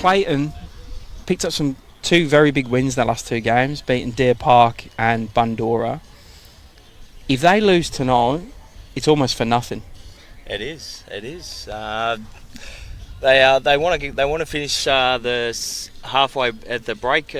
Clayton picked up two very big wins in their last 2 games, beating Deer Park and Bandora. If they lose tonight, it's almost for nothing. It is. They want to finish the halfway at the break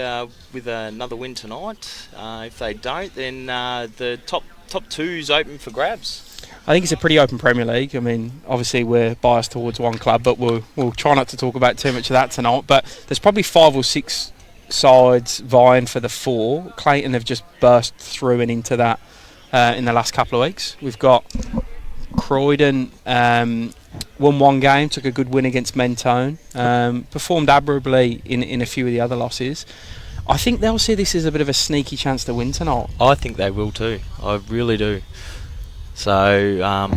with another win tonight. If they don't, then the top two's open for grabs. I think it's a pretty open Premier League. I mean, obviously we're biased towards one club, but we'll try not to talk about too much of that tonight. But there's probably 5 or 6 sides vying for the 4. Clayton have just burst through and into that in the last couple of weeks. We've got Croydon won 1 game, took a good win against Mentone, performed admirably in a few of the other losses. I think they'll see this as a bit of a sneaky chance to win tonight. I think they will too. I really do. So,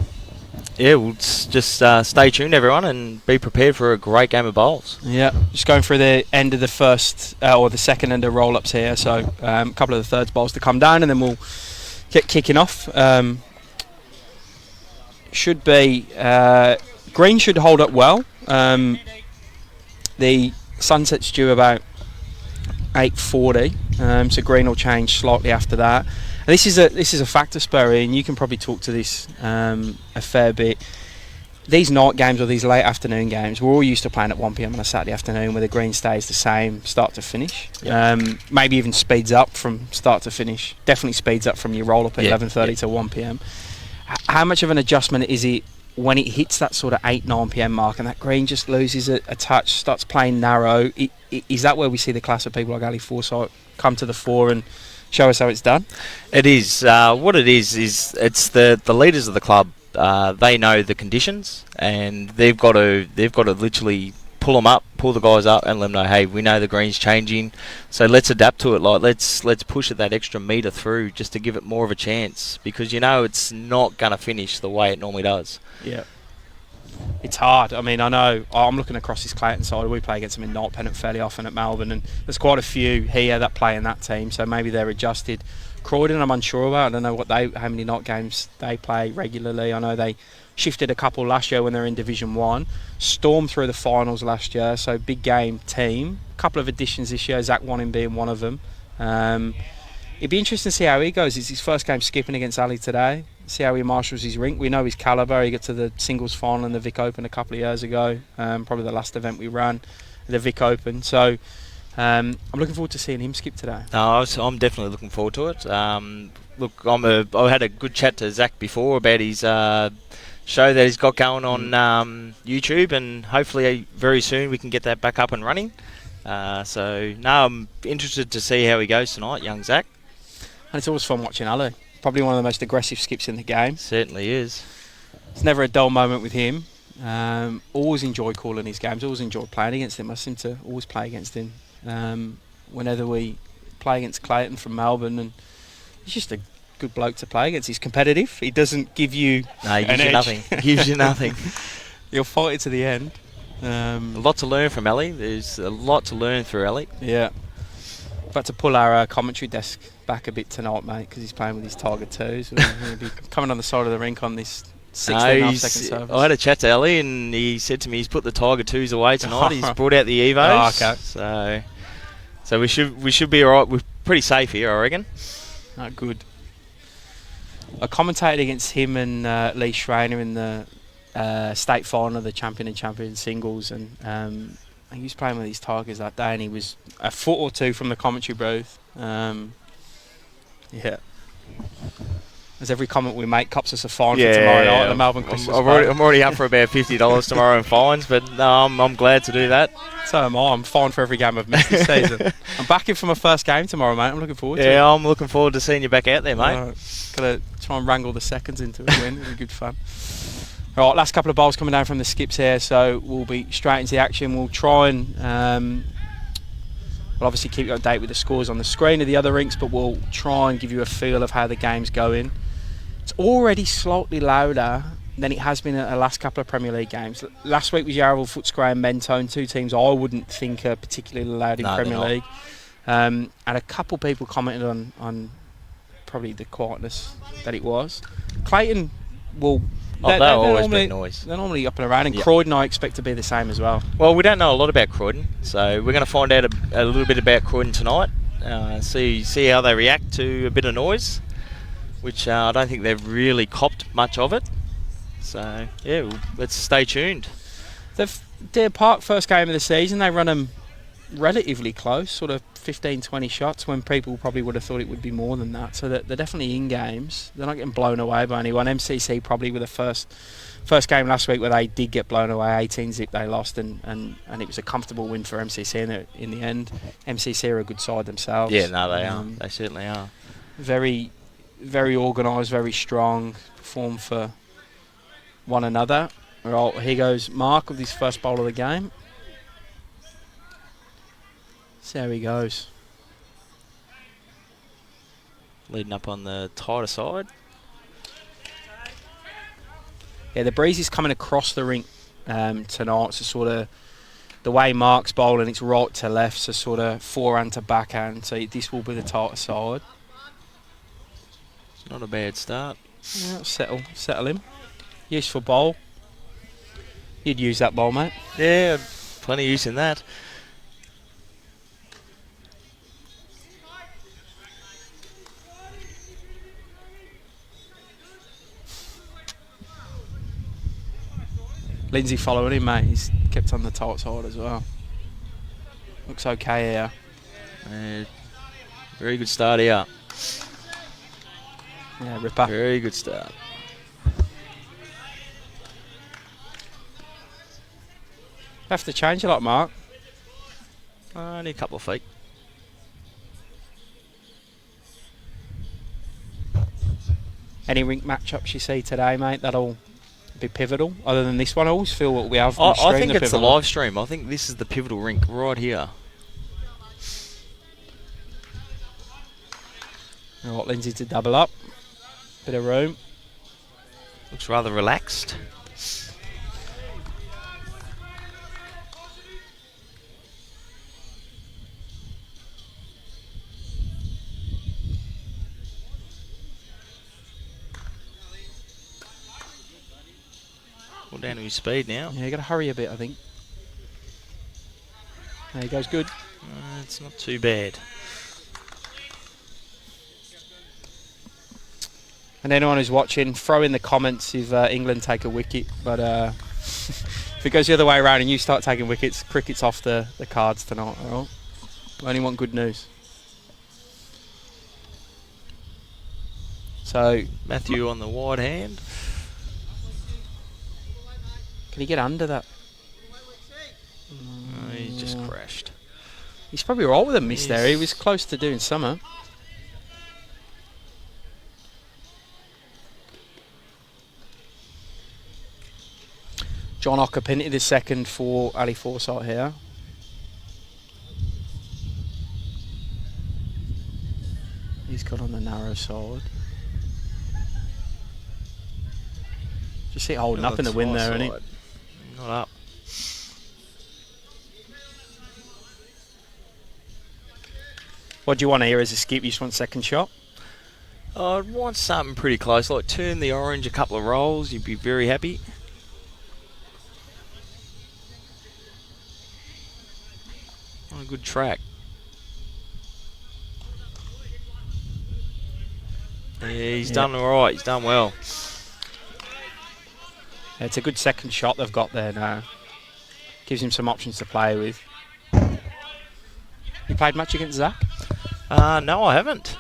we'll just stay tuned, everyone, and be prepared for a great game of bowls. Yeah, just going through the end of the first or the second end of roll-ups here. So, a couple of the thirds bowls to come down, and then we'll get kicking off. Should be green should hold up well. The sunset's due about 8:40, so green will change slightly after that. And this is a factor, Sperry, and you can probably talk to this a fair bit. These night games or these late afternoon games, we're all used to playing at 1 p.m. on a Saturday afternoon where the green stays the same start to finish. Yep. Maybe even speeds up from start to finish. Definitely speeds up from your roll up at 11:30 to 1 p.m. How much of an adjustment is it when it hits that sort of 8-9 p.m. mark and that green just loses a touch, starts playing narrow? Is that where we see the class of people like Ali Forsyth come to the fore and show us how it's done? It is. What it is it's the leaders of the club. They know the conditions, and they've got to literally pull the guys up, and let them know, hey, we know the green's changing, so let's adapt to it. Like let's push it that extra metre through just to give it more of a chance, because it's not going to finish the way it normally does. Yeah. It's hard. I mean, I know I'm looking across this Clayton side. We play against them in Pennant fairly often at Melbourne, and there's quite a few here that play in that team, so maybe they're adjusted. Croydon, I'm unsure about. I don't know how many night games they play regularly. I know they shifted a couple last year when they were in Division 1. Stormed through the finals last year, so big game team. A couple of additions this year, Zach Wanning being one of them. It'd be interesting to see how he goes. It's his first game skipping against Ali today. See how he marshals his rink. We know his calibre. He got to the singles final in the Vic Open a couple of years ago. Probably the last event we ran, the Vic Open. So I'm looking forward to seeing him skip today. No, I'm definitely looking forward to it. Look, I had a good chat to Zach before about his show that he's got going on YouTube, and hopefully very soon we can get that back up and running. I'm interested to see how he goes tonight, young Zach. And it's always fun watching Ali. Probably one of the most aggressive skips in the game. Certainly is. It's never a dull moment with him. Always enjoy calling his games. Always enjoy playing against him. I seem to always play against him whenever we play against Clayton from Melbourne, and he's just a good bloke to play against. He's competitive. He doesn't give you nothing. Gives you nothing. He'll fight it to the end. A lot to learn from Ali. There's a lot to learn through Ali. Yeah. About to pull our commentary desk back a bit tonight, mate, because he's playing with his Tiger 2s. We'll be coming on the side of the rink on this 16.5 second service. I had a chat to Ali, and he said to me he's put the Tiger 2s away tonight. He's brought out the Evos. Oh, okay. So we should be alright. We're pretty safe here, I reckon. Oh, good. I commentated against him and Lee Schreiner in the state final of the champion and champion singles, and he was playing with his Tigers that day, and he was a foot or two from the commentary booth. Yeah. As every comment we make cops us a fine for tomorrow night at the Melbourne Christmas Party. I'm already up for about $50 tomorrow in fines, but I'm glad to do that. So am I. I'm fined for every game I've missed this season. I'm back in for my first game tomorrow, mate. I'm looking forward to it. Yeah, I'm looking forward to seeing you back out there, mate. Got to try and wrangle the seconds into a win. It'll be good fun. All right, last couple of bowls coming down from the skips here, so we'll be straight into the action. We'll try and we'll obviously keep you up to date with the scores on the screen of the other rinks, but we'll try and give you a feel of how the game's going. It's already slightly louder than it has been at the last couple of Premier League games. Last week was Yarraville, Footscray and Mentone, two teams I wouldn't think are particularly loud in Premier League. And a couple people commented on probably the quietness that it was. Clayton will they'll always make noise. They're normally up and around, and Yep. Croydon I expect to be the same as well. Well, we don't know a lot about Croydon, so we're going to find out a little bit about Croydon tonight. See how they react to a bit of noise, which I don't think they've really copped much of it. So yeah, let's stay tuned. Deer Park, first game of the season, they run them relatively close, sort of 15-20 shots, when people probably would have thought it would be more than that. So they're definitely in games. They're not getting blown away by anyone. MCC probably with the first game last week where they did get blown away, 18-zip they lost, and it was a comfortable win for MCC in the end. MCC are a good side themselves. Yeah, no, they are. They certainly are. Very, very organised, very strong, perform for one another. Right, here goes Mark with his first bowl of the game. See how he goes. Leading up on the tighter side. Yeah, the breeze is coming across the rink tonight, so sort of the way Mark's bowling, it's right to left, so sort of forehand to backhand, so this will be the tighter side. Not a bad start. Yeah, settle him. Useful bowl. You'd use that bowl, mate. Yeah, plenty of use in that. Lindsay following him, mate. He's kept on the tight side as well. Looks okay here. Very good start here. Yeah, ripper. Very good start. Have to change a lot, Mark. Only a couple of feet. Any rink matchups you see today, mate, that'll be pivotal? Other than this one, I always feel what we have. I think it's the live stream. I think this is the pivotal rink right here. Right, Lindsay to double up. Bit of room. Looks rather relaxed. Well, down to his speed now. Yeah, you got to hurry a bit, I think. There he goes, good. It's not too bad. And anyone who's watching, throw in the comments if England take a wicket. But if it goes the other way around and you start taking wickets, cricket's off the cards tonight. All right? We only want good news. So Matthew on the wide hand. Can he get under that? He just crashed. He's probably right with a miss there. He was close to doing summer. John Ocker pinted his second for Ali Forsyth here. He's got on the narrow side. Just see it holding up in the wind there, isn't he? Not up. What do you want here as a skip? You just want second shot? I'd want something pretty close, like turn the orange a couple of rolls, you'd be very happy. On a good track. Yeah, he's done alright, he's done well. Yeah, it's a good second shot they've got there now. Gives him some options to play with. You played much against Zach? No, I haven't.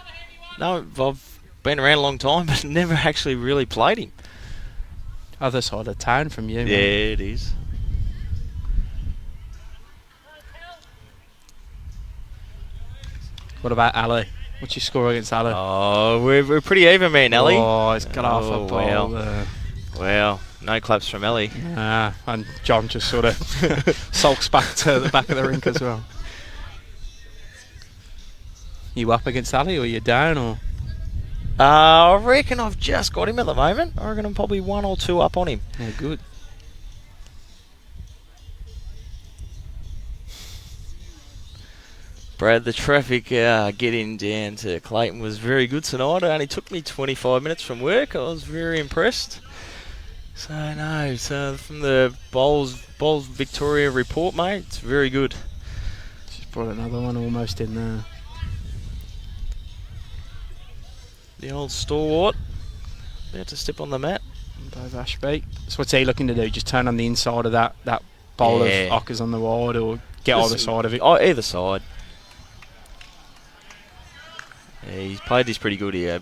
No, I've been around a long time, but never actually really played him. Other side of town from you. Yeah, mate. it is. What about Ali? What's your score against Ali? Oh, we're pretty even, man, Ellie. Oh, he's got half a ball well. there. Well, no claps from Ellie. And John just sort of sulks back to the back of the rink as well. You up against Ali or you down or? I reckon I've just got him at the moment. I reckon I'm probably 1 or 2 up on him. Yeah, good. Brad, the traffic getting down to Clayton was very good tonight. It only took me 25 minutes from work. I was very impressed. So no, so from the Bowls Victoria report, mate, it's very good. Just brought another one almost in there. The old stalwart about to step on the mat. Dave Ashby. So what's he looking to do? Just turn on the inside of that bowl of Ockers on the wide, or get either side of it? Oh, either side. Yeah, he's played this pretty good here.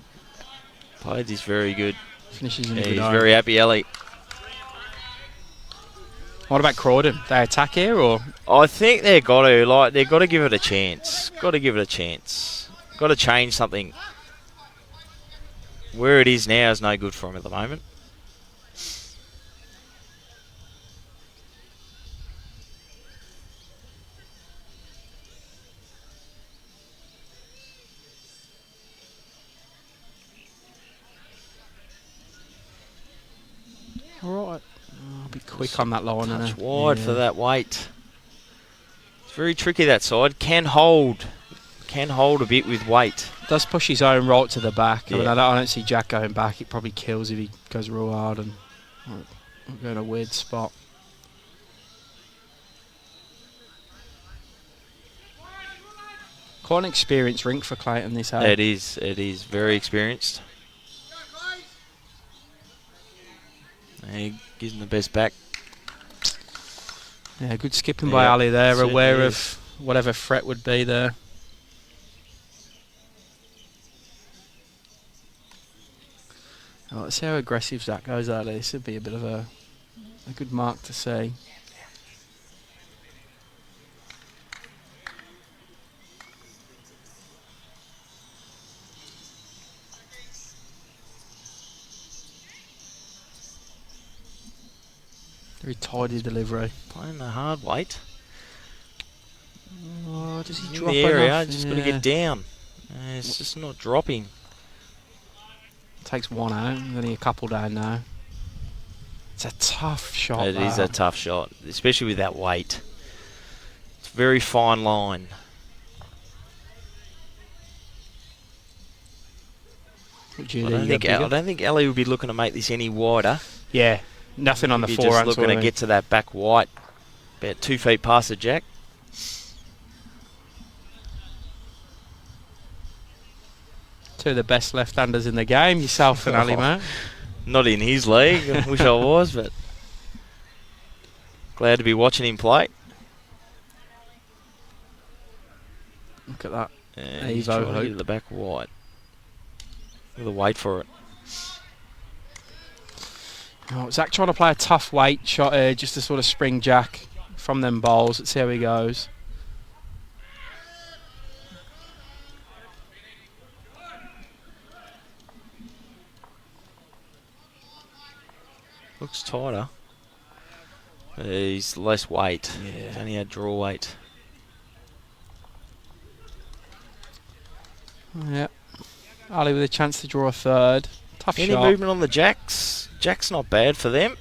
Played this very good. Finishes in Yeah, a good he's eye. very happy, Ellie. What about Croydon? They attack here, or? I think they've got to give it a chance. Got to give it a chance. Got to change something. Where it is now is no good for him at the moment. All right. I'll be quick on that line. Touch wide for that weight. It's very tricky that side. Can hold a bit with weight. Does push his own right to the back. Yeah. I mean, I don't see Jack going back. It probably kills if he goes real hard and go in a weird spot. Quite an experienced rink for Clayton this hour. It is very experienced. He gives him the best back. Yeah, good skipping by Ali there, certainly aware is. of whatever threat would be there. Oh, let's see how aggressive Zach goes out there. This would be a bit of a good mark to see. Very tidy delivery. Playing the hard weight. Oh, does he In drop the area, enough? just got to get down. It's just not dropping. Takes one out, only a couple down now. It's a tough shot. It is a tough shot, especially with that weight. It's a very fine line. I don't think Ellie would be looking to make this any wider. Yeah, nothing on the He'd be forehand. just looking to get to that back white, about 2 feet past the jack. Two of the best left-handers in the game, yourself and Ali, mate. Not in his league. I wish I was, but glad to be watching him play. Look at that. And he's trying to get to the back white. With a wait for it. Oh, Zach trying to play a tough weight shot here, just to sort of spring Jack from them bowls. Let's see how he goes. Looks tighter. He's less weight. Yeah. He's only had draw weight. Yeah. Ali with a chance to draw a third. Tough Any shot. movement on the jacks? Jack's not bad for them.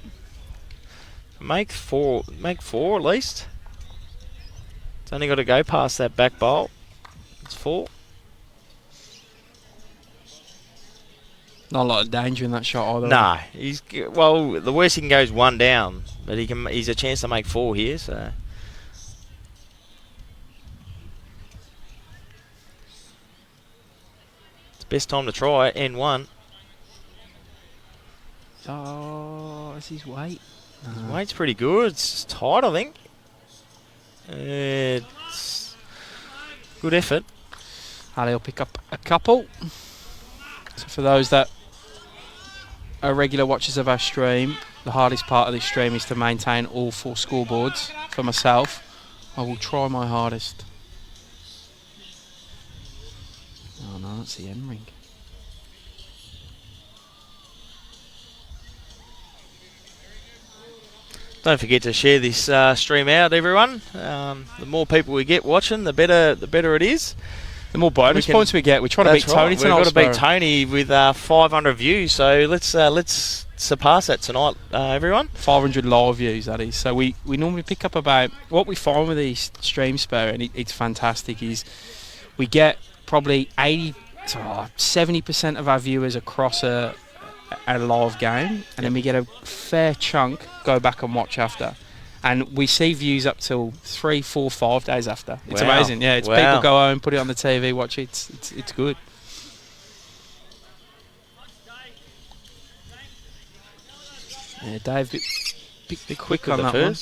Make four at least. It's only got to go past that back bowl. It's 4. Not a lot of danger in that shot either. Nah, the worst he can go is 1 down, but he's a chance to make 4 here. So it's best time to try it. N1. Oh, is his weight? His weight's pretty good. It's tight, I think. It's good effort. Ali will pick up a couple. So for those that are regular watchers of our stream, the hardest part of this stream is to maintain all 4 scoreboards. For myself, I will try my hardest. Oh no, that's the end ring. Don't forget to share this stream out, everyone. The more people we get watching, the better it is. The more bonus points we get, we're trying to beat Tony tonight. We've got to beat Tony with 500 views, so let's surpass that tonight, everyone. 500 live views, that is. So we normally pick up about, what we find with these streams, Spur, and it's fantastic, is we get probably 70% of our viewers across a a live game, and then we get a fair chunk go back and watch after. And we see views up till 3, 4, 5 days after. It's amazing. Yeah, it's people go home, put it on the TV, watch it. It's good. Yeah, Dave, bit quick on that one.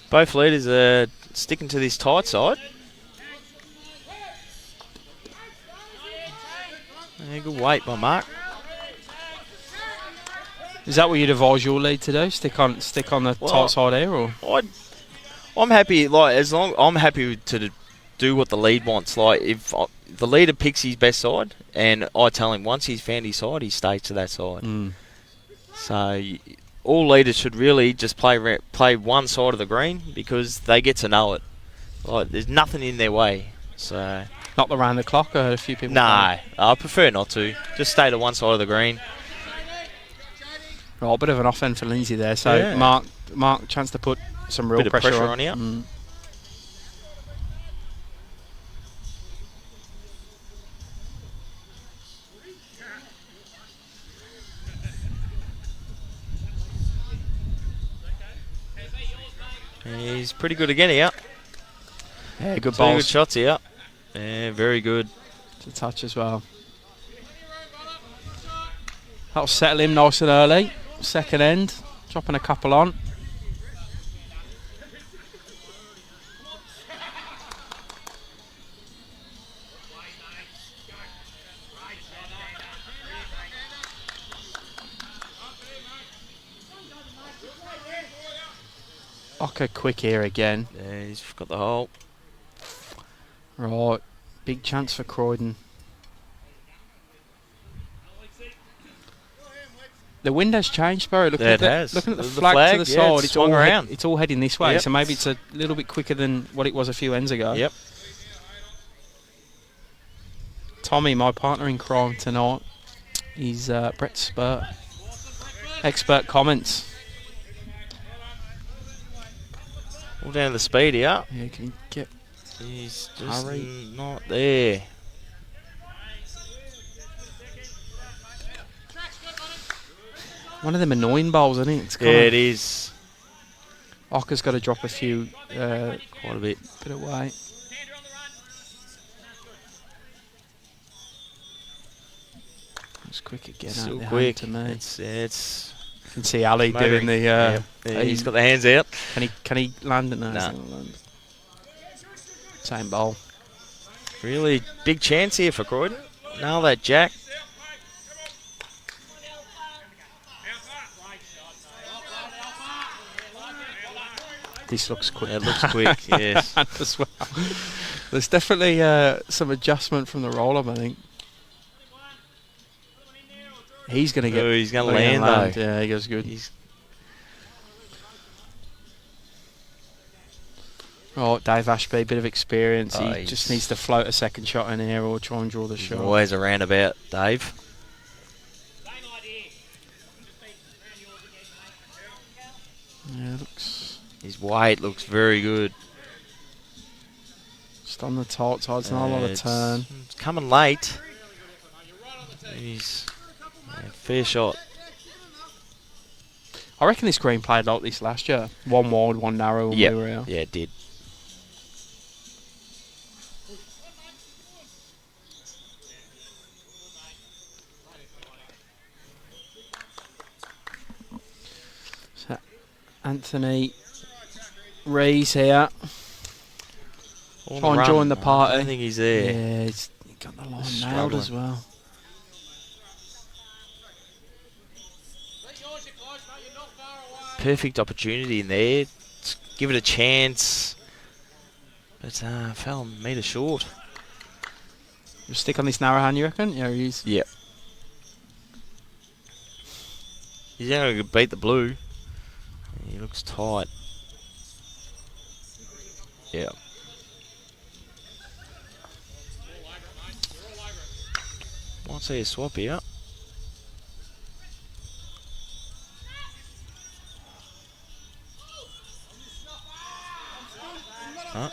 Both leaders are sticking to this tight side. Yeah, good weight by Mark. Is that what you'd advise your lead to do? Stick on the tight side here, or? I'm happy. I'm happy to do what the lead wants. Like if the leader picks his best side, and I tell him once he's found his side, he stays to that side. So all leaders should really just play one side of the green because they get to know it. Like there's nothing in their way. So not around the clock. I heard a few people. No, I prefer not to. Just stay to one side of the green. Right, a bit of an off end for Lindsay there. So Mark, chance to put some real pressure on here. He's pretty good again here. Yeah, good balls. Good shots here. Yeah, very good. It's a touch as well. That'll settle him nice and early. Second end, dropping a couple on. Okay, quick here again. Yeah, he's got the hole. Right, big chance for Croydon. The window's changed, Barry. Looking at the flag to the side, it's all heading this way. So maybe it's a little bit quicker than what it was a few ends ago. Yep. Tommy, my partner in crime tonight, he's Brett Spurt. Expert comments. All down to the speed here. Yeah, can you get? He's just not there. One of them annoying bowls, isn't it? It is. Ocker's got to drop a few, quite a bit of weight. It's quick again. Still quick to me. It's. You can see Ali doing the. He's got the hands out. Can he land it now? No. Same bowl. Really big chance here for Croydon. Nail that jack. This looks quick. It looks quick, yes. As well. There's definitely some adjustment from the roll-up, I think. He's going to get... he's going to land, though. Yeah, he goes good. Right, Dave Ashby, bit of experience. He just needs to float a second shot in here or try and draw the shot. Always a roundabout, Dave. Yeah, looks... His weight looks very good. Just on the tight side, it's not a lot of turn. It's coming late. He's fair shot. I reckon this green played like this last year. One wide, one narrow, and we were out. Yeah, it did. So Anthony Rees here. Try and join the party. I don't think he's there. Yeah, he got the line nailed as well. Perfect opportunity in there. Let's give it a chance. But fell a metre short. You stick on this narrow hand, you reckon? Yeah, he's. Yep. He's going to beat the blue. He looks tight. Yeah. Might see a swap here. Huh?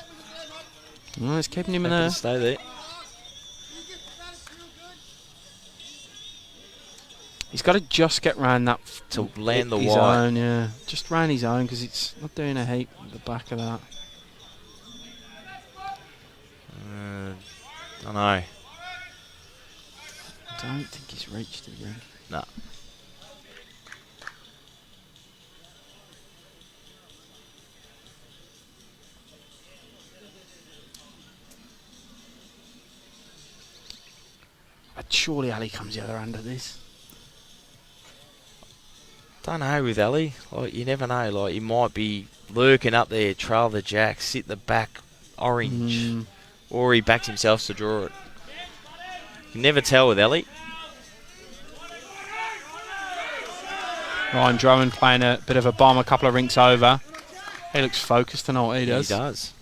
Oh, it's keeping him in Happy there. to stay there. He's got to just get round that To land the his wide. own, yeah. Just round his own because it's not doing a heap at the back of that. I know. I don't think he's reached it again. No. But surely Ali comes the other end of this. Don't know with Ali. Like, you never know. Like, he might be lurking up there, trail the jack, sit the back orange, or he backs himself to draw it. You never tell with Ali. Ryan Drummond playing a bit of a bomb, a couple of rinks over. He looks focused tonight. He does. He does.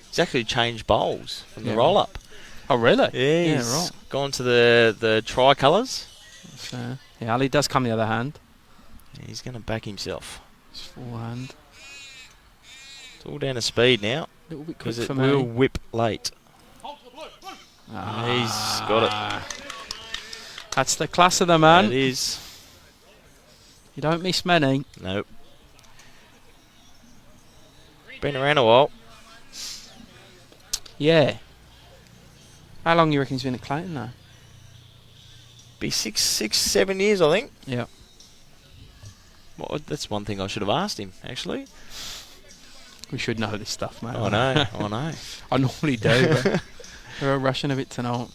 He's actually changed bowls from the Yeah. roll up. Oh really? Yeah, he's right. gone to the tricolours. Fair. Yeah, Ali does come the other hand. He's going to back himself. It's forehand. It's all down to speed now. A little bit quick Because it for will me. whip late. He's got it. That's the class of the man. It is. You don't miss many. Nope. Been around a while. Yeah. How long you reckon he's been at Clayton now? Be 7 years, I think. Yeah. Well, that's one thing I should have asked him, actually. We should know this stuff, mate. I know, I know. I normally do, but we're rushing a bit tonight.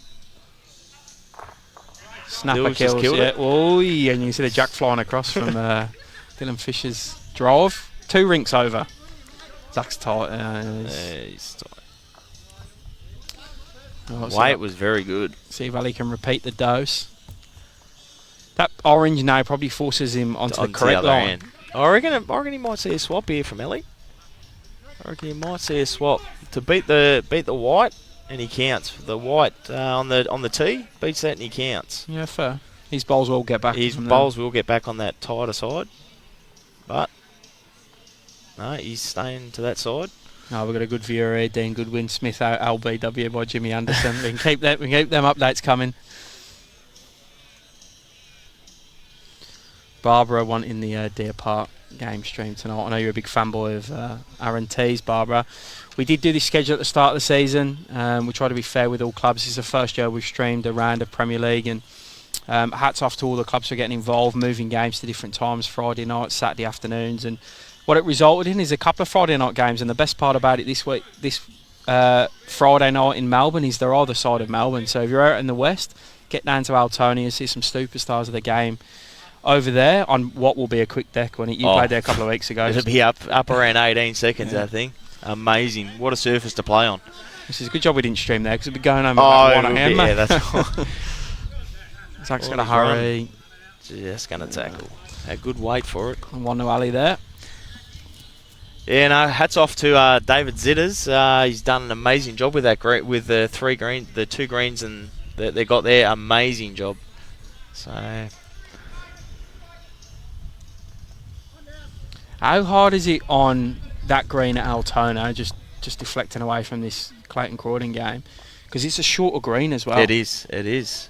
Snapper Dill's just kills, killed yeah. it. Oh, yeah, and you see the jack flying across from Dylan Fisher's drive. 2 rinks over. Zach's tight. He's tight. Oh, Weight was very good. See if Ali can repeat the dose. That orange now probably forces him onto the correct other line. end. I reckon he might see a swap here from Ellie. I reckon he might see a swap to beat the white, and he counts. The white on the tee beats that, and he counts. Yeah, fair. His bowls will get back. His from bowls will get back on that tighter side, but no, he's staying to that side. No, we've got a good viewer here. Dean Goodwin, Smith out, LBW by Jimmy Anderson. We can keep that. We can keep them updates coming. Barbara wanting the Deer Park game stream tonight. I know you're a big fanboy of Aaron T's, Barbara. We did do this schedule at the start of the season. We try to be fair with all clubs. This is the first year we've streamed a round of Premier League, and hats off to all the clubs for getting involved, moving games to different times, Friday nights, Saturday afternoons, and what it resulted in is a couple of Friday night games. And the best part about it this Friday night in Melbourne is they're either side of Melbourne. So if you're out in the west, get down to Altonia, see some superstars of the game over there on what will be a quick deck. When you played there a couple of weeks ago. It'll be up around 18 seconds, I think. Amazing. What a surface to play on. This is a good job we didn't stream there because we'd be going home about 1 a.m. Yeah, that's right. Zach's going to hurry. Just going to tackle. A good weight for it. And 1 to Ali there. Yeah, no, hats off to David Zitters. He's done an amazing job with that with the 2 greens and that they got there. Amazing job. So, how hard is it on that green at Altona, just deflecting away from this Clayton Croydon game? Because it's a shorter green as well. it is.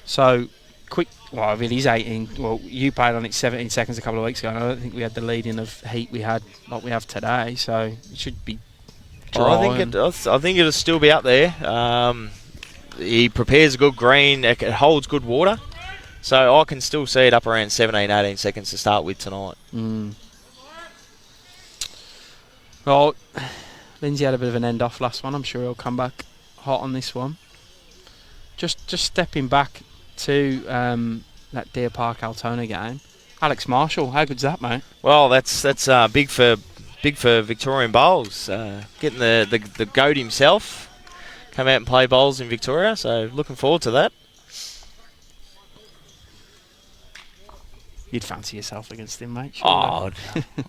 So, quick. Well, if it is 18, well, you played on it 17 seconds a couple of weeks ago, and I don't think we had the lead-in of heat we had like we have today, so it should be dry. I think it'll still be up there. He prepares a good green. It holds good water. So I can still see it up around 17, 18 seconds to start with tonight. Well, Lindsay had a bit of an end-off last one. I'm sure he'll come back hot on this one. Just stepping back to that Deer Park Altona game. Alex Marshall, how good's that, mate? Well, that's big for Victorian bowls. Getting the goat himself come out and play bowls in Victoria. So looking forward to that. You'd fancy yourself against him, mate. Oh,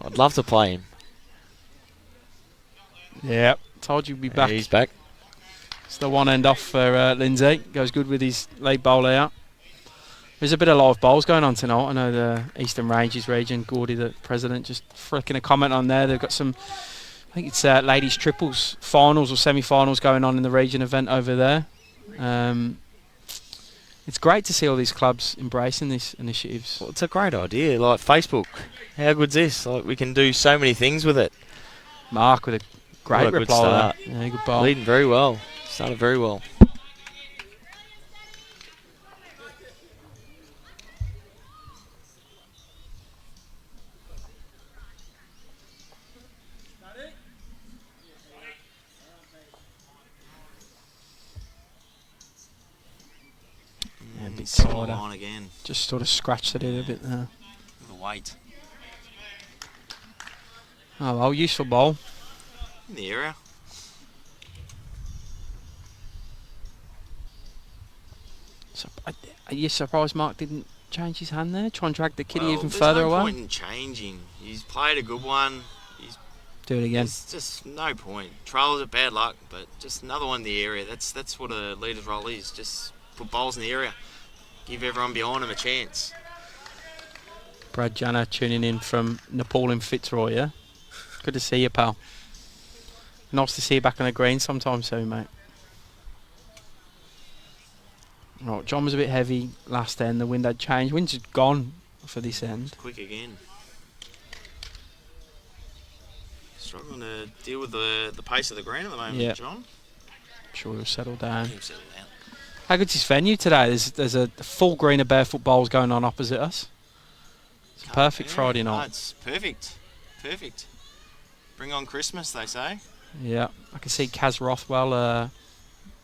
I'd love to play him. Yeah, told you he'd be back. Yeah, he's back. It's the one end off for Lindsay. Goes good with his lead bowl out. There's a bit of live bowls going on tonight. I know the Eastern Ranges region, Gordy, the president, just flicking a comment on there. They've got some I think it's ladies triples finals or semi-finals going on in the region event over there. It's great to see all these clubs embracing these initiatives. Well, it's a great idea. Like Facebook, how good's this? Like we can do so many things with it. Mark with a great What a good reply. start. Yeah, good ball. Leading very well. Started very well. Yeah, a bit Single tighter. line again. Just sort of scratched it in a bit there. The weight Oh well, useful ball. in the area. So, are you surprised Mark didn't change his hand there? Try and drag the kitty even there's further no away? point in changing. He's played a good one. Do it again. There's just no point. Trails are bad luck, but just another one in the area. That's what a leader's role is. Just put bowls in the area. Give everyone behind him a chance. Brad Janner tuning in from Nepal in Fitzroy, yeah? Good to see you, pal. Nice to see you back on the green sometime soon, mate. Right, John was a bit heavy last end. The wind had changed. Wind's gone for this end. Quick again. Struggling to deal with the pace of the green at the moment, Yeah. John. I'm sure he'll settle down. He'll settle down. How good's this venue today? There's a full green of barefoot bowls going on opposite us. It's a perfect Friday night. No, it's perfect. Perfect. Bring on Christmas, they say. Yeah, I can see Kaz Rothwell,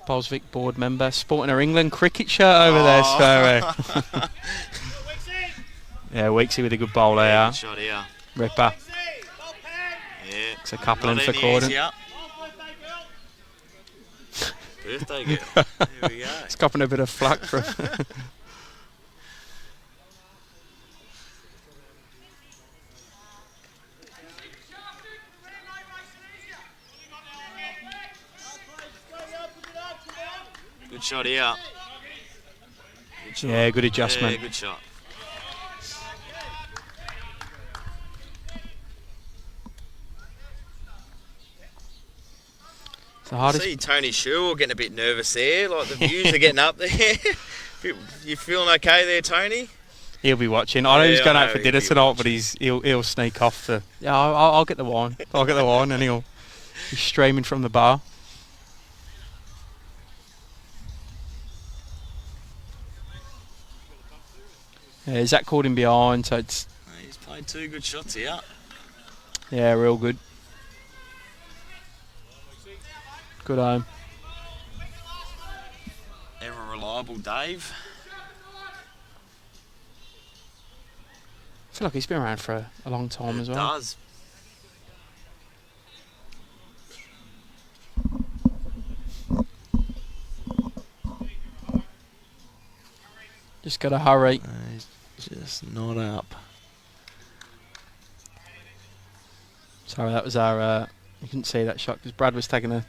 Bolsvik board member, sporting her England cricket shirt over there. So, yeah, Weeksy with a good bowl there. Yeah, good shot here. Ripper. Yeah. It's a couple in Not for any Croydon. easier. Birthday girl. There we go. It's copping a bit of flack from. Good shot here. Good shot. Yeah, good adjustment. Yeah, good shot. It's the I hardest. see Tony Sherwell getting a bit nervous there. Like the views are getting up there. You feeling okay there, Tony? He'll be watching. I know he's Yeah, going I out know for he'll dinner be tonight, but watching. he'll sneak off the. Yeah, I'll get the wine. I'll get the wine, and he'll be streaming from the bar. Yeah, Zach called him behind, so it's He's played two good shots here. yeah, real good. Good home. Ever reliable Dave. I feel like he's been around for a long time as well. Does. Just got to hurry. He's just not up. Sorry, that was our. You couldn't see that shot because Brad was taking a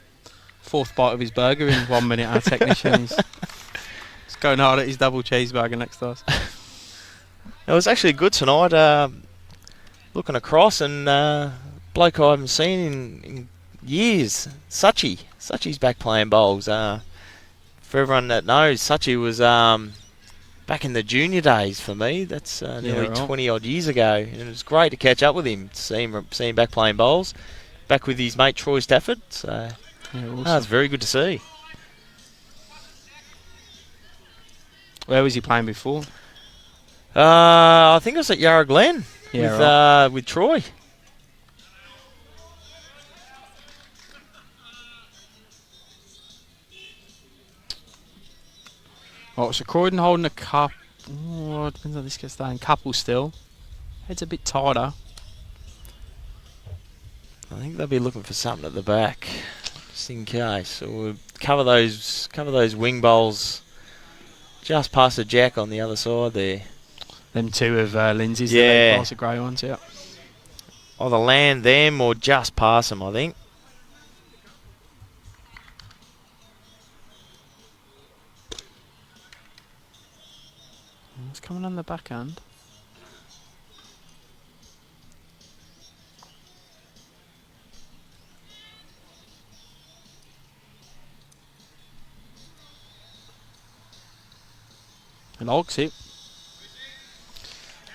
fourth bite of his burger in 1 minute. Our technician, he's going hard at his double cheeseburger next to us. It was actually good tonight. Looking across and bloke I haven't seen in years. Suchi's back playing bowls. For everyone that knows, Suchi was back in the junior days for me. That's nearly right. 20 odd years ago, and it was great to catch up with him, to see him back playing bowls, back with his mate Troy Stafford. So Yeah, awesome. it's very good to see. Where was he playing before? I think it was at Yarra Glen with Troy. Oh, so Croydon holding a cup. Oh, it depends on this gets down. Couple still. Head's a bit tighter. I think they'll be looking for something at the back, just in case. So we'll cover those wing bowls just past the jack on the other side there. Them two of Lindsay's. Yeah. The bowls, the grey ones, yeah. Either land them or just pass them, I think. It's coming on the backhand. . He likes it.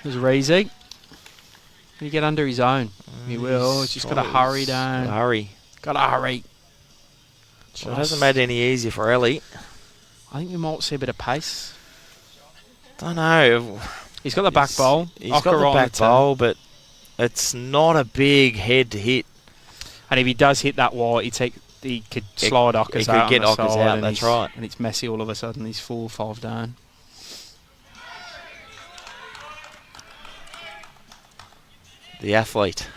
There's Reezy. Can he get under his own? He will. He's just got to hurry down. Hurry. Got to hurry. Well, it hasn't made it any easier for Ellie. I think we might see a bit of pace. Don't know. He's got the back bowl. He's got the back bowl, but it's not a big head to hit. And if he does hit that wide, he could slide Ockers out. He could get on the Ockers side out, that's right. And it's messy all of a sudden. He's 4 or 5 down. The athlete.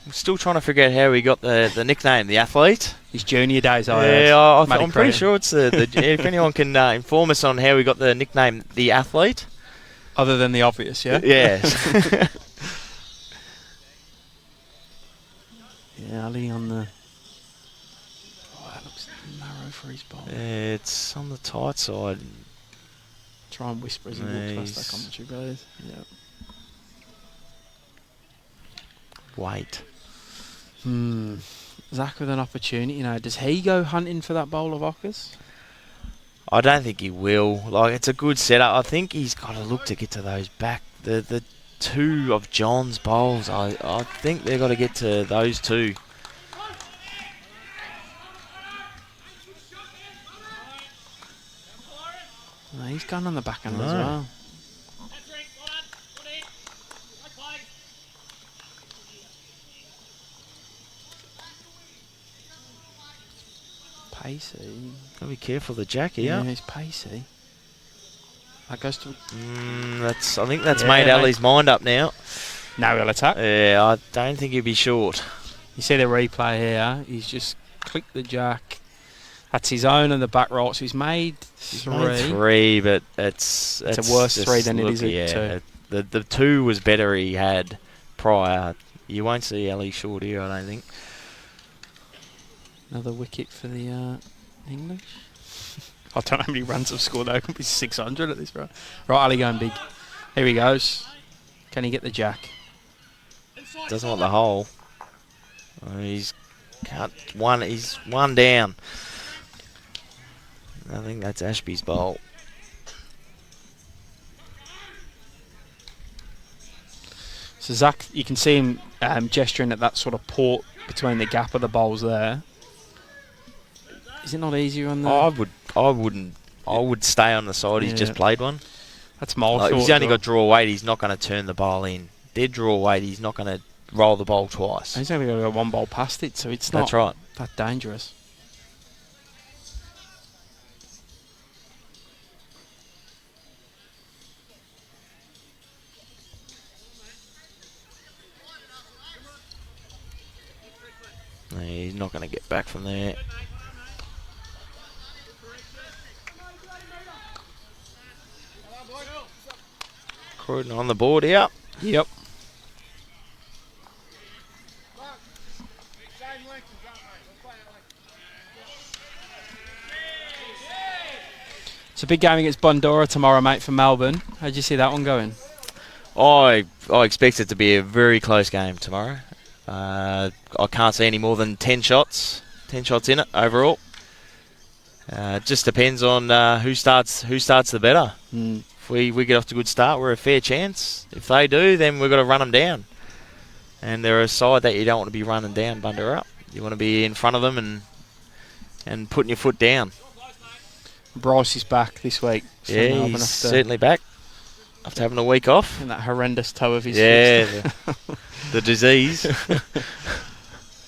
I'm still trying to figure out how he got the nickname, the athlete. His junior days, I'm pretty sure it's if anyone can inform us on how we got the nickname, the athlete. Other than the obvious, yeah? Yes. Yeah, Ali on the... Oh, that looks narrow for his ball. It's on the tight side. Try and whisper as he walks past that commentary, guys. Yeah. Wait. Zach with an opportunity now. Does he go hunting for that bowl of Ockers? I don't think he will. Like, it's a good setup. I think he's got to look to get to those back. The two of John's bowls, I think they've got to get to those two. No, he's gone on the back end as well. Pacey. Gotta be careful of the jack here. Yeah, he's pacey. That goes to... I think that's made Ali's mind up now. Now he'll attack. Yeah, I don't think he'll be short. You see the replay here. He's just clicked the jack. That's his own and the back right. So he's made 3. He's made 3, but it's a worse 3 than it is a 2. The 2 was better he had prior. You won't see Ali short here, I don't think. Another wicket for the English. I don't know how many runs have scored though. It could be 600 at this rate. Right, Ali going big. Here he goes. Can he get the jack? Doesn't want the hole. He's cut one. He's 1 down. I think that's Ashby's bowl. So Zach, you can see him gesturing at that sort of port between the gap of the bowls there. Is it not easier on the... I would stay on the side. He's just played one. That's my thought. If he's only got draw weight, he's not going to turn the bowl in. Dead draw weight, he's not going to roll the bowl twice. He's only going to go 1 bowl past it, so it's not that dangerous. No, he's not going to get back from there. Croydon on the board here. Yep. It's a big game against Bundora tomorrow, mate, for Melbourne. How'd you see that one going? I expect it to be a very close game tomorrow. I can't see any more than 10 shots. 10 shots in it overall. Just depends on who starts the better. If we get off to a good start, we're a fair chance. If they do, then we've got to run them down. And they're a side that you don't want to be running down, Bundora up. You want to be in front of them and putting your foot down. Bryce is back this week. So yeah, he's certainly back after having a week off. And that horrendous toe of his foot. The disease.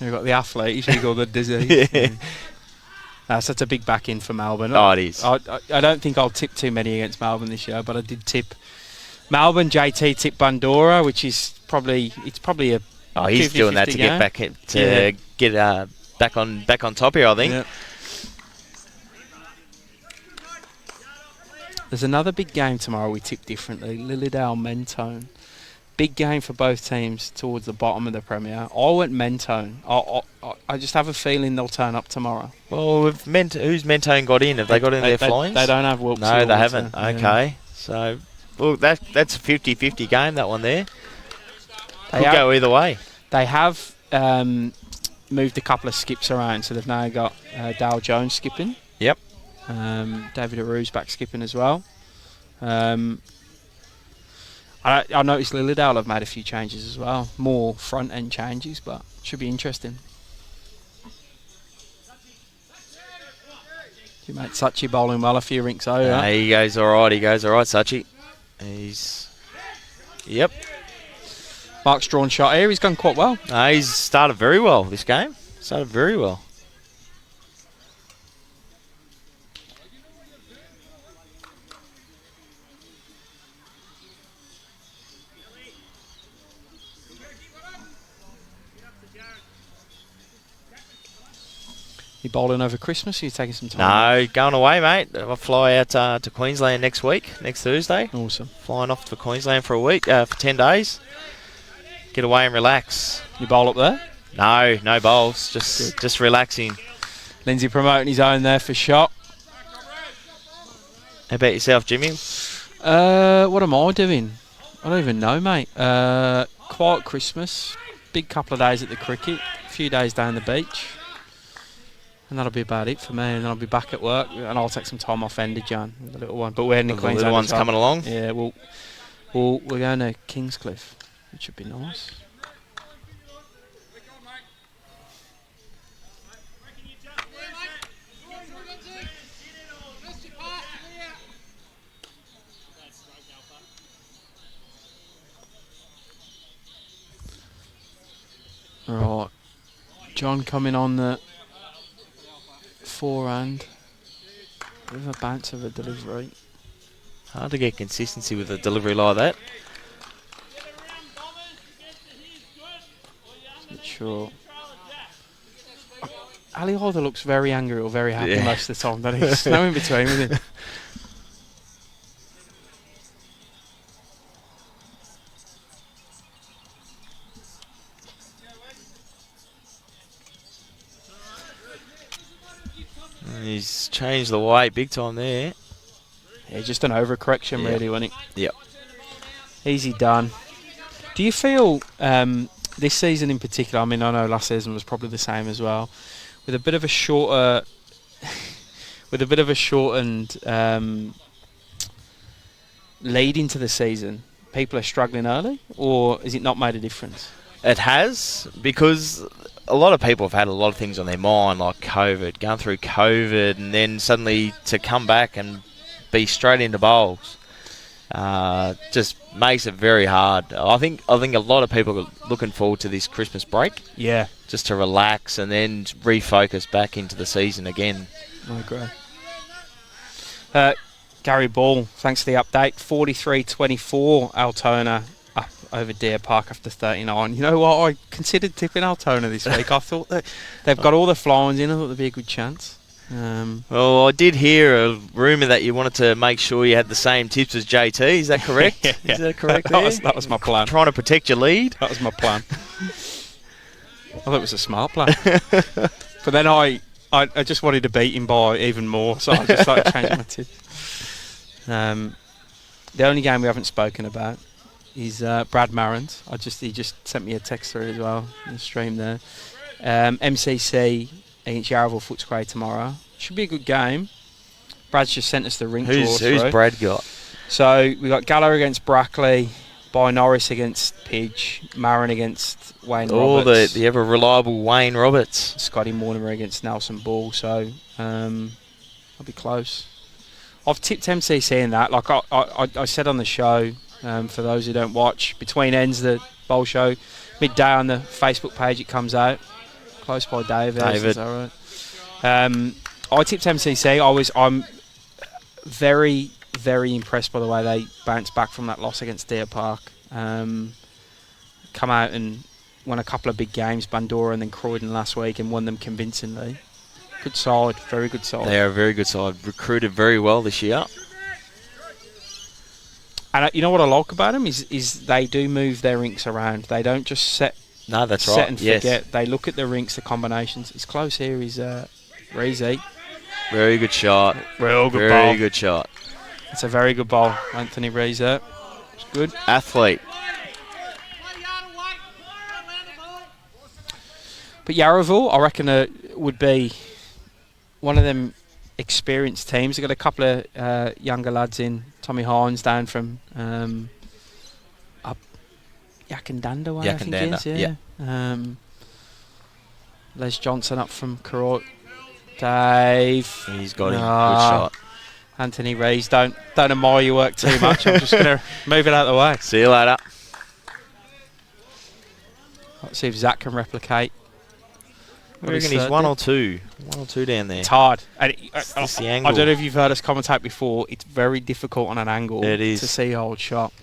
You've got the athlete, you should go the disease. So that's a big back in for Melbourne. Oh, it is. I don't think I'll tip too many against Melbourne this year, but I did tip Melbourne. JT tipped Bundora, which is probably a. Oh, he's doing that to get back back on top here, I think. Yeah. There's another big game tomorrow we tip differently. Lilydale Mentone. Big game for both teams towards the bottom of the Premier. I went Mentone. I just have a feeling they'll turn up tomorrow. Well, who's Mentone got in? Have they got in their flyings? They don't have Wilkes. No, they haven't. Okay. So, well, that's a 50-50 game, that one there. Could go either way. They have moved a couple of skips around, so they've now got Dale Jones skipping. Yep. David Aru's back skipping as well. I noticed Lilydale have made a few changes as well. More front end changes, but should be interesting. Your mate Sachi bowling well, a few rinks over. He goes all right, Sachi. Yep. Mark's drawn shot here, he's gone quite well. He's started very well this game. Started very well. You bowling over Christmas, or you taking some time? No, going away, mate. I'll fly out to Queensland next Thursday. Awesome. Flying off to Queensland for a week, for 10 days. Get away and relax. You bowl up there? No bowls. Just relaxing. Lindsay promoting his own there for shot. How about yourself, Jimmy? What am I doing? I don't even know, mate. Quiet Christmas. Big couple of days at the cricket. A few days down the beach. And that'll be about it for me. And then I'll be back at work. And I'll take some time off end of Jan with the little one. But we're in the Queensland. The little one's coming along? Yeah, we're going to Kingscliff, which should be nice. Right, John coming on the forehand with a bounce of a delivery. Hard to get consistency with a delivery like that. Not sure. Ali either looks very angry or very happy most of the time. There's no in between with him. He's changed the weight big time there. Yeah, just an overcorrection really, wasn't it? Yep. Easy done. Do you feel this season in particular, I mean, I know last season was probably the same as well, with a bit of a shorter, shortened lead into the season, people are struggling early, or has it not made a difference? It has, because a lot of people have had a lot of things on their mind, like COVID, going through COVID, and then suddenly to come back and be straight into bowls just makes it very hard. I think a lot of people are looking forward to this Christmas break. Yeah. Just to relax and then refocus back into the season again. I agree. Gary Ball, thanks for the update. 43-24, Altona up over Deer Park after 39. You know what? I considered tipping Altona this week. I thought that they've got all the fly-ons in. I thought there'd be a good chance. Well, I did hear a rumour that you wanted to make sure you had the same tips as JT. Is that correct? Yeah. Is that correct? That was my plan. Trying to protect your lead? That was my plan. I thought it was a smart plan. But then I just wanted to beat him by even more, so I just started changing my tips. The only game we haven't spoken about is Brad Marrant. He just sent me a text through as well in the stream there. MCC against Yarraville Footscray tomorrow. Should be a good game. Brad's just sent us the ring draw through. Who's Brad got? So we got Gallo against Brackley, By Norris against Pidge, Marin against Wayne Roberts. The ever reliable Wayne Roberts. Scotty Mortimer against Nelson Ball. So I'll be close. I've tipped MCC in that. Like I said on the show, for those who don't watch, between ends the bowl show, midday on the Facebook page it comes out. Close by David. Is that right? I tipped MCC. I'm very, very impressed by the way they bounced back from that loss against Deer Park. Come out and won a couple of big games, Bandura and then Croydon last week, and won them convincingly. Good side, very good side. They are a very good side. Recruited very well this year. And you know what I like about them is they do move their rinks around. They don't just set and forget. Yes. They look at the rinks, the combinations. It's close here. Is Reezy. Very good shot. Real good ball. Very good shot. It's a very good ball, Anthony Reezy. It's good. Athlete. But Yarraville, I reckon, would be one of them experienced teams. They've got a couple of younger lads in. Tommy Hines down from up Yakandanda way, I think it is. Yeah. Les Johnson up from Croydon. Dave. He's got him. Good shot. Anthony Rees, don't admire your work too much. I'm just going to move it out of the way. See you later. Let's see if Zach can replicate. I reckon he's one or two down there. It's hard. And the I don't know if you've heard us commentate before. It's very difficult on an angle to see a old shot.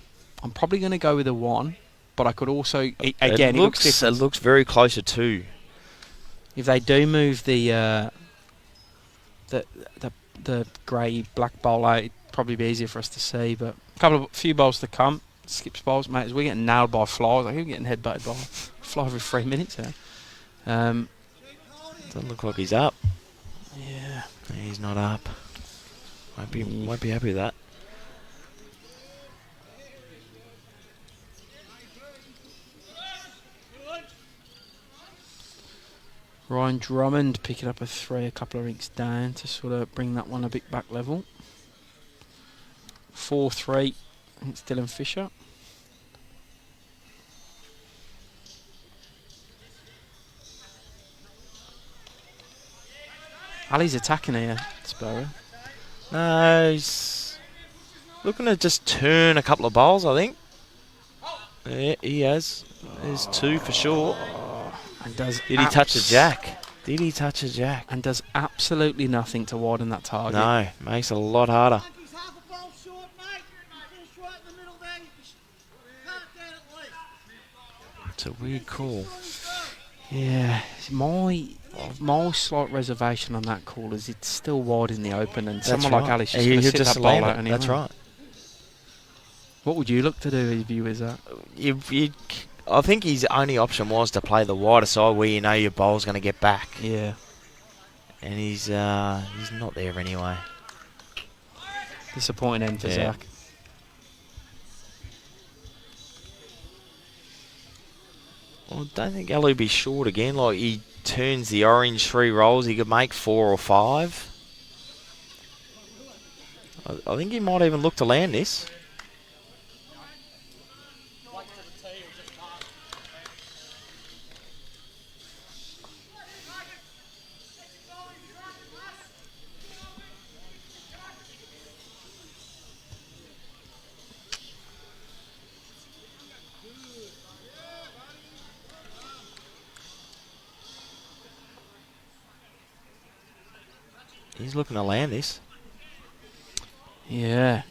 I'm probably going to go with a 1, but I could also again. It looks very close to 2. If they do move the grey black bowl out, it'd probably be easier for us to see. But a few bowls to come. Skips bowls, mate. As we're getting nailed by flies. Like, we're getting headbutted by a fly every 3 minutes here. Doesn't look like he's up. Yeah, he's not up. Won't be happy with that. Ryan Drummond picking up a 3, a couple of inks down to sort of bring that one a bit back level. 4-3. I think it's Dylan Fisher. Ali's attacking here, Sparrow. No, he's looking to just turn a couple of bowls, I think. Yeah, he has. There's 2 for sure. And does Did he touch a jack? Did he touch a jack? And does absolutely nothing to widen that target. No, makes it a lot harder. It's a weird call. Yeah, my slight reservation on that call is it's still wide in the open, and someone like Ali's just going to sit that ball out anyway. That's right. What would you look to do if you was that? I think his only option was to play the wider side where you know your bowl's going to get back. Yeah. And he's not there anyway. Disappointing end for Zach. Well, I don't think Ali will be short again. Like, he turns the orange 3 rolls, he could make 4 or 5. I think he might even look to land this. He's looking to land this. Yeah.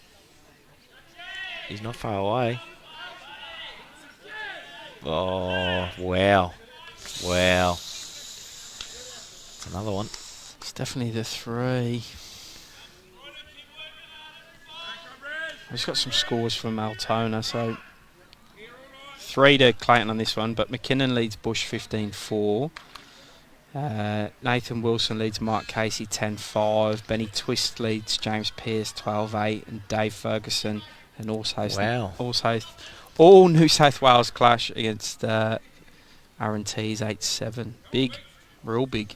He's not far away. Oh, wow. Wow. It's another one. It's definitely the 3. I've just got some scores from Altona. So 3 to Clayton on this one, but McKinnon leads Bush 15-4. Nathan Wilson leads Mark Casey 10-5. Benny Twist leads James Pearce 12-8, and Dave Ferguson and all New South Wales clash against Aaron Tees 8-7. Big, real big.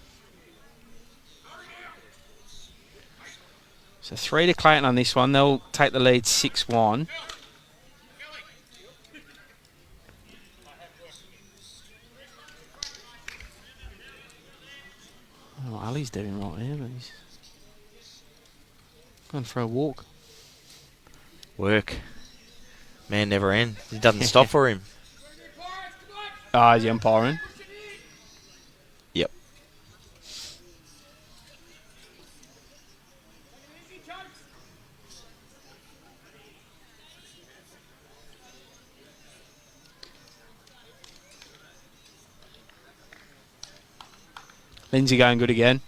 So 3 to Clayton on this one. They'll take the lead 6-1. What Ali's doing right here, but he's going for a walk. Work. Man never ends. He doesn't stop for him. Is he umpiring? Yep. Lindsay going good again.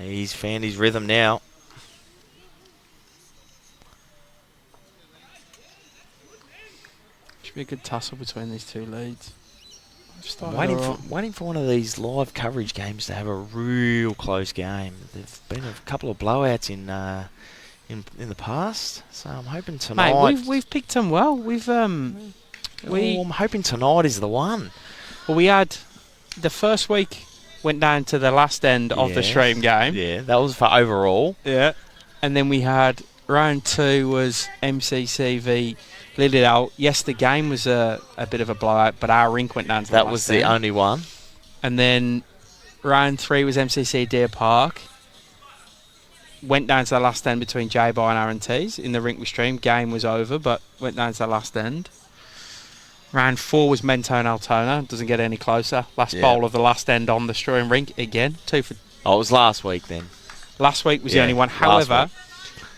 He's found his rhythm now. Should be a good tussle between these 2 leads. Waiting for one of these live coverage games to have a real close game. There's been a couple of blowouts in the past, so I'm hoping tonight. Mate, we've picked them well. I'm hoping tonight is the one. Well, we had the first week went down to the last end of the stream game. Yeah, that was for overall. Yeah. And then we had round 2 was MCC v Lilydale. Yes, the game was a bit of a blowout, but our rink went down to the That last was the end. only one. And then round 3 was MCC Deer Park. Went down to the last end between J-Bar and R&T's in the rink we streamed. Game was over, but went down to the last end. Round 4 was Mentone Altona. Doesn't get any closer. Last bowl of the last end on the stream rink again. 2 for. Oh, it was last week then. Last week was the only one. However,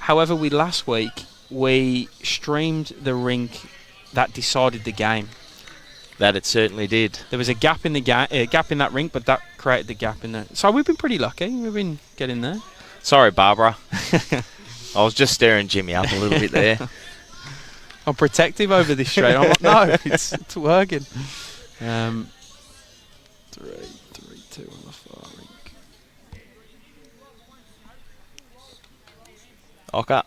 last week we streamed the rink that decided the game. That it certainly did. There was a gap in the gap in that rink, but that created the gap in there. So we've been pretty lucky. We've been getting there. Sorry, Barbara. I was just staring Jimmy up a little bit there. I'm protective over this straight. I'm like, no, it's working. 3-2 on the far rink. Okay.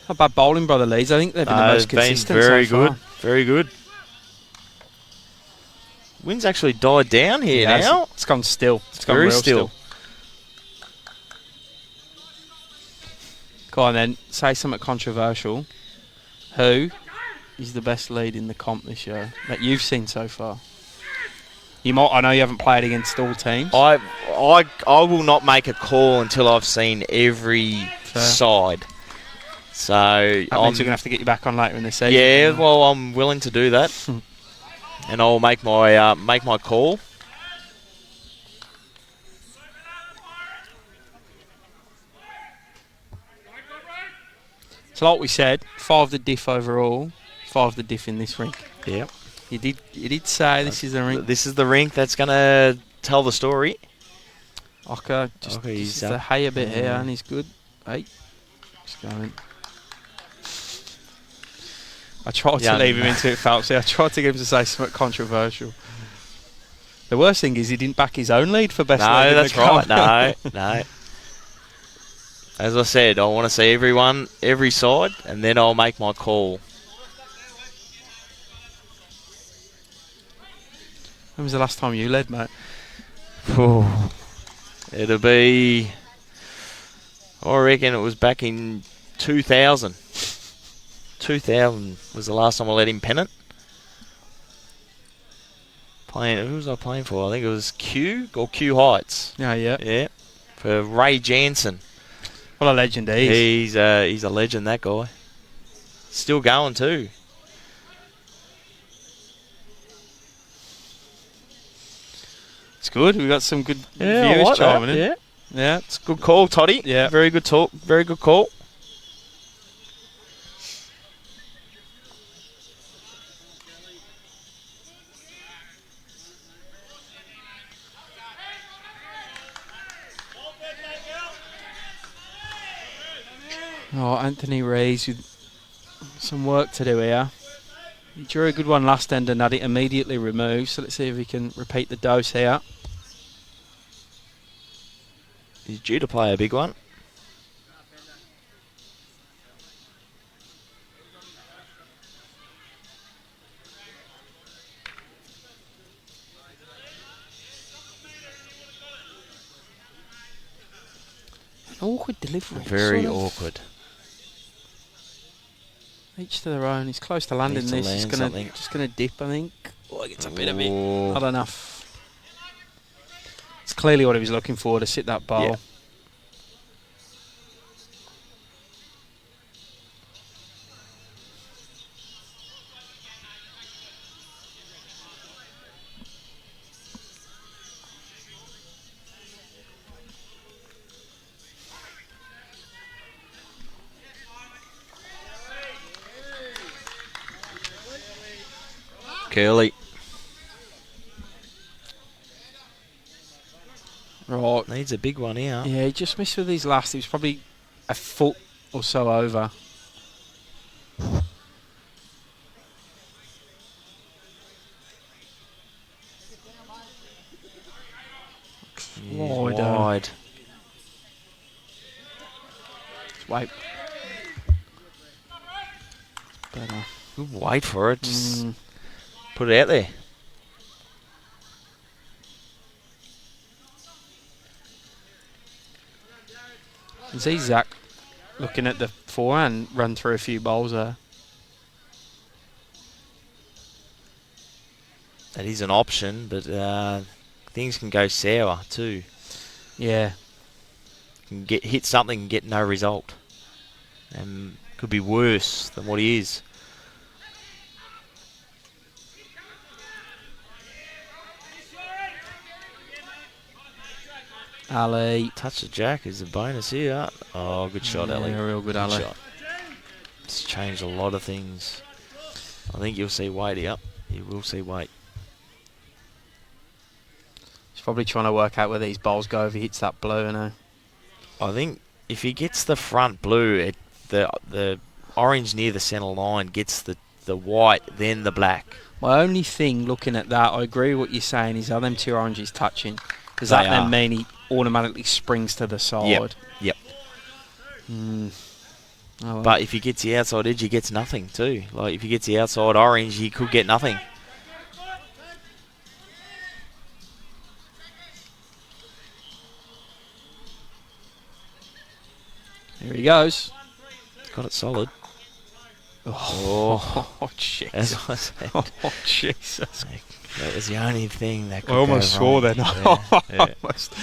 Not bad bowling, Brother Leeds. I think they've been the most consistent very so far. good. Very good. Wind's actually died down here now. It's gone still. It's gone very real still. Go on then. Say something controversial. Who is the best lead in the comp this year that you've seen so far? You might. I know you haven't played against all teams. I will not make a call until I've seen every side. So that means we're gonna have to get you back on later in the season. Yeah, well, I'm willing to do that, and I'll make my call. So like we said, 5 the diff overall, 5 the diff in this rink. Yep. You did say this is the rink. This is the rink that's gonna tell the story. Okay, just the hay a bit here, and he's good. Hey, just going. I tried to leave him into it, Phelps. I tried to get him to say something controversial. The worst thing is he didn't back his own lead for best lead. No, that's right. No. As I said, I want to see every side, and then I'll make my call. When was the last time you led, mate? It'll be, I reckon it was back in 2000. 2000 was the last time I led in Pennant. Who was I playing for? I think it was Q Heights. Yeah. For Ray Jansen. What a legend he is. He's a legend, that guy. Still going too. It's good. We've got some good viewers chiming in. Yeah. It's a good call, Toddy. Yeah. Very good talk. Very good call. Oh, Anthony Rees with some work to do here. He drew a good one last end and had it immediately removed. So let's see if he can repeat the dose here. He's due to play a big one. An awkward delivery. Very awkward. Each to their own. He's close to landing this. He's just gonna dip, I think. Oh, he gets a bit of it. Not enough. It's clearly what he was looking for to sit that bowl. Yeah. Curly. Right. Needs a big one here. Yeah, he just missed with his last. He was probably a foot or so over. Wide. Just wait. But, Good wait for it. Just put it out there. you see Zach looking at the forehand, run through a few bowls there. That is an option, but things can go sour too. Yeah. Can hit something and get no result. And could be worse than what he is. Ali. Touch the jack is a bonus here. Oh, good shot, Ali. Yeah, real good, Ali. Shot. It's changed a lot of things. I think you'll see weight here. You will see weight. He's probably trying to work out where these bowls go if he hits that blue, you know. I think if he gets the front blue, the orange near the centre line gets the white, then the black. My only thing looking at that, I agree with what you're saying, is are them two oranges touching? Does They that then are. mean he automatically springs to the side? Yep. Oh, well. But if he gets the outside edge, he gets nothing too. Like if he gets the outside orange, he could get nothing. Here he goes. Got it solid. Oh, Jesus. As I said, Oh, Jesus. that was the only thing that could I almost go swore wrong. then. Yeah. Almost.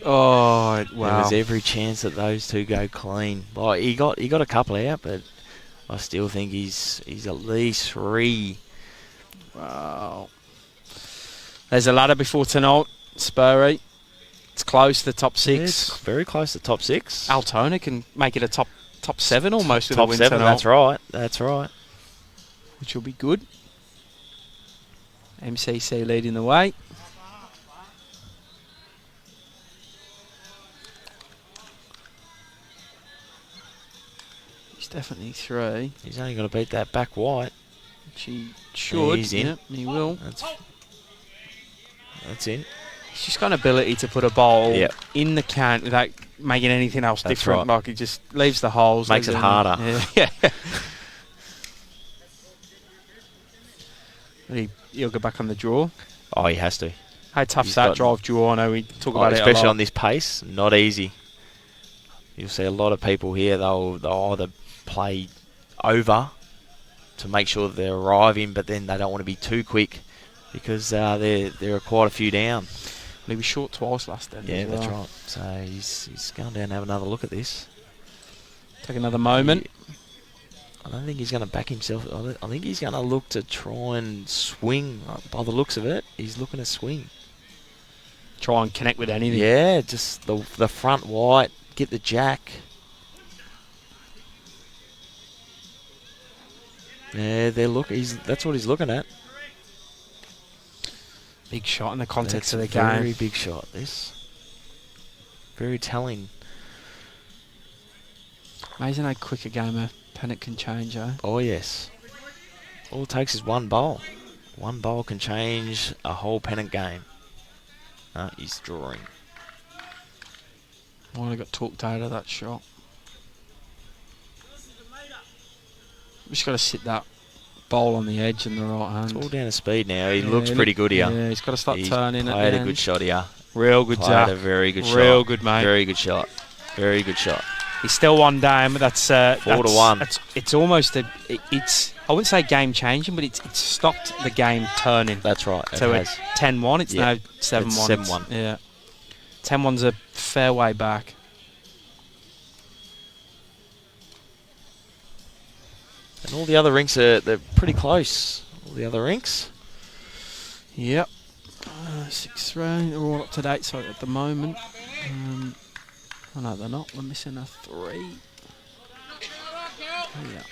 Oh, There wow. was every chance that those two go clean. Like he got a couple out, but I still think he's at least 3. Wow. There's a ladder before tonight, Spurry. It's close to the top 6. It's very close to top 6. Altona can make it a top 7 almost with a Top win 7. tonight. That's right. That's right. Which will be good. MCC leading the way. He's definitely 3. He's only got to beat that back white. She should. He's in. Yep, he will. That's in. He's just got an ability to put a ball Yep. in the can without making anything else That's different. right. Like he just leaves the holes. Makes leaves it them- harder. Yeah. He'll go back on the draw. Oh, he has to. How tough's He's that got- drive draw? I know we talk about it a Especially lot. on this pace, not easy. You'll see a lot of people here. They'll either play over to make sure that they're arriving, but then they don't want to be too quick because there are quite a few down. He was short twice last then. Yeah, as that's well. right. So he's going down and have another look at this. Take another moment. I don't think he's going to back himself. I think he's going to look to try and swing. By the looks of it, he's looking to swing. Try and connect with anything. Yeah, just the front white, get the jack. Yeah, that's what he's looking at. Big shot in the context That's of the a very game. big shot. This very telling. Amazing how quick a game of Pennant can change, eh? Oh yes. All it takes is one bowl. One bowl can change a whole Pennant game. He's drawing. Might have got talked out of that shot. Just got to sit that bowl on the edge in the right hand. It's all down to speed now. He Yeah, looks pretty good here. Yeah, he's got to start He's turning at played the a end. good shot here. Real good, Played Zach. a very good shot. Real good, mate. Very good shot. Very good shot. He's still one down, but that's 4-1. It's almost it's I wouldn't say game changing, but it's stopped the game turning. That's right. So it it's has. 10-1. It's Yeah. now 7-1. It's 7-1. Yeah, 10-1's a fair way back. And all the other rinks they're pretty close. All the other rinks. Yep. 6-3. They're all up to date. So at the moment, oh no, they're not. We're missing a 3. Yeah.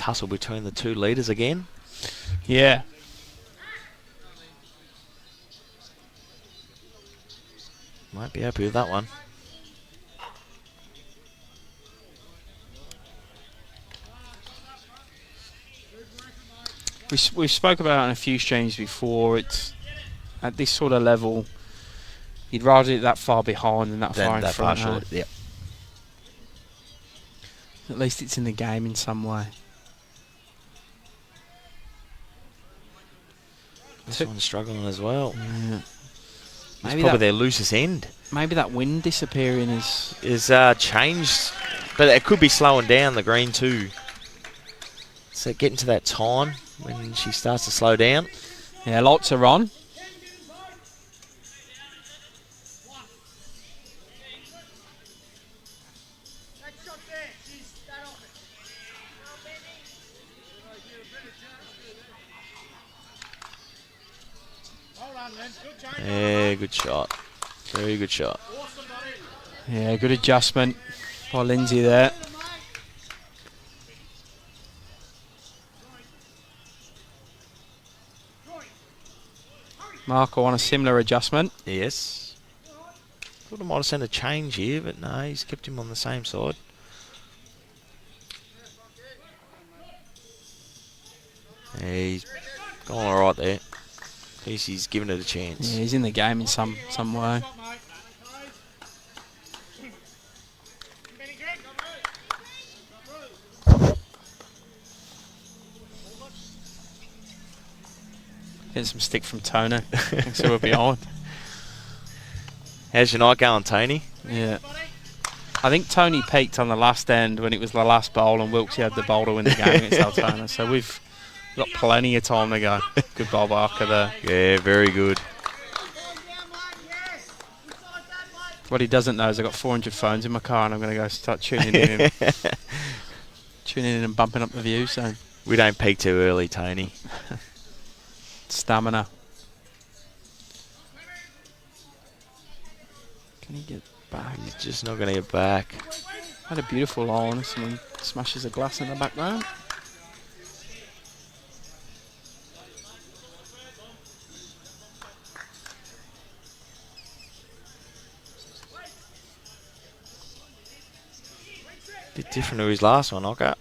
tussle between the two leaders again. Yeah. Might be happy with that one. We've spoke about it on a few streams before. It's at this sort of level, you'd rather it that far behind than that far in front. Yep. At least it's in the game in some way. This one's struggling as well. Yeah. It's probably their loosest end. Maybe that wind disappearing is changed, but it could be slowing down the green too. So getting to that time when she starts to slow down. Yeah, lights are on. Yeah, good shot. Very good shot. Yeah, good adjustment by Lindsay there. Marco on a similar adjustment. Yes. Thought I might have sent a change here, but no, he's kept him on the same side. Yeah, he's gone all right there. At least he's given it a chance. Yeah, he's in the game in some way. Getting some stick from Tony. So we're behind. How's your night going, Tony? Yeah. I think Tony peaked on the last end when it was the last bowl and Wilkesy had the bowl to win the game against Altona. So we've got plenty of time to go. Good bowl by Arca there. Yeah, very good. What he doesn't know is I've got 400 phones in my car and I'm going to go start tuning in. Tuning in and bumping up the view. So we don't peak too early, Tony. Stamina. Can he get back? He's just not going to get back. Had a beautiful line. Someone smashes a glass in the background. Bit different to his last one, okay.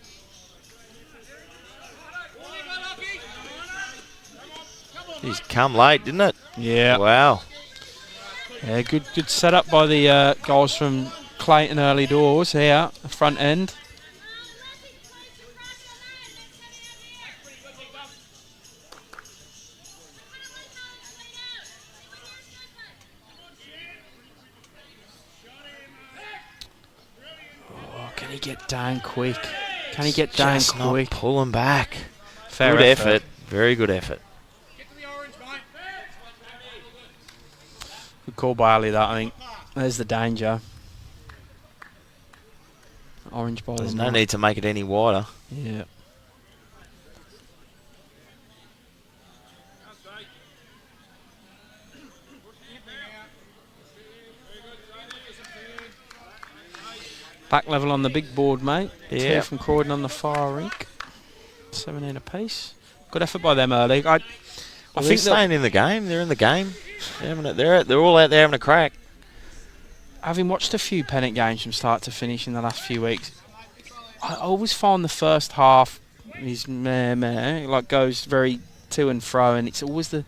He's come late, didn't it? Yeah. Wow. Yeah, good setup by the guys from Clayton early doors here, the front end. Oh, can he get down quick? Can he get down Just quick? Not pulling back. Fair good effort. Very good effort. Good call by Ali, that, I think. There's the danger. Orange ball. There's no need to make it any wider. Yeah. Back level on the big board, mate. Yeah. Two from Croydon on the far rink. 17 apiece. Good effort by them early. I They're think staying in the game. They're in the game. They're all out there having a crack. having watched a few Pennant games from start to finish in the last few weeks, I always find the first half is like goes very to and fro, and it's always the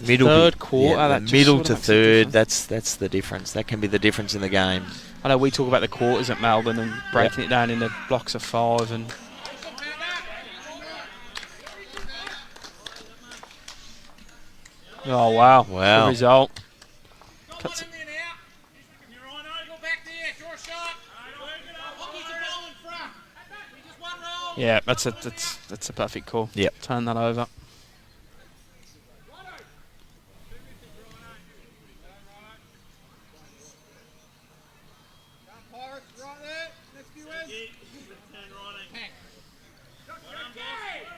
Middle third quarter. Yeah, that the just middle sort to of makes a third. difference. That's the difference. That can be the difference in the game. I know we talk about the quarters at Melbourne and breaking it down into blocks of 5 and. Oh wow! Wow. Good result. Cuts it. Yeah, that's a perfect call. Yep. Turn that over.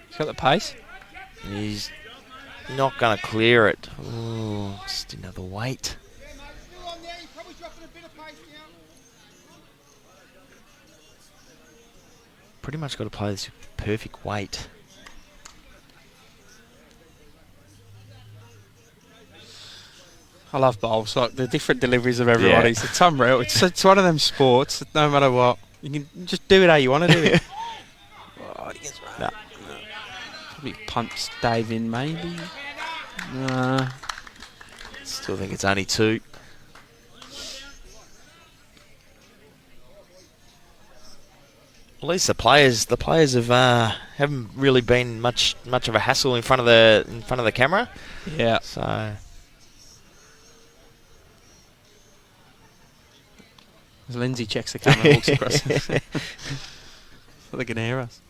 He's got the pace. He's not going to clear it. Ooh, just another weight. Pretty much got to play this perfect weight. I love bowls, like the different deliveries of everybody. Yeah. It's unreal. It's one of them sports that no matter what, you can just do it how you want to do it. Oh, he gets no. Probably punts Dave in, maybe. Nah. Still think it's only 2. At least the players have haven't really been much of a hassle in front of the camera. Yeah. So. As Lindsay checks the camera, walks across. So they can hear us.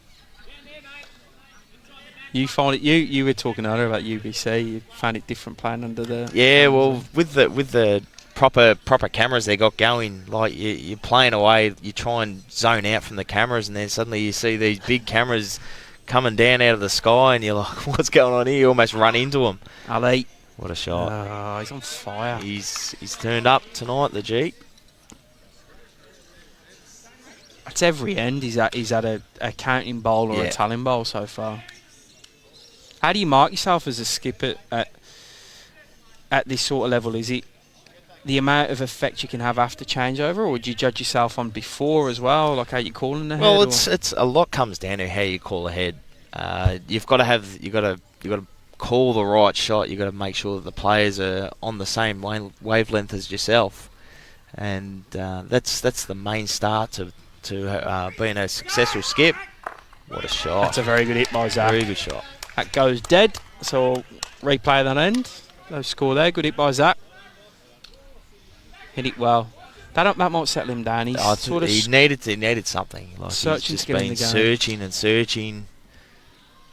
You find it. You were talking earlier about UBC. You found it different playing under the. Yeah, well, with the proper cameras they got going, like you're playing away, you try and zone out from the cameras, and then suddenly you see these big cameras coming down out of the sky, and you're like, "What's going on here?" You almost run into them. Ali, what a shot! Oh, he's on fire. He's turned up tonight, the Jeep. It's every end. He's had a counting bowl or a tallying bowl so far. How do you mark yourself as a skipper at this sort of level? Is it the amount of effect you can have after changeover, or do you judge yourself on before as well, like how you calling the head? Well, it's a lot comes down to how you call ahead. You've got to call the right shot. You've got to make sure that the players are on the same wavelength as yourself, and that's the main start to being a successful skip. What a shot! That's a very good hit by Zach. Very good shot. That goes dead. So replay that end. No score there. Good hit by Zach. Hit it well. That might settle him down. He's he needed something. Like searching, he's just been searching and searching.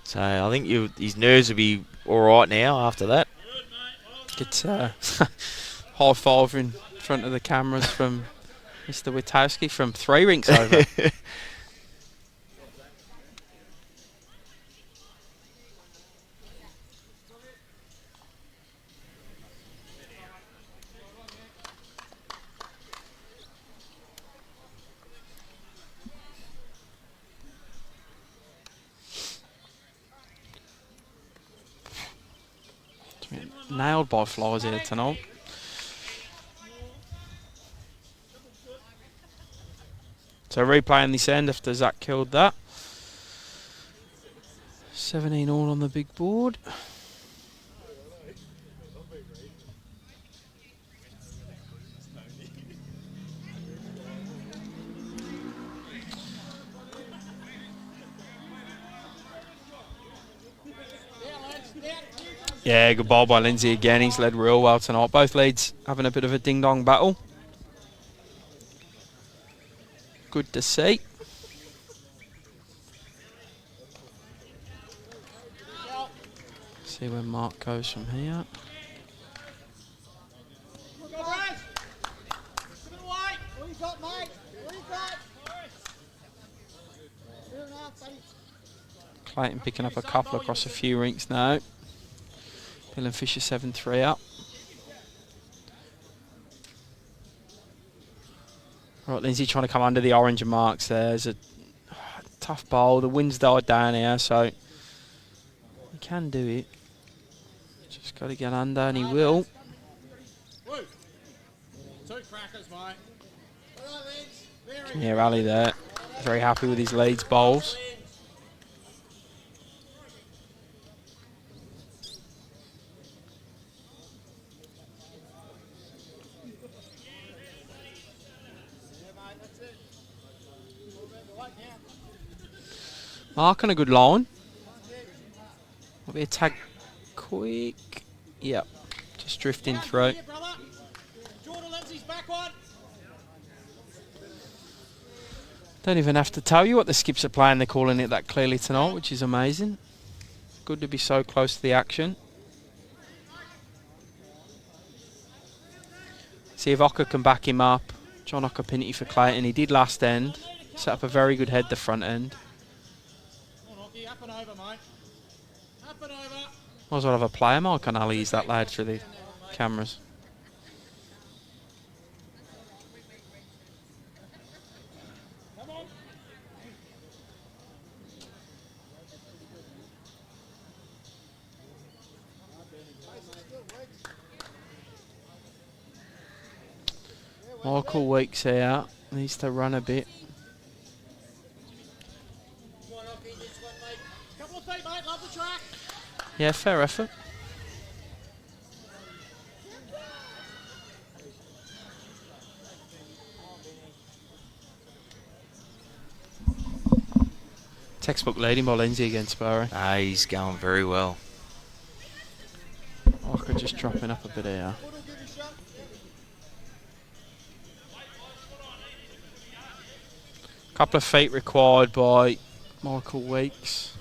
So I think his nerves will be all right now after that. Gets high five in front of the cameras from Mr. Witowski from 3 rinks over. Nailed by flies here tonight. So replaying this end after Zach killed that. 17 all on the big board. Yeah, good ball by Lindsay again. He's led real well tonight. Both leads having a bit of a ding-dong battle. Good to see. See where Mark goes from here. Clayton picking up a couple across a few rinks now. Bill and Fisher 7-3 up. Right, Lindsay trying to come under the orange marks there. There's a tough bowl. The wind's died down here, so he can do it. Just got to get under, and he will. Can hear Ali there. Very happy with his leads bowls. Mark on a good line. Might be a tag quick. Yep. Just drifting through. Don't even have to tell you what the skips are playing. They're calling it that clearly tonight, which is amazing. Good to be so close to the action. See if Ocker can back him up. John Ocker for Clayton. He did last end. Set up a very good head the front end. Might as well have a player mark on Ali. He's that loud through the cameras. Michael Weeks here. Needs to run a bit. Yeah, fair effort. Textbook leading by Lindsay against Barry. Ah, he's going very well. Michael just dropping up a bit here. Couple of feet required by Michael Weeks.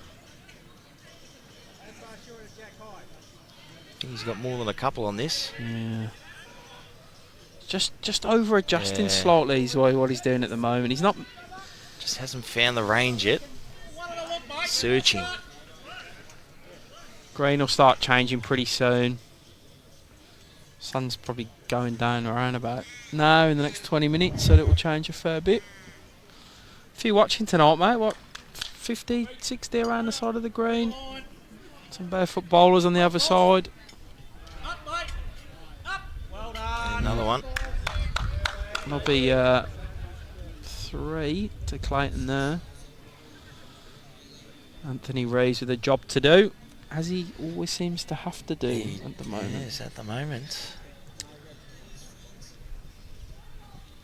I think he's got more than a couple on this. Yeah. Just over adjusting Yeah. slightly is what he's doing at the moment. He's not. Just hasn't found the range yet. Searching. Green will start changing pretty soon. Sun's probably going down around about now in the next 20 minutes, so it will change a fair bit. If you're watching tonight, mate, what, 50, 60 around the side of the green? Some barefoot bowlers on the other side. Another one. There'll be 3 to Clayton there. Anthony Rees with a job to do, as he always seems to have to do at the moment. Yes, at the moment.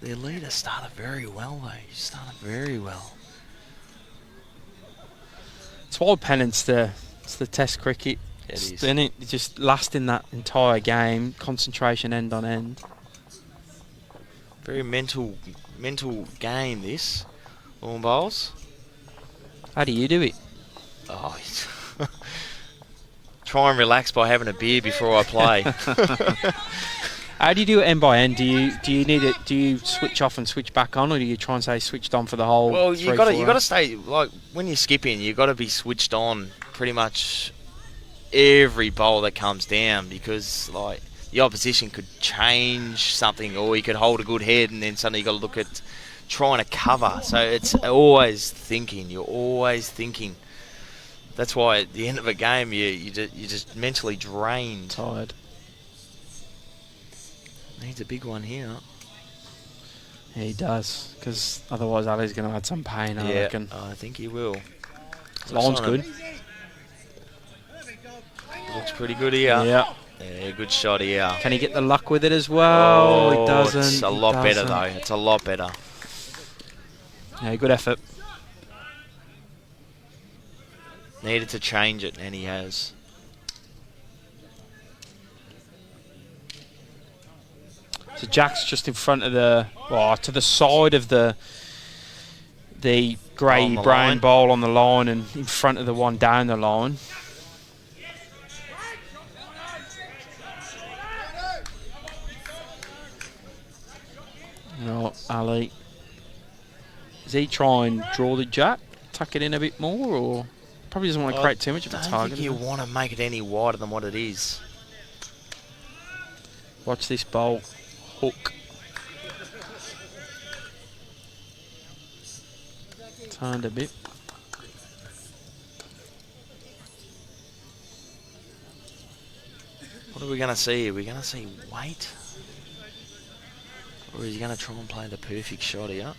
Their leader started very well, though. He started very well. It's why Pennant's it's the Test cricket. It is. Isn't it? Just lasting that entire game, concentration end on end. Very mental game, this. Lawn bowls. How do you do it? Oh, try and relax by having a beer before I play. How do you do it end by end? Do you need it? Do you switch off and switch back on, or do you try and say switched on for the whole? Well, you got four to stay, like when you're skipping, you got to be switched on pretty much every bowl that comes down, because like the opposition could change something, or you could hold a good head and then suddenly you got to look at trying to cover. So it's always thinking. You're always thinking. That's why at the end of a game you're just mentally drained. Tired. Needs a big one here. Yeah, he does, because otherwise Ali's going to add some pain, I Yeah, reckon. I think he will. Line's good. Looks pretty good here. Yeah. Yeah, good shot here. Can he get the luck with it as well? Oh, He doesn't. It's a lot better though. It's a lot better. Yeah, good effort. Needed to change it, and he has. So Jack's just in front of the, to the side of the grey brown ball on the line, and in front of the one down the line. No, Ali. Does he try and draw the Jack, tuck it in a bit more, or probably doesn't want to create too much of a target? I don't think you want to make it any wider than what it is. Watch this bowl. Hook. Turned a bit. What are we going to see? Are we going to see weight? Or is he going to try and play the perfect shot here?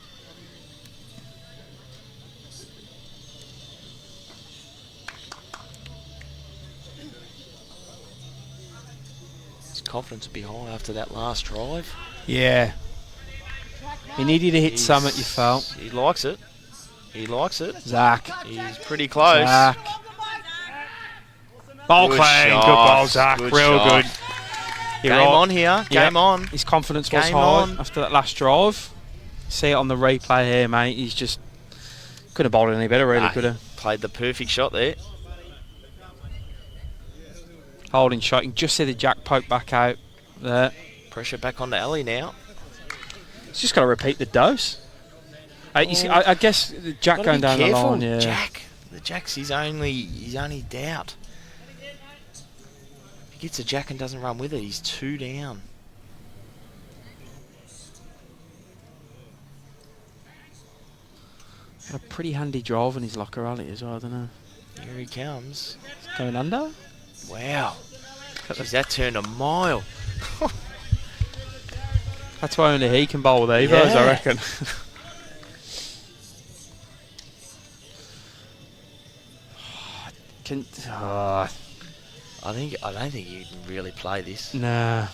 His confidence will be high after that last drive. Yeah. He needed to hit summit, you felt. He likes it. He likes it. Zach. He's pretty close. Zach. Ball Good clean. shot. Good ball, Zach. Good Real shot. good. Game You're right. on here. Yeah. Game on. His confidence was Game high on. after that last drive. See it on the replay here, mate. He's just couldn't have bowled it any better, really. Nah, Could have. played the perfect shot there. Holding shot. You can just see the Jack poke back out there. Pressure back on the alley now. He's just got to repeat the dose. You see, I guess the Jack Gotta going be down careful, the line, yeah. Jack. The Jack's his only doubt. If he gets a Jack and doesn't run with it, he's 2 down. Got a pretty handy drive in his locker alley as well, I don't know. Here he comes. Going under? Wow. Jeez, that turned a mile. That's why only he can bowl with Evos, I reckon. I don't think you can really play this. Nah.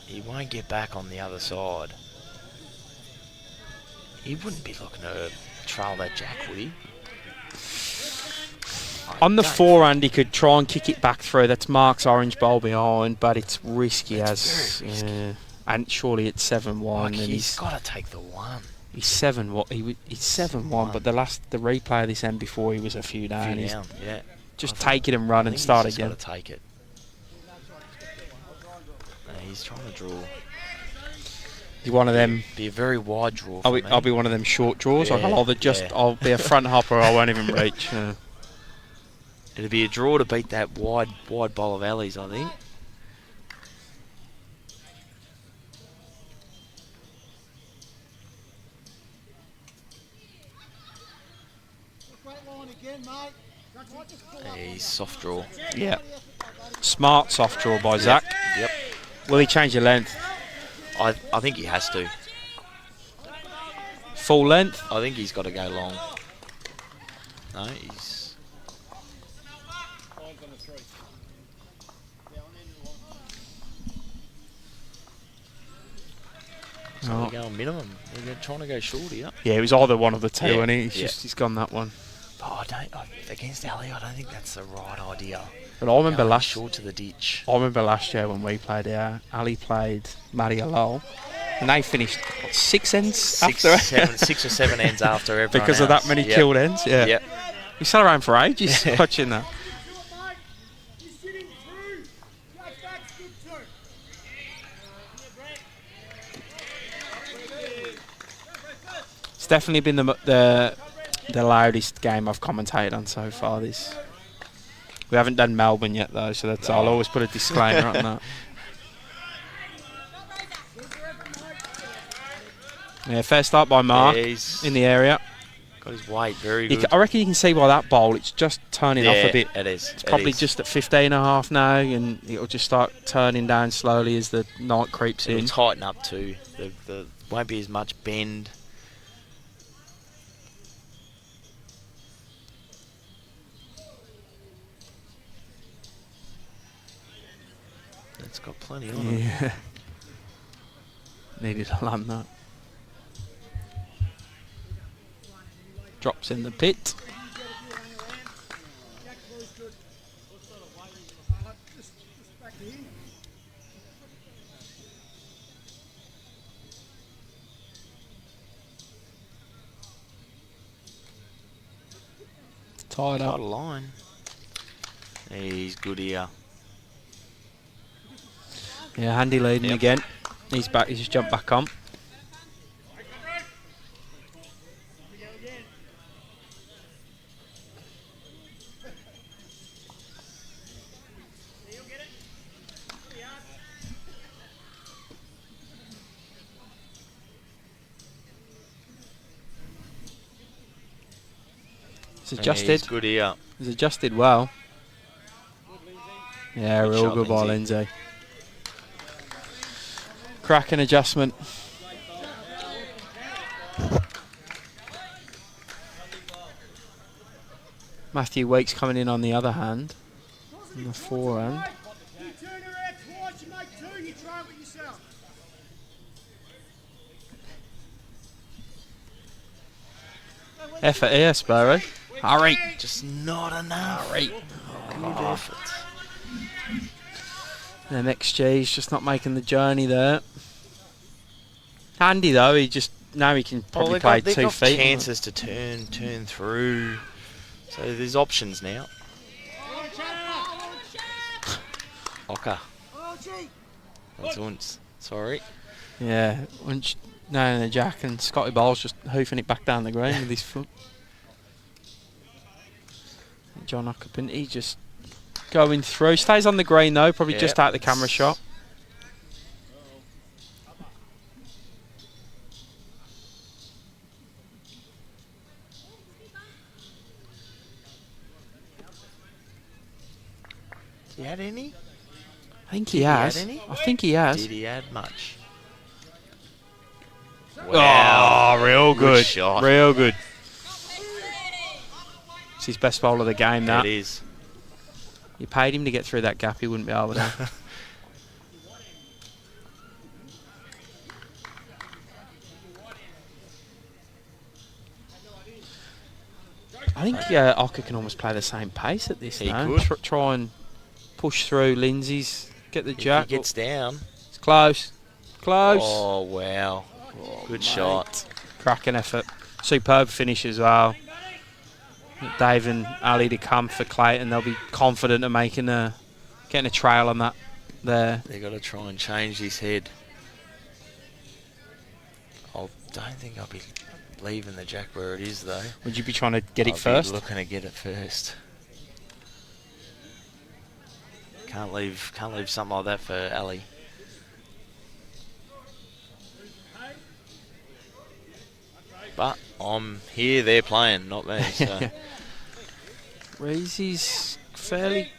He won't get back on the other side. He wouldn't be looking to trail that jack, would he? On the forehand, he could try and kick it back through. That's Mark's orange bowl behind, but it's risky. It's very risky. Yeah. And surely it's 7-1. Like, and he's got to take the one. He's 7-1. He's 7-1, but the replay of this end before he was a few down. Yeah. Just take it and run and start again. He's got to take it. No, he's trying to draw. He's one of them. Be a very wide draw. I'll be one of them short draws. Yeah, I'll be a front hopper. I won't even reach. Yeah. It'll be a draw to beat that wide bowl of alleys, I think. He's soft draw. Yeah. Smart soft draw by Zach. Yep. Will he change the length? I think he has to. Full length? I think he's got to go long. No, he's... So they're going minimum. They're trying to go short here. Yeah, it was either one of the two, and he's gone that one. Oh, against Ali, I don't think that's the right idea. But I remember short to the ditch. I remember last year when we played here, Ali played Mario Lowell, and they finished 6 ends six or 7 ends after everyone because of that many killed ends. Yeah. Yep. We sat around for ages watching that. It's definitely been the loudest game I've commentated on so far. This we haven't done Melbourne yet though, so that's I'll always put a disclaimer on that. Yeah, fair start by Mark in the area. Got his weight very good. I reckon you can see by that bowl it's just turning off a bit. It is. It's probably just at 15.5 now, and it'll just start turning down slowly as the night creeps in. It'll tighten up too. There won't be as much bend. It's got plenty on it. Yeah. Needed to land that. Drops in the pit. Tied up. Tight line. He's good here. Yeah, handy leading again. He's back. He's just jumped back on. It's adjusted. He's good here. He's adjusted well. Yeah, Good real shot, good by Lindsay. Lindsay. Cracking adjustment. Matthew Weeks coming in on the other hand. On the forehand. Effort here, Sparrow. Hurry. Just not enough. Hurry. Good effort. MXG's just not making the journey there. Handy though, now he can probably play 2 feet. They've got chances to turn through. So there's options now. Ocker. That's once. Sorry. Yeah, once no, the Jack and Scotty Bowles just hoofing it back down the green with his foot. John Occupant, he just going through. Stays on the green though, probably just out the camera shot. You had any? think Did he has. Add any? I think he has. Did he add much? Oh, real good. Shot. Real good. It's his best bowl of the game, that. It is. You paid him to get through that gap, he wouldn't be able to. I think Ocker can almost play the same pace at this. He could. Try and push through Lindsay's, get the jack. If he gets down. It's close. Close. Oh, wow. Good shot. Cracking effort. Superb finish as well. Dave and Ali to come for Clayton. They'll be confident of getting a trail on that there. They've got to try and change his head. I don't think I'll be leaving the jack where it is, though. Would you be trying to get it I'll first? be looking to get it first. Can't leave something like that for Ali. But I'm here, they're playing, not me. So. Reezy's fairly...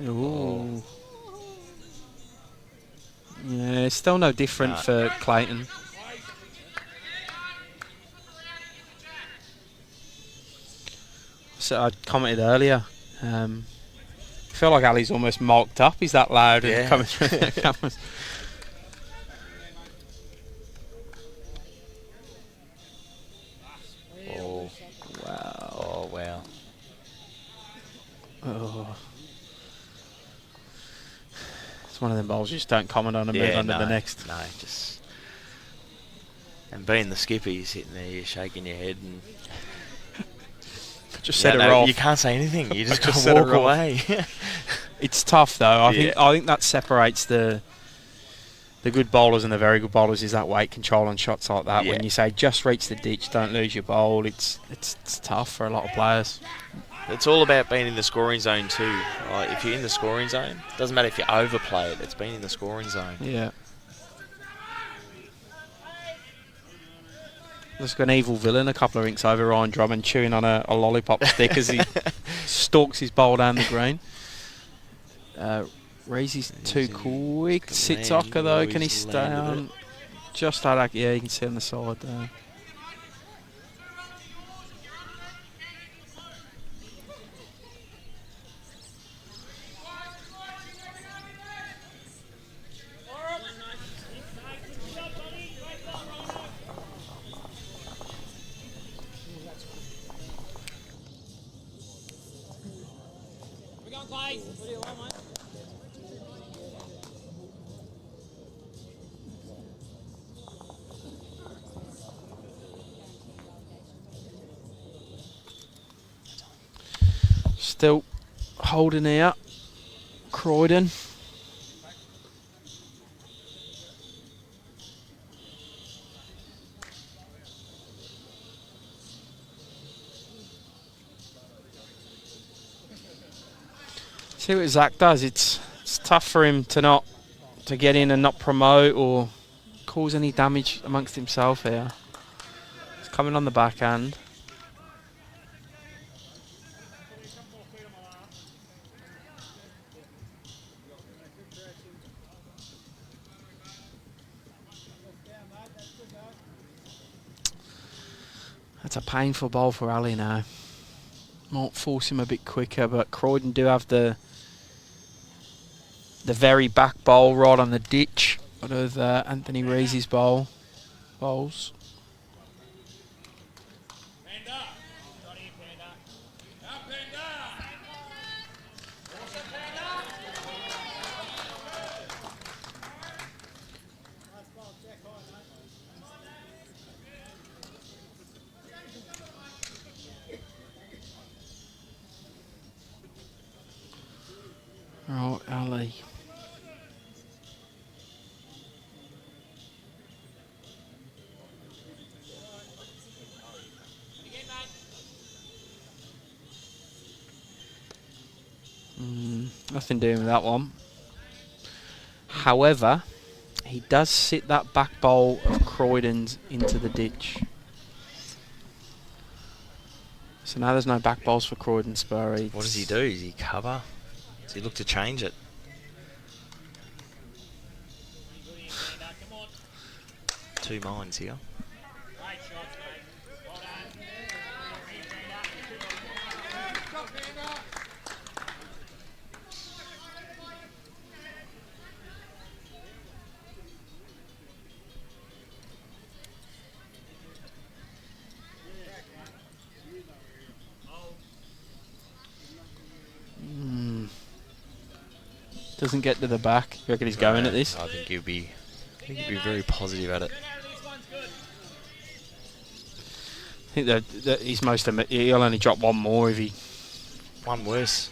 Ooh. Yeah, it's still no different for Clayton. So I commented earlier, I feel like Ali's almost marked up. He's that loud and coming through the cameras. Oh, wow. Oh, wow. Oh. It's one of them bowls you just don't comment on and move on to the next. No, just... And being the skipper, you're sitting there, you're shaking your head and... Just set it off. You can't say anything. You just Just got to walk away. It's tough though. I think that separates the good bowlers and the very good bowlers, is that weight control on shots like that. When you say just reach the ditch, don't lose your bowl, it's tough for a lot of players. It's all about being in the scoring zone too. Like, if you're in the scoring zone, it doesn't matter if you overplay it. It's being in the scoring zone. Yeah. There's got an evil villain a couple of rinks over Ryan Drummond chewing on a lollipop stick as he stalks his bowl down the green. Reezy's too quick. Sits Ocker though. Can he stay on? Just like, yeah, you can see on the side there. Still holding out, Croydon. See what Zach does. It's tough for him to get in and not promote or cause any damage amongst himself here. He's coming on the backhand. That's a painful ball for Ali now. Might force him a bit quicker, but Croydon do have the very back bowl right on the ditch of Anthony Reezy's bowls. Right, Ali. Nothing doing with that one. However, he does sit that back bowl of Croydon's into the ditch. So now there's no back bowls for Croydon Spurry. What does he do? Does he cover? Does he look to change it? two minds here. Doesn't get to the back. You reckon he's going at this? I think he'll be very positive at it. I think that he's he'll only drop one more if he... One worse.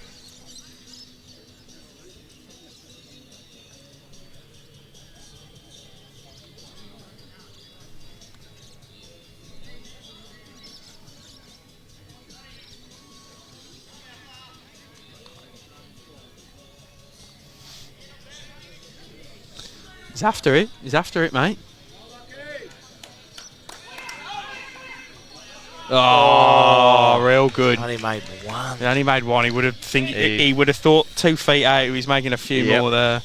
He's after it. He's after it, mate. Oh, real good. Only made one. He only made one. He would have he would have thought 2 feet out. He was making a few more there.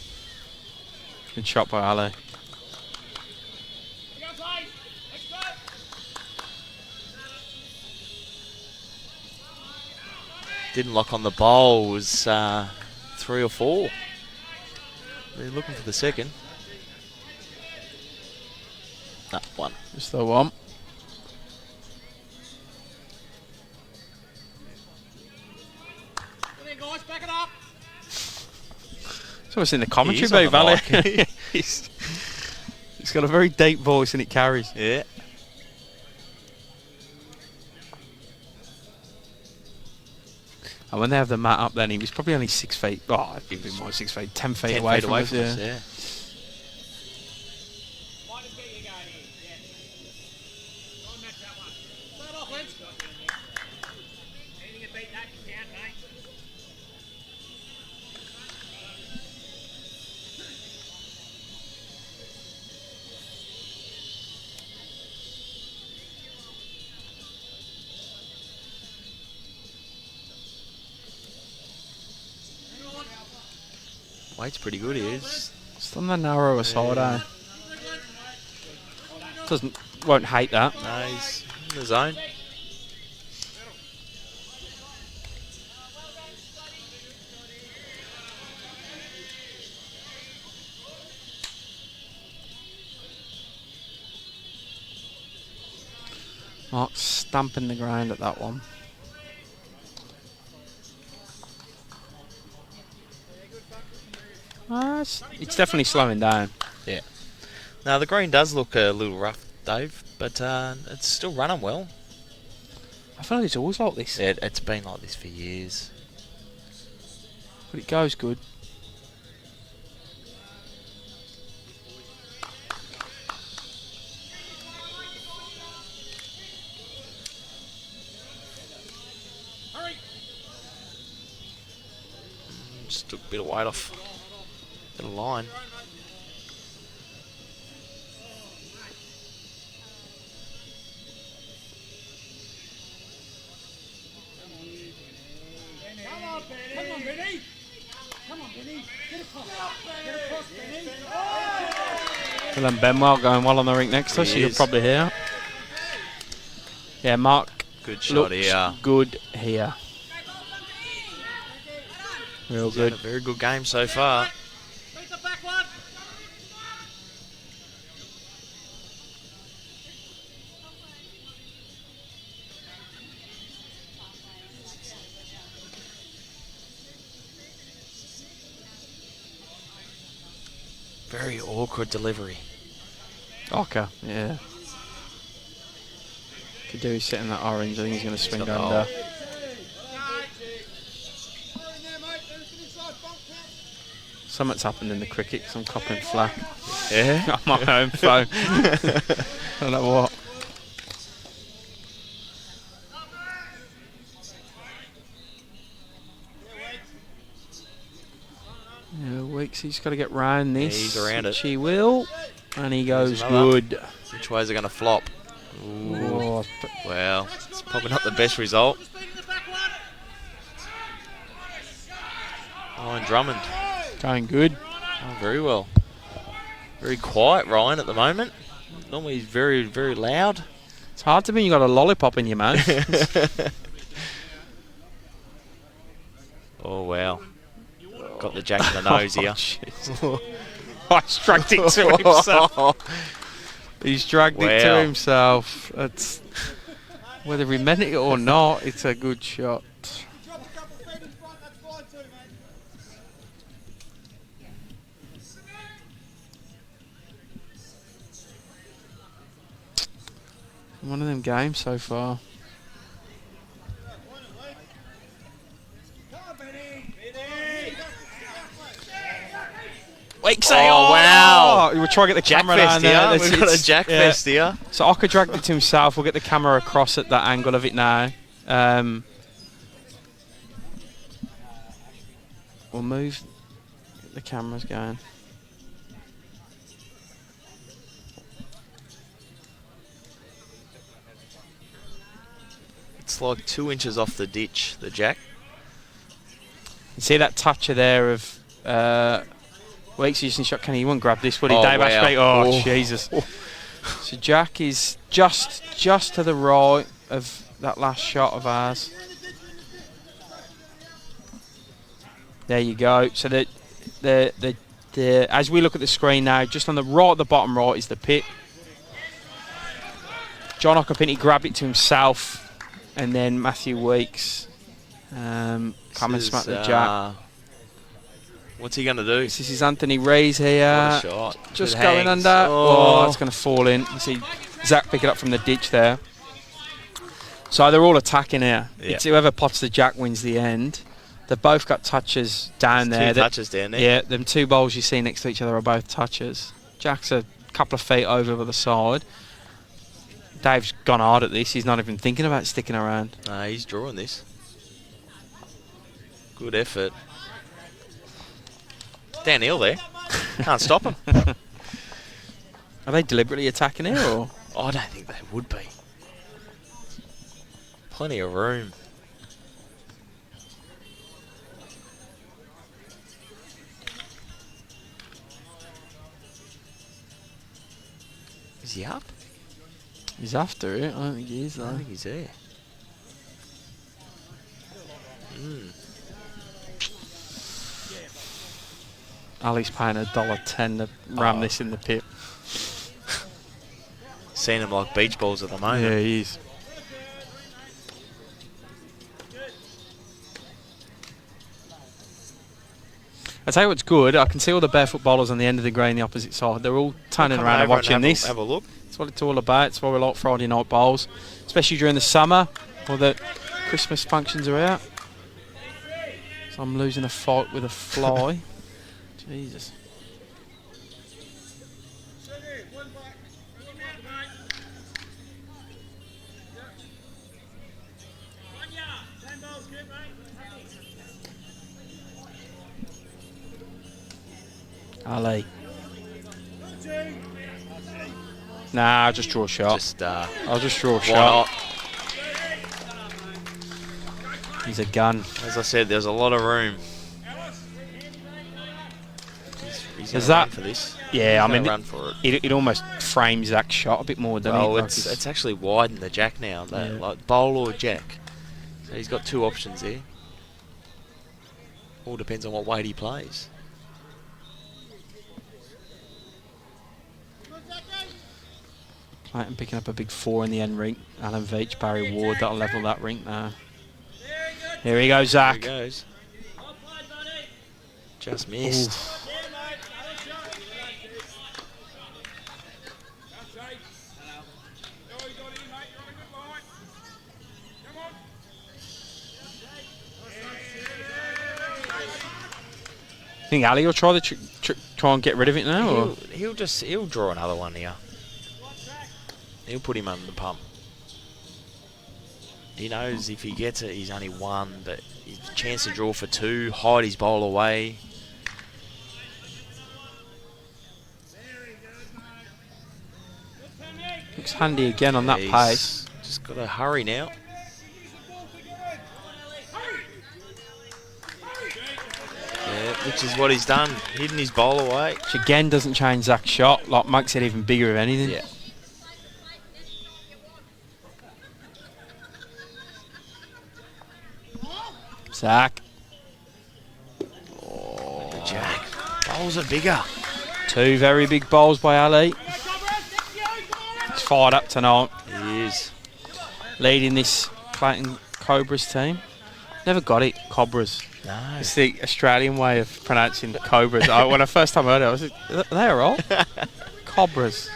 Good shot by Ali. Didn't lock on the bowl. Was 3 or 4. They're looking for the second. No, 1. Just the one. It's almost in the commentary booth, Valley. He's got a very deep voice and it carries. Yeah. And when they have the mat up, then he was probably only 6 feet. Oh, I'd give him more 6 feet, 10 feet 10 away feet from us. Yeah. Weight's pretty good, he is. Just on the narrower side, won't hate that. No, he's in the zone. Mark's stamping the ground at that one. It's definitely slowing down. Yeah. Now the green does look a little rough, Dave, but it's still running well. I feel like it's always like this. Yeah, it's been like this for years. But it goes good. Just took a bit of weight off the line. Well, then Benwell going well on the rink next to us. You'll probably hear. Yeah, Mark. Good shot here. Good here. Real He's had good. a very good game so far. Very awkward delivery. Okay, yeah. Could do sit in that orange. I think he's going to swing got the under. Something's happened in the cricket 'cause I'm copping flack. Yeah? On my own phone. I don't know what. Yeah, Weeks, he's got to get round this. He's around it. He will. And he goes another. good. Which way is it going to flop? Ooh. Oh, Well, it's probably not the best result. Ryan Drummond. going good. Oh, very well. Very quiet, Ryan, at the moment. Normally he's very, very loud. It's hard to be. You got a lollipop in your mouth. Oh wow! Got the jack in the nose here. Oh, he's dragged it to himself. He's dragged it to himself. It's, whether he meant it or not, it's a good shot. One of them games so far. Oh wow! We'll try to get the Jack camera fest down there. here. We've got a Jack fest here. So Ocker dragged it to himself. We'll get the camera across at that angle of it now. We'll move the cameras going. It's like 2 inches off the ditch, the jack. You see that toucher there of Weeks using shot. Kenny, he won't grab this, would he? Oh, Dave wow. Ashby. Oh, Jesus. So Jack is just to the right of that last shot of ours. There you go. So the as we look at the screen now, just on the right, at the bottom right is the pit. John Occupinti grabbed it to himself, and then Matthew Weeks come and smack the jack. What's he going to do? This is Anthony Rees here. What a shot. Just It going hangs. under. Oh. Oh, it's going to fall in. You see Zach pick it up from the ditch there. So they're all attacking here. Yeah. It's whoever pots the jack wins the end. They've both got touches down there. Two touches down there. Yeah, them two bowls you see next to each other are both touches. Jack's a couple of feet over the side. Dave's gone hard at this. He's not even thinking about sticking around. No, he's drawing this. Good effort. Downhill there. Can't stop him. Are they deliberately attacking it, or? I don't think they would be. Plenty of room. Is he up? He's after it. I don't think he is, I though. don't think he's there. Ali's paying $1.10 to ram this in the pit. Seeing him like beach balls at the moment. Yeah, he is. I tell you what's good. I can see all the barefoot bowlers on the end of the green, the opposite side. They're all turning around and watching this. Have a look. That's what it's all about. That's why we like Friday night bowls, especially during the summer or the Christmas functions are out. So I'm losing a fight with a fly. Jesus. Ali. Nah, I'll just draw a shot. I'll just draw a shot. He's a gun. As I said, there's a lot of room. He's Is gonna that run for this? Yeah, I mean, run for it. it almost frames that shot a bit more, doesn't it? Well, Like it's actually widened the jack now. Yeah. Like bowl or jack. So he's got two options there. All depends on what weight he plays. Clayton picking up a big 4 in the end rink. Alan Veach, Barry Ward, that'll level that rink now. Here he goes, Zach. There he goes. Just missed. Oof. Think Ali will try and get rid of it now, or? He'll draw another one here. He'll put him under the pump. He knows if he gets it, he's only one, but his chance to draw for 2, hide his bowl away. Looks handy again on that He's pace. Just got to hurry now. Yeah, which is what he's done, hidden his bowl away. Which again doesn't change Zach's shot, like makes it even bigger if anything. Yeah. Zach. Oh, Jack. Bowls are bigger. 2 very big bowls by Ali. He's fired up tonight. He is. Leading this Clayton Cobras team. Never got it, Cobras. No. It's the Australian way of pronouncing Cobras. When I first time heard it, I was like, are they all right? Cobras.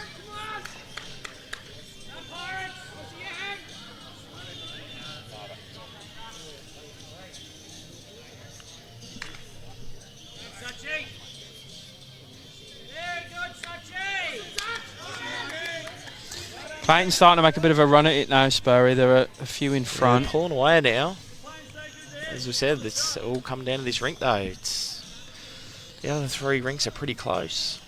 Clayton's starting to make a bit of a run at it now, Spurry. There are a few in front. They're pulling away now. As we said, it's all come down to this rink though. It's the other 3 rinks are pretty close.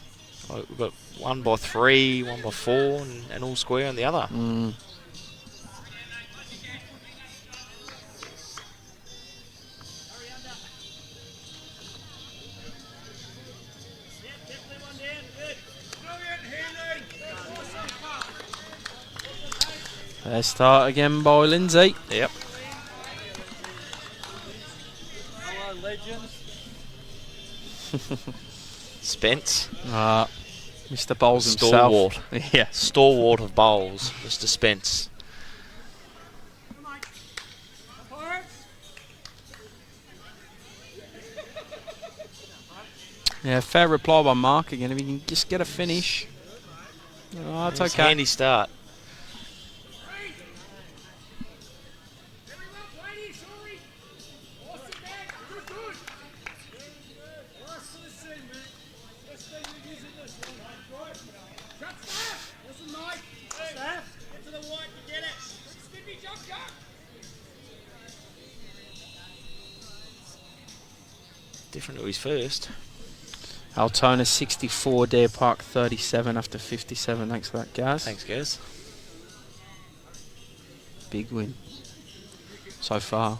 Like we've got 1 by 3, 1 by 4, and all square on the other. Let's start again by Lindsay. Yep. Hello, legends. Spence. Mr. Bowles himself. Stalwart. Yeah. Stalwart of bowls, Mr. Spence. Yeah, fair reply by Mark again. If he can just get a finish. Oh, it's okay. Handy start. Different to his first. Altona 64, Deer Park 37 after 57. Thanks for that, Gaz. Thanks, Gaz. Big win so far.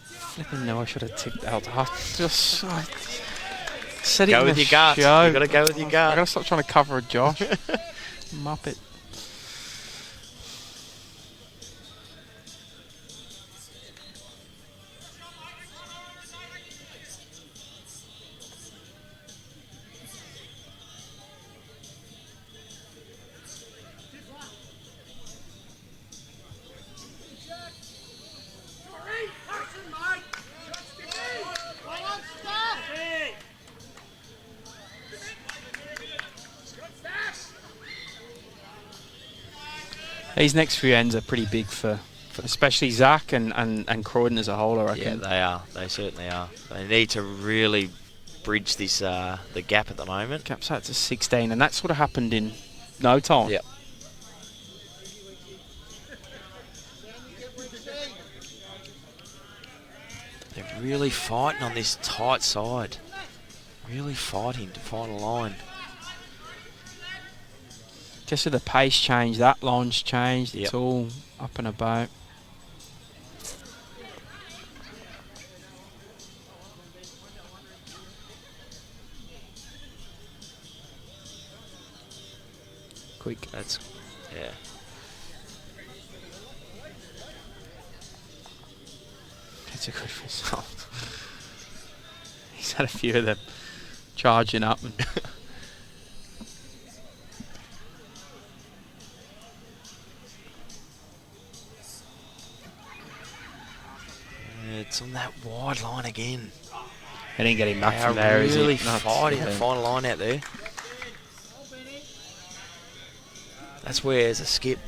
Flipping no, I should have ticked out. I said Go it in with the your gut. show. You got to go with your gut. I got to stop trying to cover a Josh. Muppet. These next few ends are pretty big for especially Zach and Croydon as a whole, I reckon. Yeah, they are. They certainly are. They need to really bridge this the gap at the moment. Gap's out to 16, and that sort of happened in no time. Yep. They're really fighting on this tight side. Really fighting to find a line. Just with the pace change, that line's changed. Yep. It's all up and about. Quick. That's, yeah. That's a good result. He's had a few of them charging up. And it's on that wide line again. He didn't get him back from They there, are is really he? No, fighting yeah. to find a line out there. That's where, as a skip,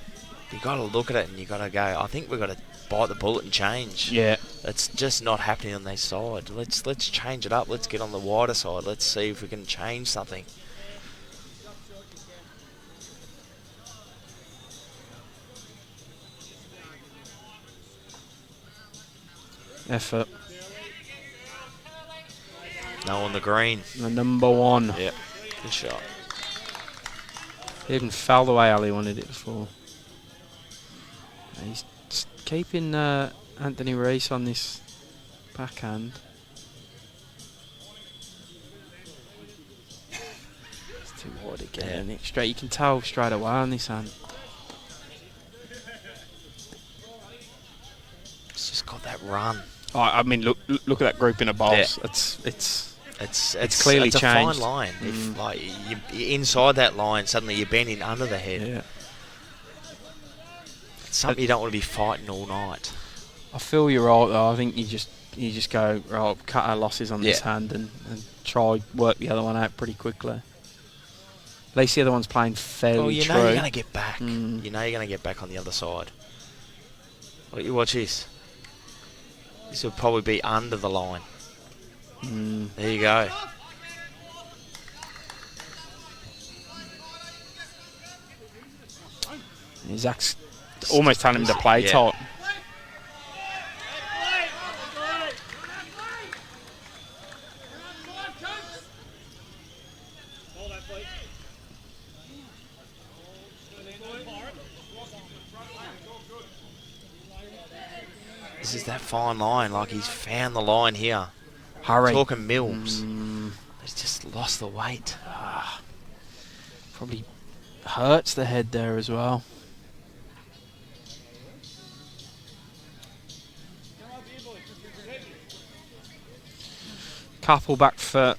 you got to look at it and you got to go, I think we've got to bite the bullet and change. Yeah. It's just not happening on their side. Let's change it up. Let's get on the wider side. Let's see if we can change something. Effort. No on the green. The number one. Yep. Good shot. He even fell the way Ali wanted it before. He's keeping Anthony Reese on this backhand. It's too wide again. Yeah. Isn't it? Straight, you can tell straight away on this hand. It's just got that run. I mean, look at that group in a box. Yeah. It's clearly it's changed. a fine line. If like you're inside that line, suddenly you're bending under the head. Yeah. It's something you don't want to be fighting all night. I feel you're right though. I think you just go, right, cut our losses on this hand and try work the other one out pretty quickly. At least the other one's playing fairly Well, you true. know you're going to get back. You know you're going to get back on the other side. Well, you watch this. This will probably be under the line. There you go. Zach's almost telling him to play tight. This is that fine line, like he's found the line here. Hurry. Talking Mills. He's just lost the weight. Probably hurts the head there as well. Couple back for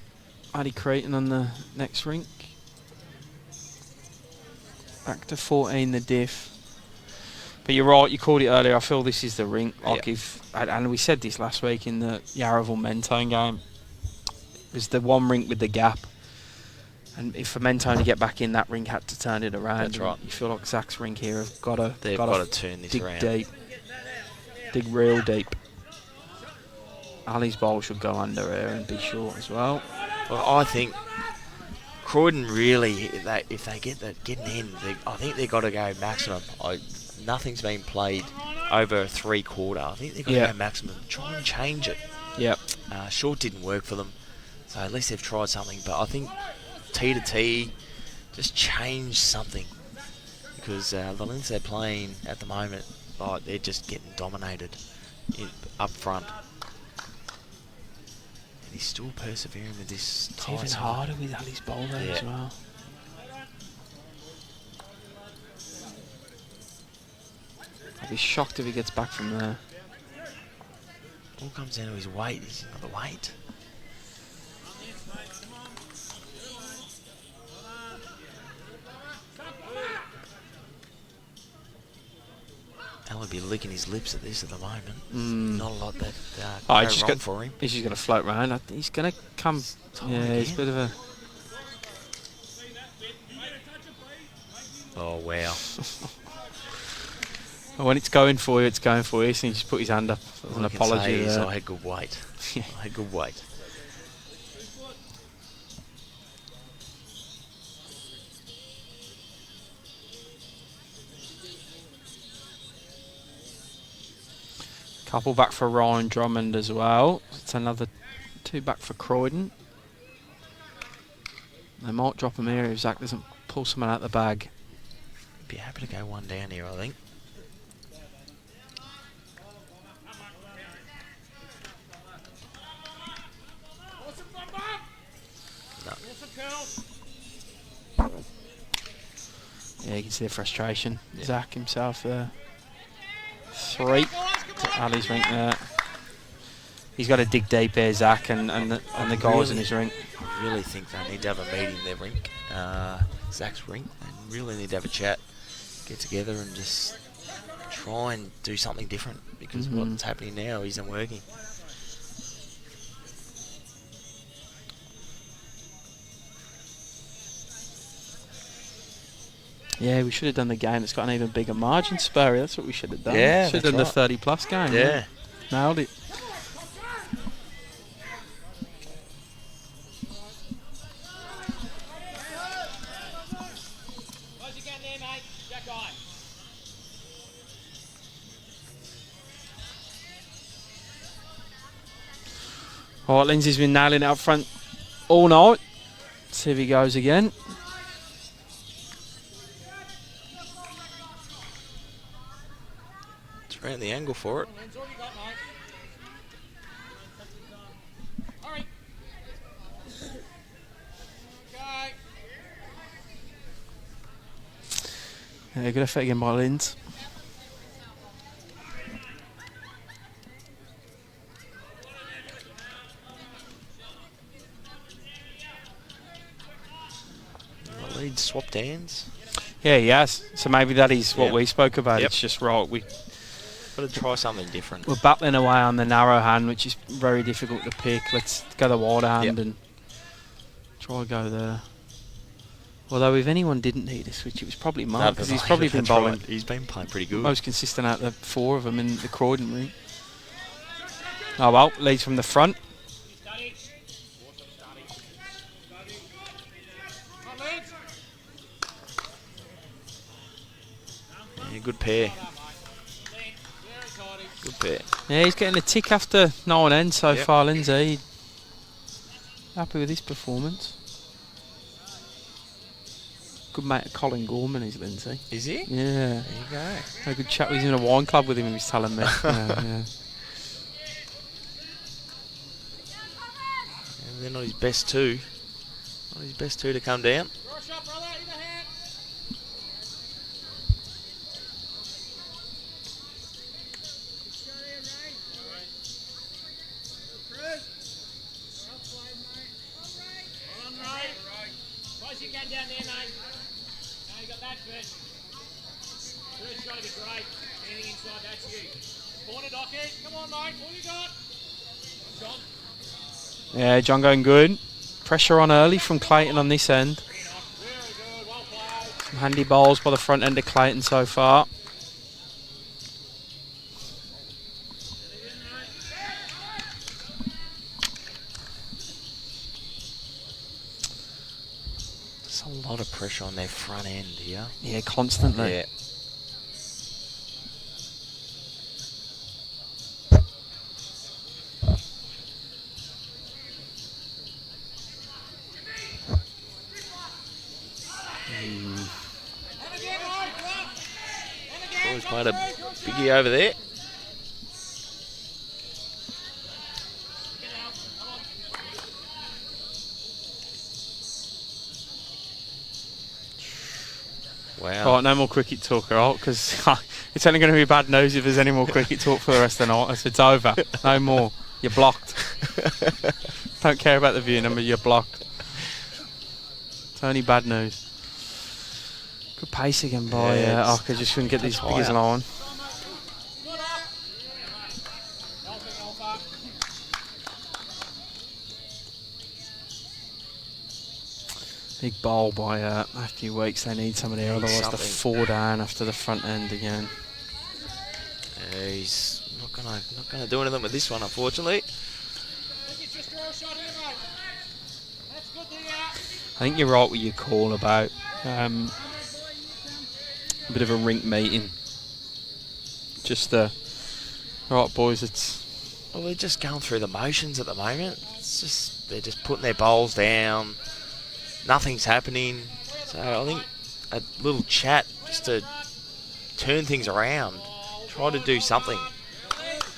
Addy Clayton on the next rink. Back to 14 the diff. But you're right, you called it earlier. I feel this is the rink. Like and we said this last week in the Yarraville Mentone game. It was the one rink with the gap. And if for Mentone to get back in, that rink had to turn it around. That's right. You feel like Zach's rink here have got to turn this dig around. deep. Dig real deep. Ali's bowl should go under here and be short as well. Well, I think Croydon really, if they get getting in, I think they've got to go maximum. Nothing's been played over a 3/4. I think they've got to go maximum. Try and change it. Yep. Short didn't work for them, so at least they've tried something. But I think T to T, just change something, because the lengths they're playing at the moment, they're just getting dominated up front. And he's still persevering with this. It's even harder with Ali's bowl there as well. I'd be shocked if he gets back from there. All comes down to his weight. He's got the weight. Al would be licking his lips at this at the moment. Not a lot that go wrong for him. He's just going to float around. He's going to come. He's a bit of a. Oh wow. When it's going for you, it's going for you. So he just put his hand up as an apology. I had good weight. I had good weight. Couple back for Ryan Drummond as well. It's another 2 back for Croydon. They might drop him here if Zach doesn't pull someone out the bag. Be happy to go one down here, I think. Yeah, you can see the frustration. Zach himself there. 3 to Ali's rink there. He's got to dig deep here, Zach, and the guys in his rink. I really think they need to have a meeting in their rink, Zach's rink. They really need to have a chat, get together and just try and do something different, because what's happening now isn't working. Yeah, we should have done the game that's got an even bigger margin, Sperry. That's what we should have done. Yeah, should have done the 30-plus game. Yeah. Nailed it. All right, Lindsay's been nailing it up front all night. Let's see if he goes again. Around the angle for it. Yeah, good effect again by Linz. he'd swapped hands. Yeah, he has. So maybe that is what we spoke about. Yep. It's just right. Got to try something different. We're battling away on the narrow hand, which is very difficult to pick. Let's go the wide hand and try to go there. Although if anyone didn't need a switch, it was probably Mark, because he's probably been bowling. Right. He's been playing pretty good. Most consistent out of the 4 of them in the Croydon route. Oh well, leads from the front. Yeah, good pair. Good pair. Yeah, he's getting a tick after 9 ends so far, Lindsay. Happy with his performance. Good mate of Colin Gorman is Lindsay. Is he? Yeah. There you go. Had a good chat. He's in a wine club with him, he was telling me. Yeah. And they're not his best two. Not his best two to come down. Yeah, John going good. Pressure on early from Clayton on this end. Some handy bowls by the front end of Clayton so far. There's a lot of pressure on their front end here. Yeah, constantly. Yeah. Always played a biggie over there. Wow. Right, no more cricket talk, alright? Because it's only going to be bad news if there's any more cricket talk for the rest of the night. It's over. No more. You're blocked. Don't care about the view number. You're blocked. It's only bad news. Good pace again by Arca. Just couldn't get these biggest line. Big bowl by a few weeks. They need somebody, otherwise the 4 down after the front end again. He's not gonna do anything with this one, unfortunately. I think you're right with your call about a bit of a rink meeting. Just right, boys. Well, they're just going through the motions at the moment. It's just they're just putting their bowls down. Nothing's happening. So I think a little chat just to turn things around. Try to do something.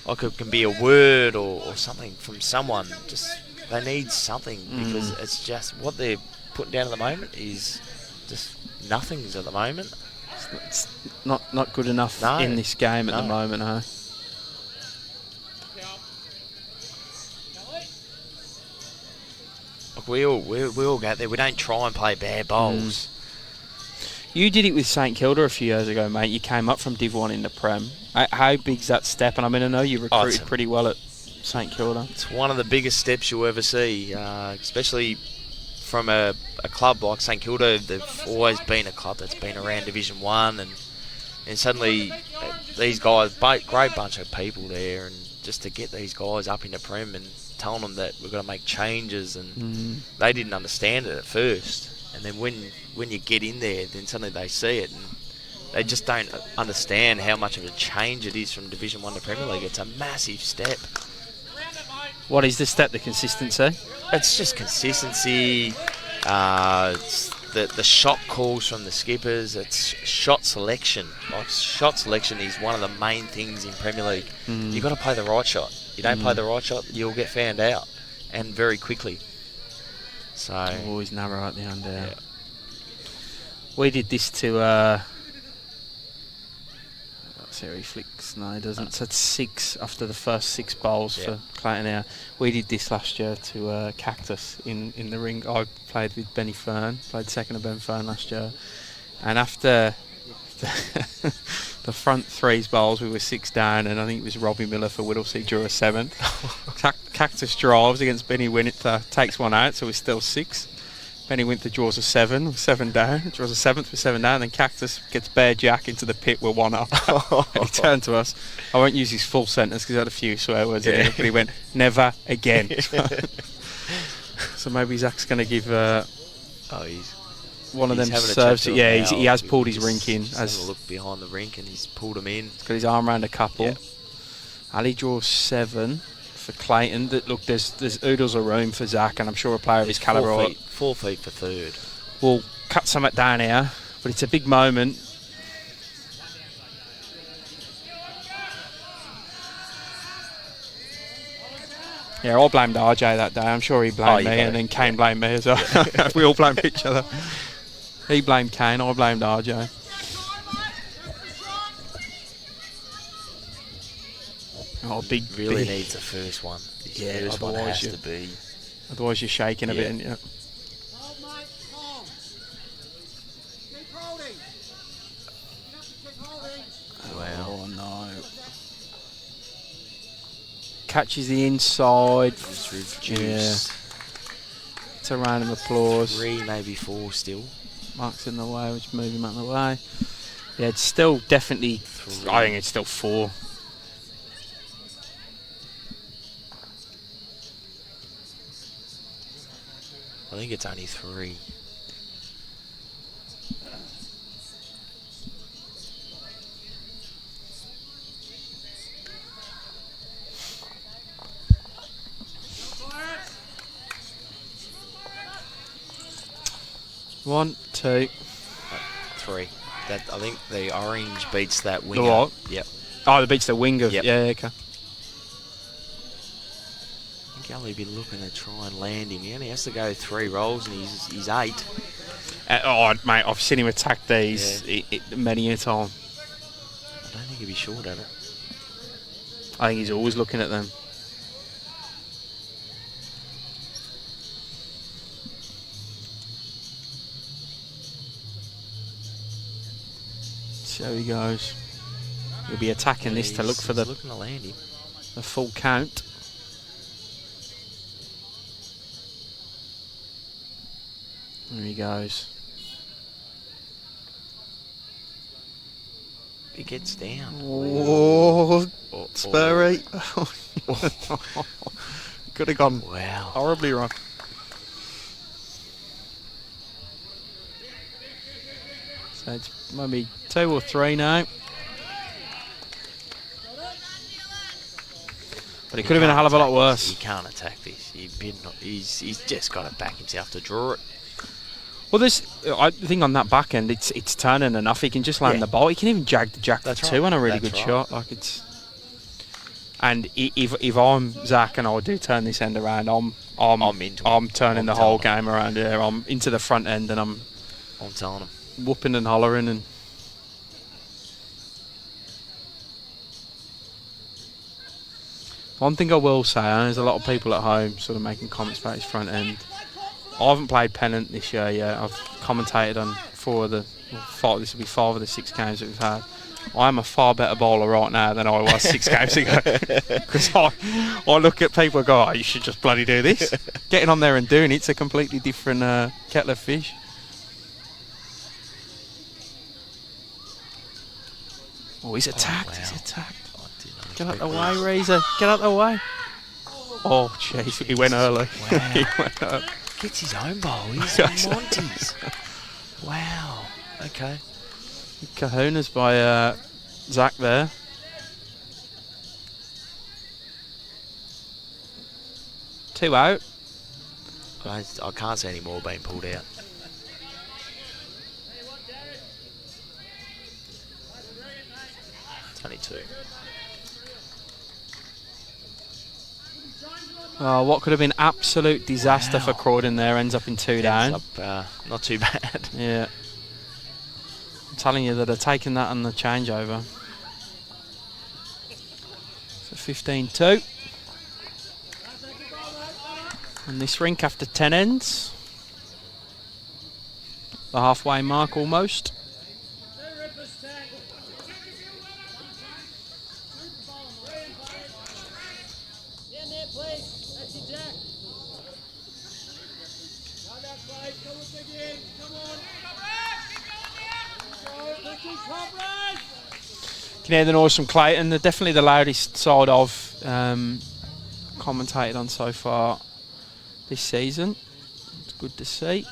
Like it can be a word or something from someone. Just they need something because it's just what they're putting down at the moment is just nothings at the moment. It's not good enough in this game at the moment, huh? Look, we all go there. We don't try and play bad bowls. You did it with St Kilda a few years ago, mate. You came up from Div 1 into Prem. How big's that step? And I mean, I know you recruited pretty well at St Kilda. It's one of the biggest steps you'll ever see, especially from a club like St Kilda. They've always been a club that's been around Division 1, and suddenly these guys, great bunch of people there, and just to get these guys up into Prem and telling them that we've got to make changes, and they didn't understand it at first. And then when you get in there, then suddenly they see it, and they just don't understand how much of a change it is from Division 1 to Premier League. It's a massive step. What is the step? The consistency? It's just consistency. It's the shot calls from the skippers. It's shot selection. Like shot selection is one of the main things in Premier League. You've got to play the right shot. You don't play the right shot, you'll get found out, and very quickly. So always narrow at the end there. Yeah. See how he flicks. No, he doesn't. So it's 6 after the first 6 bowls for Clayton here. We did this last year to Cactus in the ring. I played with Benny Fern, played second of Ben Fern last year. And after the front 3 bowls, we were 6 down, and I think it was Robbie Miller for Whittlesea drew a 7th. Cactus drives against Benny Winter, takes 1 out, so we're still 6. Benny Winter draws a 7, 7 down, draws a 7th with 7 down, and then Cactus gets bare jack into the pit with 1 up. And he turned to us. I won't use his full sentence because he had a few swear words in it, but he went, "Never again." So maybe Zach's going to give he's one of them serves. Yeah, he has pulled his rink in. He's had a look behind the rink and he's pulled him in. He's got his arm around a couple. Yeah. Ali draws 7 for Clayton. Look, there's oodles of room for Zach, and I'm sure a player of his calibre. 4 feet for third. We'll cut something down here, but it's a big moment. Yeah, I blamed RJ that day. I'm sure he blamed me, and then Kane blamed me as well. We all blamed each other. He blamed Kane, I blamed RJ. Oh, big. Really needs the first one. Yeah, first one has to be. Otherwise, you're shaking a bit, and Wow. Oh no. Catches the inside. Just reduced. Yeah. It's a round of applause. 3, maybe 4 still. Mark's in the way, which move him out of the way. Yeah, it's still definitely 3. I think it's still 4. I think it's only 3. One, 2, 3. That I think the orange beats that winger. The what? Yep. Oh, the beats the wing of. Yep. Yeah, okay. I think I'll be looking to try and land him. He only has to go 3 rolls and he's 8. Oh, mate, I've seen him attack these many a time. I don't think he'll be short at it. I think he's always looking at them. See how he goes. He'll be attacking this to look for the looking to land him. The full count. There he goes. He gets down. Oh, Spurry. Could have gone horribly wrong. So it's maybe 2 or 3 now. But it could have been a hell of a lot worse. He can't attack this. He's just got to back himself to draw it. Well, I think on that back end, it's turning enough. He can just land the ball. He can even jag the jack for 2 on a really good shot. Like it's. And if I'm Zach and I do turn this end around, I'm turning the whole game around here. I'm into the front end and I'm telling him, whooping and hollering and. One thing I will say, I know there's a lot of people at home sort of making comments about his front end. I haven't played Pennant this year yet. I've commentated on 5 of the 6 games that we've had. I am a far better bowler right now than I was 6 games ago. Because I look at people and go, oh, you should just bloody do this. Getting on there and doing it's a completely different kettle of fish. Oh, he's attacked. He's attacked. Get out the way, Razor. Get out the way. Oh, jeez. He went early. Wow. He went early. Gets his own bowl. He's Monty's. Wow. Okay. Kahunas by Zach there. Two out. I can't see any more being pulled out. It's only 2. Oh, what could have been absolute disaster for Croydon there ends up in 2 down. Not too bad. Yeah. I'm telling you that they're taking that on the changeover. So 15-2. And this rink after 10 ends. The halfway mark almost. Can hear the noise from Clayton. They're definitely the loudest side I've commentated on so far this season. It's good to see.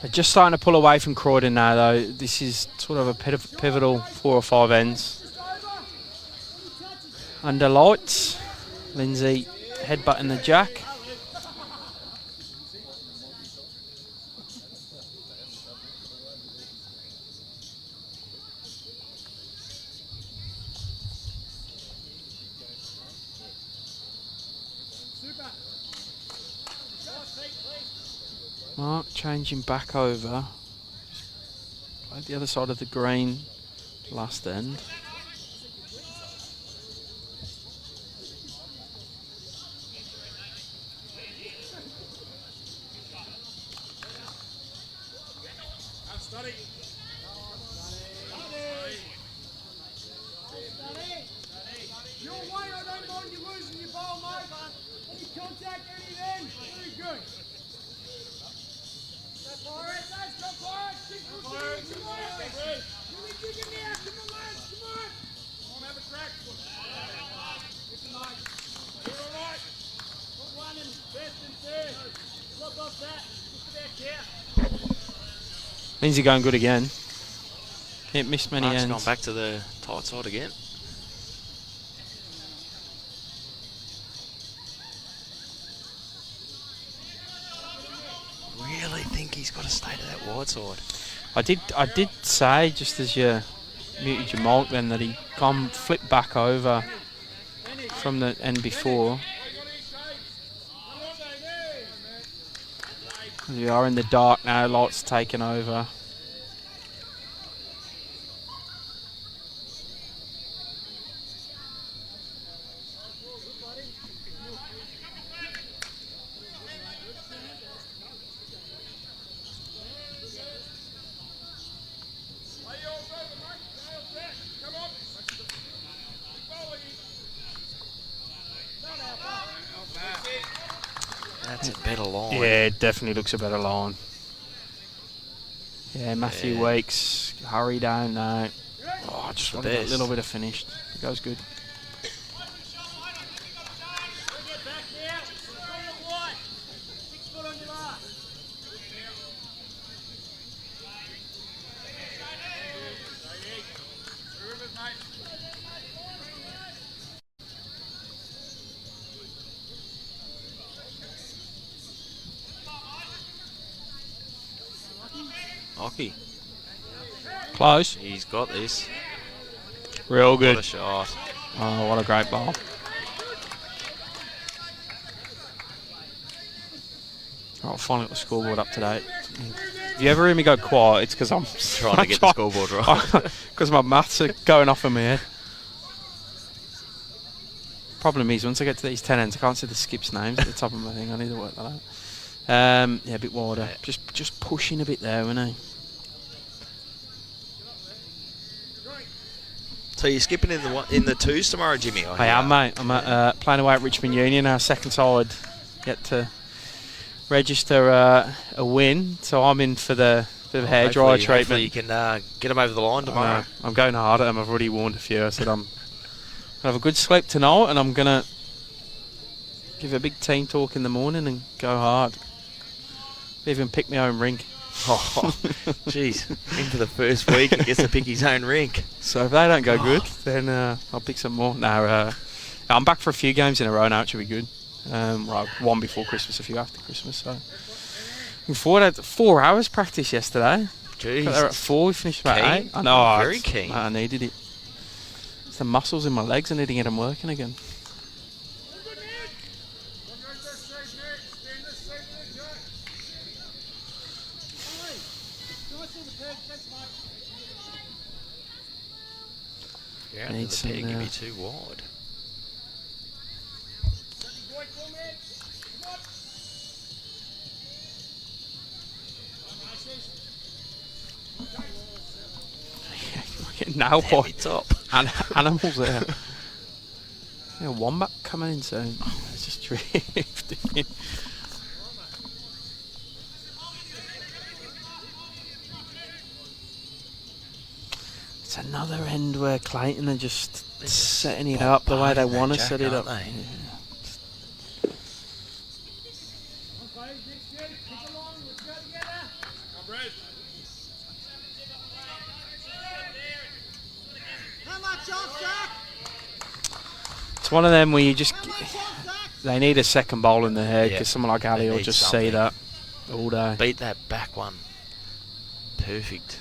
They're just starting to pull away from Croydon now, though. This is sort of a pivotal 4 or 5 ends. Under lights, Lindsay headbutting the jack. Mark changing back over. Played the other side of the green last end. Lindsay going good again. Can't miss many ends. Gone back to the tight side again. Really think he's got to stay to that wide side. I did say, just as you muted your mic then, that he come flip back over from the end before. We are in the dark now, lights taking over. That's a better line. Yeah, it definitely looks a better line. Yeah, Matthew Weeks, hurry down now. Oh, I just wanted a little bit of finished. It goes good. Hockey. Close. He's got this. Real good. What a shot. Oh, what a great ball. Oh, finally got the scoreboard up to date. If you ever hear me go quiet, it's because I'm trying to get the scoreboard right. Because my maths are going off in my head. Problem is, once I get to these 10 ends, I can't see the skips' names at the top of my thing. I need to work that out. Yeah, a bit wider. Just pushing a bit there, isn't he? So you're skipping in the twos tomorrow, Jimmy? I am, mate. I'm playing away at Richmond Union. Our second side yet to register a win, so I'm in for the bit of hairdryer treatment. Hopefully you can get them over the line tomorrow. I'm going hard at them. I've already warned a few. I said I'm going to have a good sleep tonight, and I'm going to give a big team talk in the morning and go hard. Even pick my own rink. Oh, jeez. In for the first week, he gets to pick his own rink. So if they don't go good, then I'll pick some more. No, I'm back for a few games in a row now, which will be good. Well, one before Christmas, a few after Christmas. So looking forward to 4 hours practice yesterday. Jeez. Got there at 4, we finished about keen. 8. I know. Very keen. I needed it. It's the muscles in my legs, I need to get them working again. Yeah, under the peg, you'd be too wide. Getting nail point. Top. Animals there. Yeah, wombat coming in soon. It's just drifting. It's another end where Clayton are just setting it up the way they want to set it up. Yeah. It's one of them where you just they need a second bowl in the head because someone like Ali will just see that all day. Beat that back one. Perfect.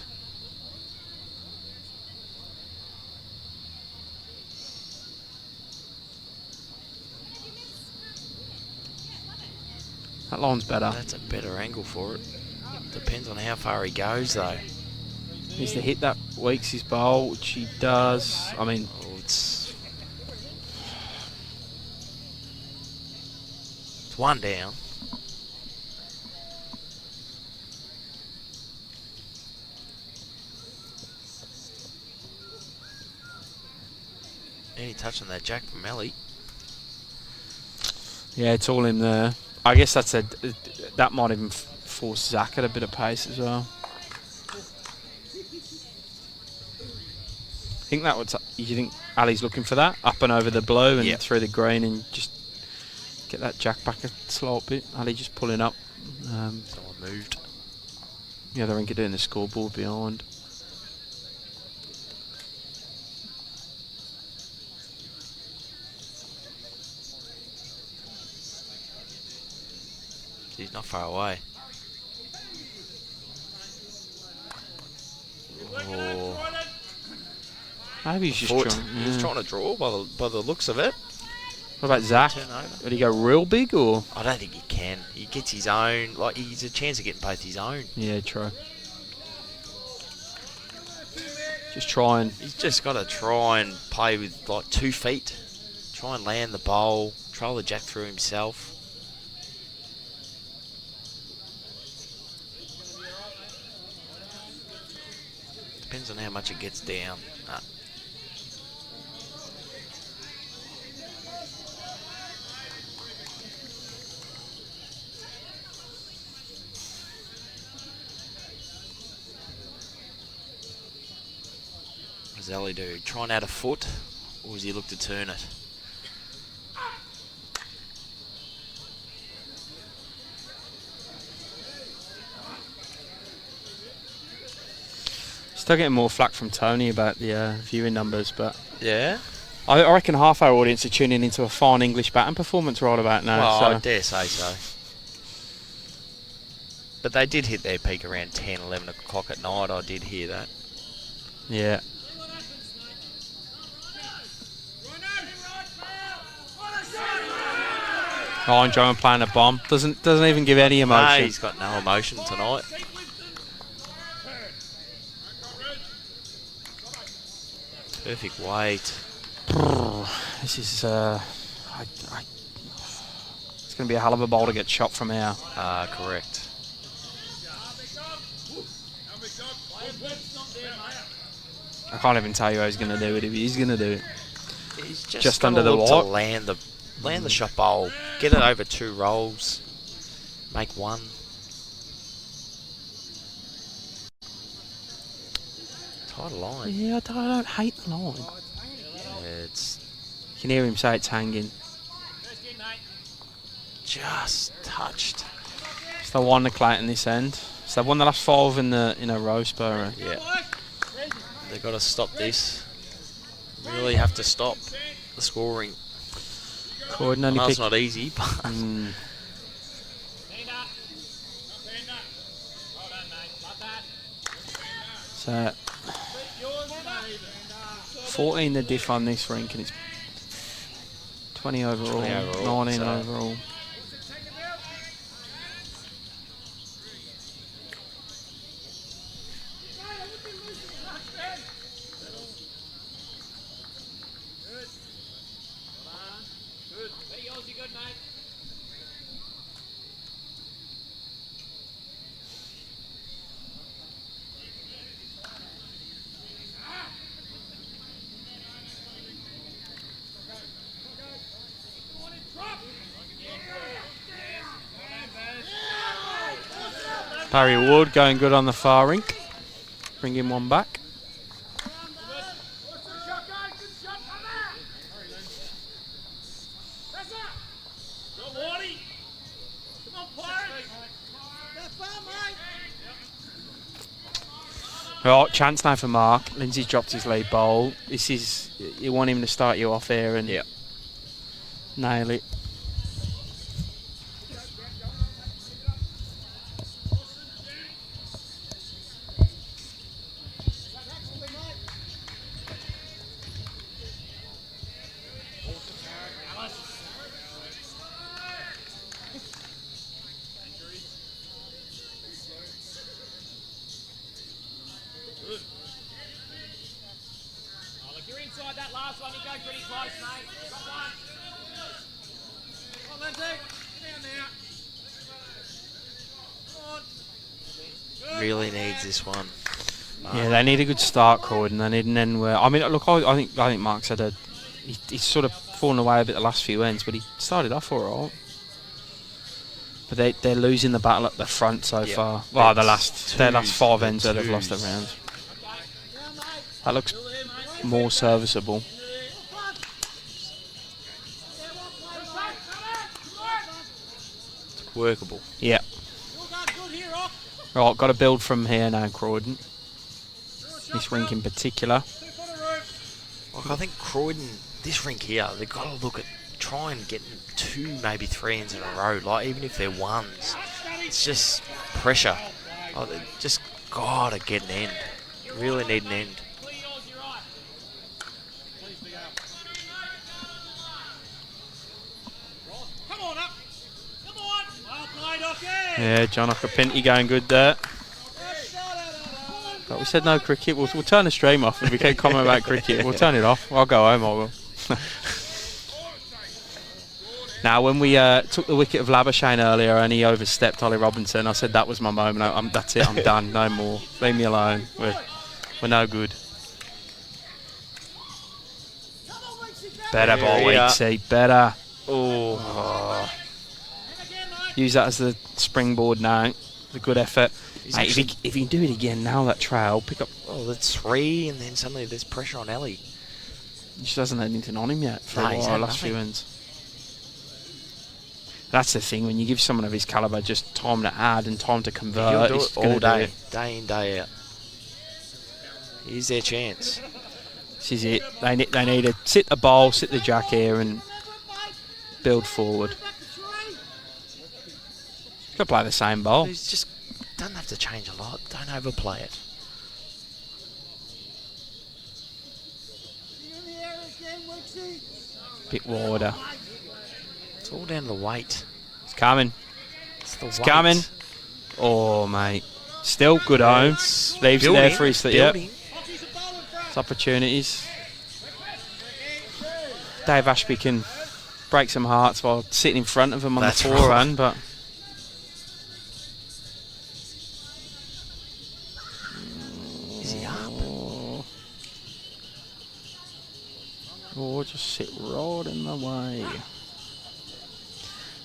That line's better. That's a better angle for it. Depends on how far he goes though. Needs to hit that Weeks' bowl, which he does. I mean, it's one down. Any touch on that jack from Ellie? Yeah, it's all in there. I guess that might even force Zach at a bit of pace as well. I think you think Ali's looking for that up and over the blue and through the green and just get that jack back a slight bit. Ali just pulling up. Someone moved. Yeah, they're doing the scoreboard behind. He's not far away. Oh. Maybe he's just trying. He's trying to draw by the looks of it. What about Zach? Would he go real big or? I don't think he can. He gets his own. Like he's a chance of getting both his own. Yeah, true. Just trying. He's just got to try and play with like 2 feet. Try and land the bowl. Troll the jack through himself. Depends on how much it gets down. What does Ellie do? Try and add a foot, or does he look to turn it? Still getting more flack from Tony about the viewing numbers, but yeah, I reckon half our audience are tuning into a fine English batting performance right about now. Well, so. I dare say so. But they did hit their peak around 10, 11 o'clock at night. I did hear that. Yeah. Oh, enjoying playing a bomb. Doesn't even give any emotion. No, he's got no emotion tonight. Perfect weight. This is it's going to be a hell of a bowl to get shot from here. Correct. I can't even tell you how he's going to do it if he's going to do it. He's just under the wall. wire. Land the shot bowl. Get it over 2 rolls. Make 1. Tight line. Yeah, I don't hate the line. It's. You can hear him say it's hanging. Just touched. It's the one to Clayton this end. So they've won the last 5 in a row, Spur. Yeah. They've got to stop this. Really have to stop the scoring. Croydon only it's not easy, but. So 14 the diff on this rink, and it's 20 overall, 19 overall. Barry Ward going good on the far rink. Bringing one back. Right, chance now for Mark. Lindsay's dropped his lead ball. This is, you want him to start you off here and nail it. Really needs this one. Yeah, they need a good start, Croydon. They need an end where. I mean, look, I think Mark's had he's sort of fallen away a bit the last few ends, but he started off all right. But they're losing the battle at the front so far. Well, their last 5 ends that have lost their rounds. That looks more serviceable. It's workable. Yeah. Right, got to build from here now, Croydon. This rink in particular. Like, I think Croydon, this rink here, they've got to look at try and get 2, maybe 3 ends in a row. Like, even if they're ones, it's just pressure. Like, they just gotta get an end. Really need an end. Yeah, John Ockerpinty going good there. But we said no cricket. We'll turn the stream off if we keep commenting about cricket. We'll turn it off. I'll go home. I will. Now, when we took the wicket of Labuschagne earlier and he overstepped Ollie Robinson, I said that was my moment. That's it. I'm done. No more. Leave me alone. We're no good. Better ball, Weeksy. Better. Oh. Use that as the springboard now. The good effort. Mate, if you can do it again now, that trail, pick up. Oh, that's 3, and then suddenly there's pressure on Ellie. He just hasn't had anything on him yet for a while, last few ends. That's the thing, when you give someone of his calibre just time to add and time to convert, he'll do he's it all day, do it. day in, day out. Here's their chance. This is it. They need to sit the ball, sit the jack here, and build forward. Could play the same ball. He's just doesn't have to change a lot. Don't overplay it. Bit wider. It's all down to the weight. It's coming. It's coming. Oh, mate. Still good home. Leaves it there for his... Yep. It's opportunities. Dave Ashby can break some hearts while sitting in front of him on the forehand, but... Is he up? Oh, just sit right in the way.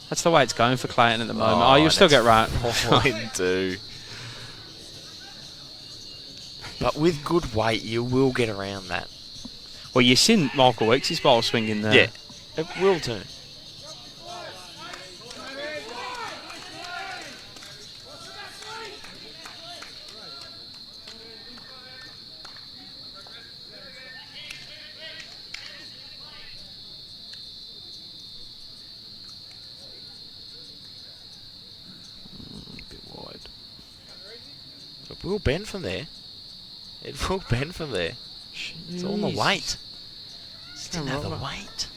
That's the way it's going for Clayton at the moment. Oh, you'll still get right. 4.2. But with good weight, you will get around that. Well, you've seen Michael Weeks' ball swinging there. Yeah, it will turn. It will bend from there. It will bend from there. Jeez. It's all the weight. Just didn't have the weight.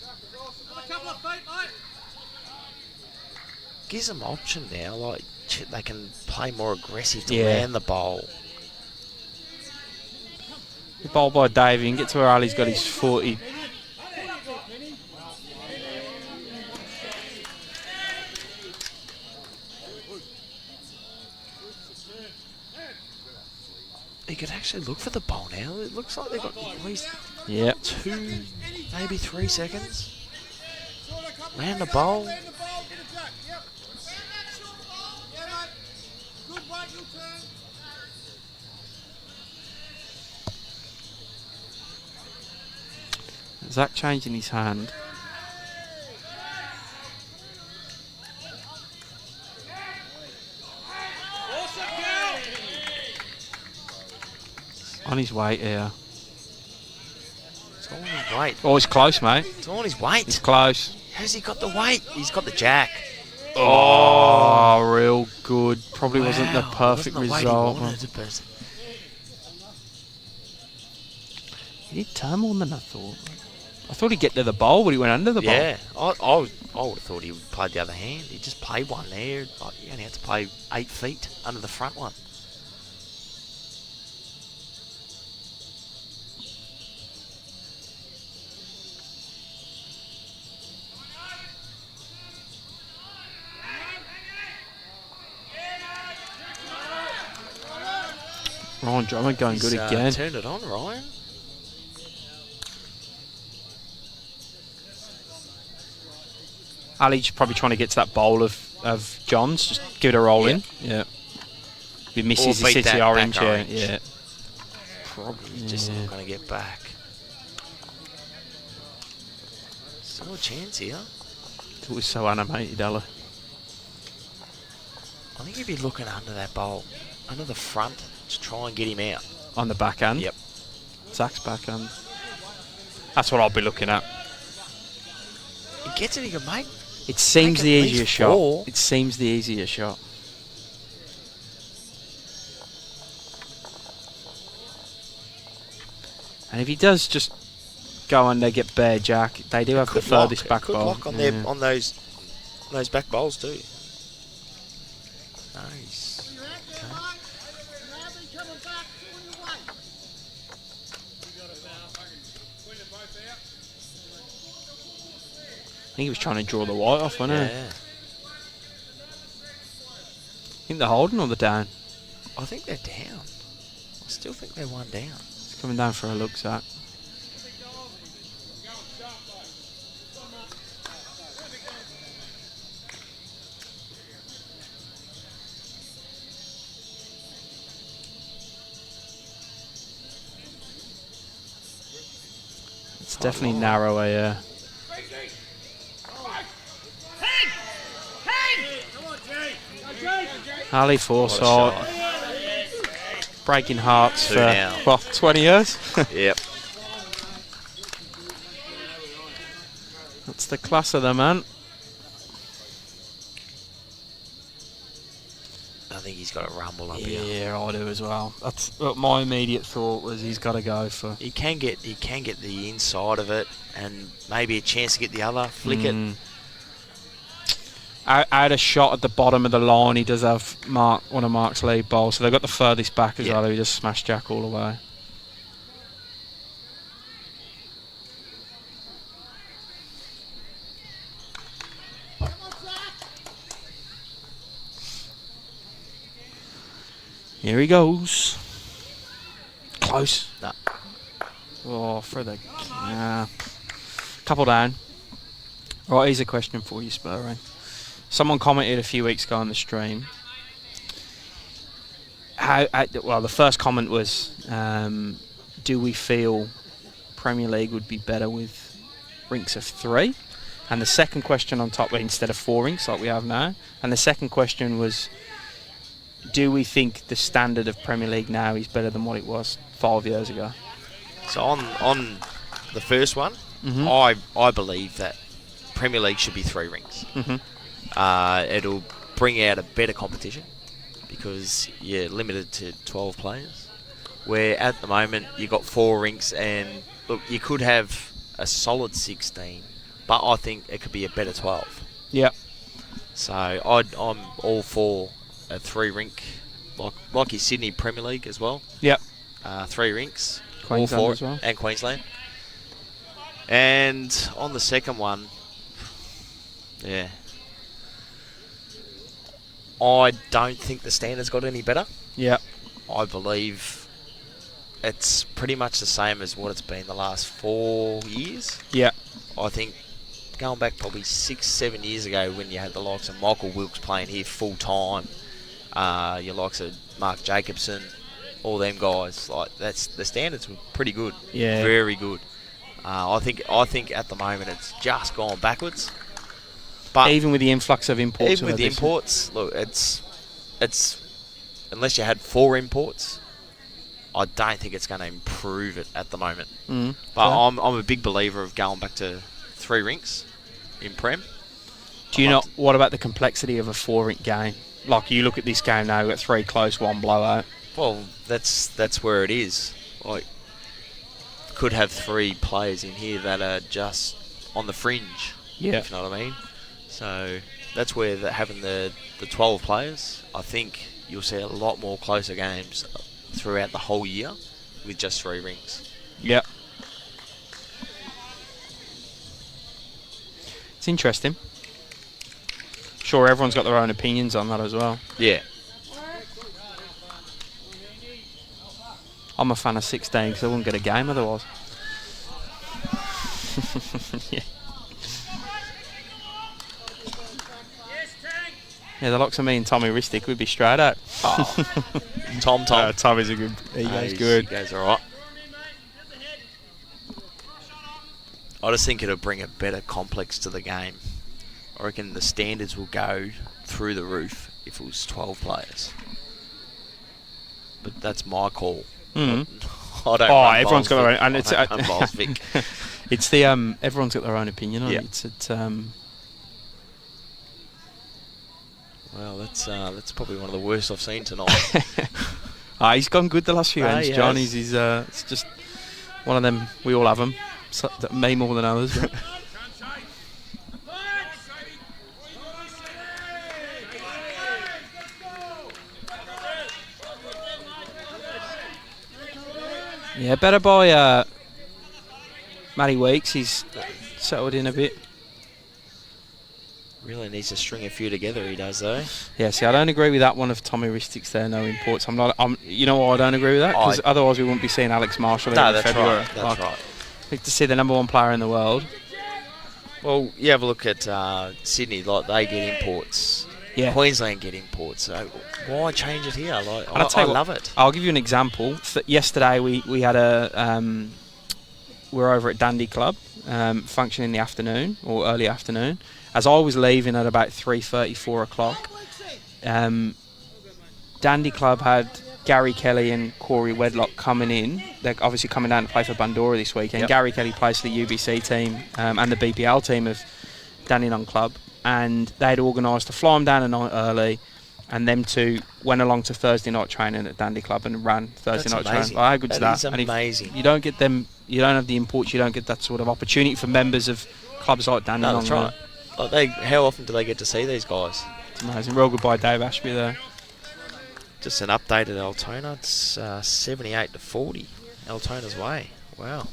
Gives them option now. Like they can play more aggressive to land the bowl. The ball by Dave, you can get to where Ali's got his 40. You could actually look for the ball now. It looks like they've got at least 2, maybe 3 seconds. Land the bowl. Zach changing his hand. On his weight here. It's all on his weight. Oh, he's close, mate. It's all on his weight. He's close. How's he got the weight? He's got the jack. Oh, real good. Probably wasn't the Wow, perfect wasn't the weight he result. wanted, but He did turn more than I thought. I thought he'd get to the bowl, but he went under the bowl. yeah, I would have thought he would play the other hand. He just played one there. Like, he only had to play 8 feet under the front one. Ryan Drummond going good again. Turned it on, Ryan. Ali's probably trying to get to that bowl of John's. Just give it a roll in. Yeah. If he misses, he beat sits the that orange. back orange. Yeah. Probably just not going to get back. Still a chance here. It was so animated, Ali. I think he'd be looking under that bowl, under the front, to try and get him out. On the backhand. Yep. Zach's backhand. That's what I'll be looking at. He gets it, he can make. It seems Make the at least easier shot. 4. It seems the easier shot. And if he does just go and they get bare jack, they do have the furthest back Could bowl. lock on their on those back bowls too. Nice. Okay. I think he was trying to draw the white off, wasn't he? Yeah. I think they're holding or they're down. I think they're down. I still think they're one down. It's coming down for a look, Zach. It's definitely narrower, yeah. Ali Forsyth. Breaking hearts 2 for, now. what, 20 years? Yep. That's the class of the man. I think he's got a rumble up here. Yeah, I do as well. That's what my immediate thought was. He's got to go for. He can get the inside of it, and maybe a chance to get the other. Flick it. I had a shot at the bottom of the line. He does have one of Mark's lead bowls, so they've got the furthest back as well. He just smashed jack all the way. Here he goes. Close. No. Oh, for the couple down. Right, here's a question for you, Spurring. Someone commented a few weeks ago on the stream. Well, the first comment was, do we feel Premier League would be better with rinks of 3? And the second question on top, instead of 4 rinks like we have now. And the second question was, do we think the standard of Premier League now is better than what it was 5 years ago? So on the first one, I believe that Premier League should be 3 rinks. It'll bring out a better competition because you're limited to 12 players. Where at the moment you got 4 rinks, and look, you could have a solid 16, but I think it could be a better 12. Yep. So I'm all for a 3 rink, like your Sydney Premier League as well. Yep. 3 rinks. Queensland all for as well. And Queensland. And on the second one, yeah, I don't think the standard's got any better. Yeah. I believe it's pretty much the same as what it's been the last 4 years. Yeah. I think going back probably 6-7 years ago when you had the likes of Michael Wilkes playing here full time, your likes of Mark Jacobson, all them guys, like the standards were pretty good. Yeah. Very good. I think at the moment it's just gone backwards. But even with the influx of imports. Even with the imports, look, it's unless you had 4 imports, I don't think it's going to improve it at the moment. But I'm a big believer of going back to 3 rinks in Prem. Do you know what about the complexity of a 4-rink game? Like, you look at this game now, we've got 3 close, 1 blowout. Well, that's where it is. Like, could have 3 players in here that are just on the fringe. Yeah. If you know what I mean. So that's where having the 12 players, I think you'll see a lot more closer games throughout the whole year with just 3 rings. Yeah. It's interesting. Sure, everyone's got their own opinions on that as well. Yeah. I'm a fan of 16 because I wouldn't get a game otherwise. Yeah. Yeah, the likes of me and Tommy Ristic would be straight out. Oh. Tom. Tommy's a good. He goes good. He goes alright. I just think it'll bring a better complex to the game. I reckon the standards will go through the roof if it was 12 players. But that's my call. Mm. I don't. Everyone's got their own, and it's Vic. It's the everyone's got their own opinion on it. It's Well, that's probably one of the worst I've seen tonight. He's gone good the last few ends, John. He's it's just one of them. We all have them. So, me more than others. But. Yeah, better by Matty Weeks. He's settled in a bit. Really needs to string a few together, he does, though. Yeah, see, I don't agree with that one of Tommy Ristic's there, no imports. You know why I don't agree with that? Because otherwise we wouldn't be seeing Alex Marshall in February. Right, that's right. Like to see the #1 player in the world. Well, you have a look at Sydney, like they get imports. Yeah. Queensland get imports. So why change it here? Like, I love it. I'll give you an example. Yesterday we had we're over at Dandy Club, function in the afternoon or early afternoon. As I was leaving at about 3:30, 4 o'clock, Dandy Club had Gary Kelly and Corey Wedlock coming in. They're obviously coming down to play for Bandura this weekend. Yep. Gary Kelly plays for the UBC team and the BPL team of Dandenong Club. And they had organised to fly them down a night early, and them two went along to Thursday night training at Dandy Club and ran Thursday night training. How good's that? That is amazing. You don't get them, you don't have the imports, you don't get that sort of opportunity for members of clubs like Dandenong. No, that's right. Like how often do they get to see these guys? It's amazing. Real good by Dave Ashby there. Just an updated Altona. It's 78-40. Altona's way. Wow.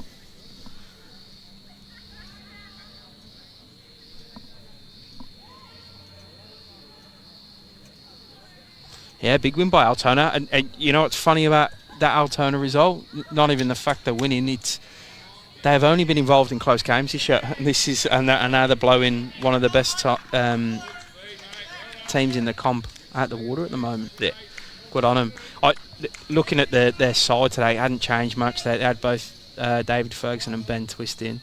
Yeah, big win by Altona. And you know what's funny about that Altona result? Not even the fact they're winning. It's they have only been involved in close games this year. And now they're blowing one of the best teams in the comp out the water at the moment. Yeah. Good on them. Looking at their side today, it hadn't changed much. They had both David Ferguson and Ben Twist in.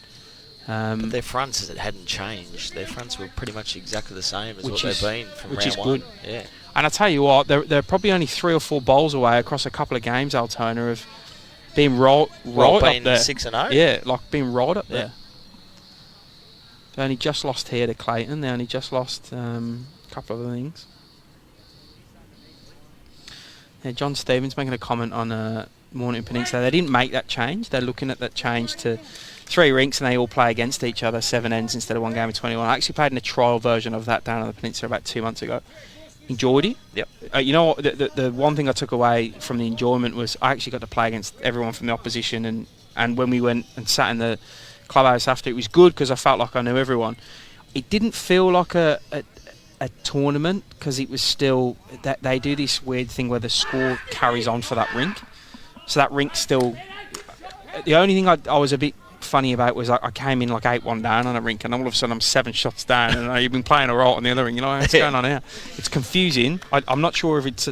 But their fronts hadn't changed. Their fronts were pretty much exactly the same as what they've been from round one. Which is good. Yeah. And I tell you what, they're probably only 3 or 4 bowls away across a couple of games, Altona, of being right up there. 6-0? Yeah, like being right up there. They only just lost here to Clayton. They only just lost a couple of other things. Yeah, John Stevens making a comment on Morning Peninsula. They didn't make that change. They're looking at that change to 3 rinks and they all play against each other, 7 ends instead of 1 game of 21. I actually played in a trial version of that down on the Peninsula about 2 months ago. Enjoyed it. Yep. You know what? The one thing I took away from the enjoyment was I actually got to play against everyone from the opposition, and when we went and sat in the clubhouse after, it was good because I felt like I knew everyone. It didn't feel like a tournament because it was still that they do this weird thing where the score carries on for that rink. So that rink still. The only thing I was a bit funny about was I came in like 8-1 down on a rink, and all of a sudden I'm 7 shots down, and you've been playing all right on the other rink. You know what's going on here? It's confusing. I'm not sure if it's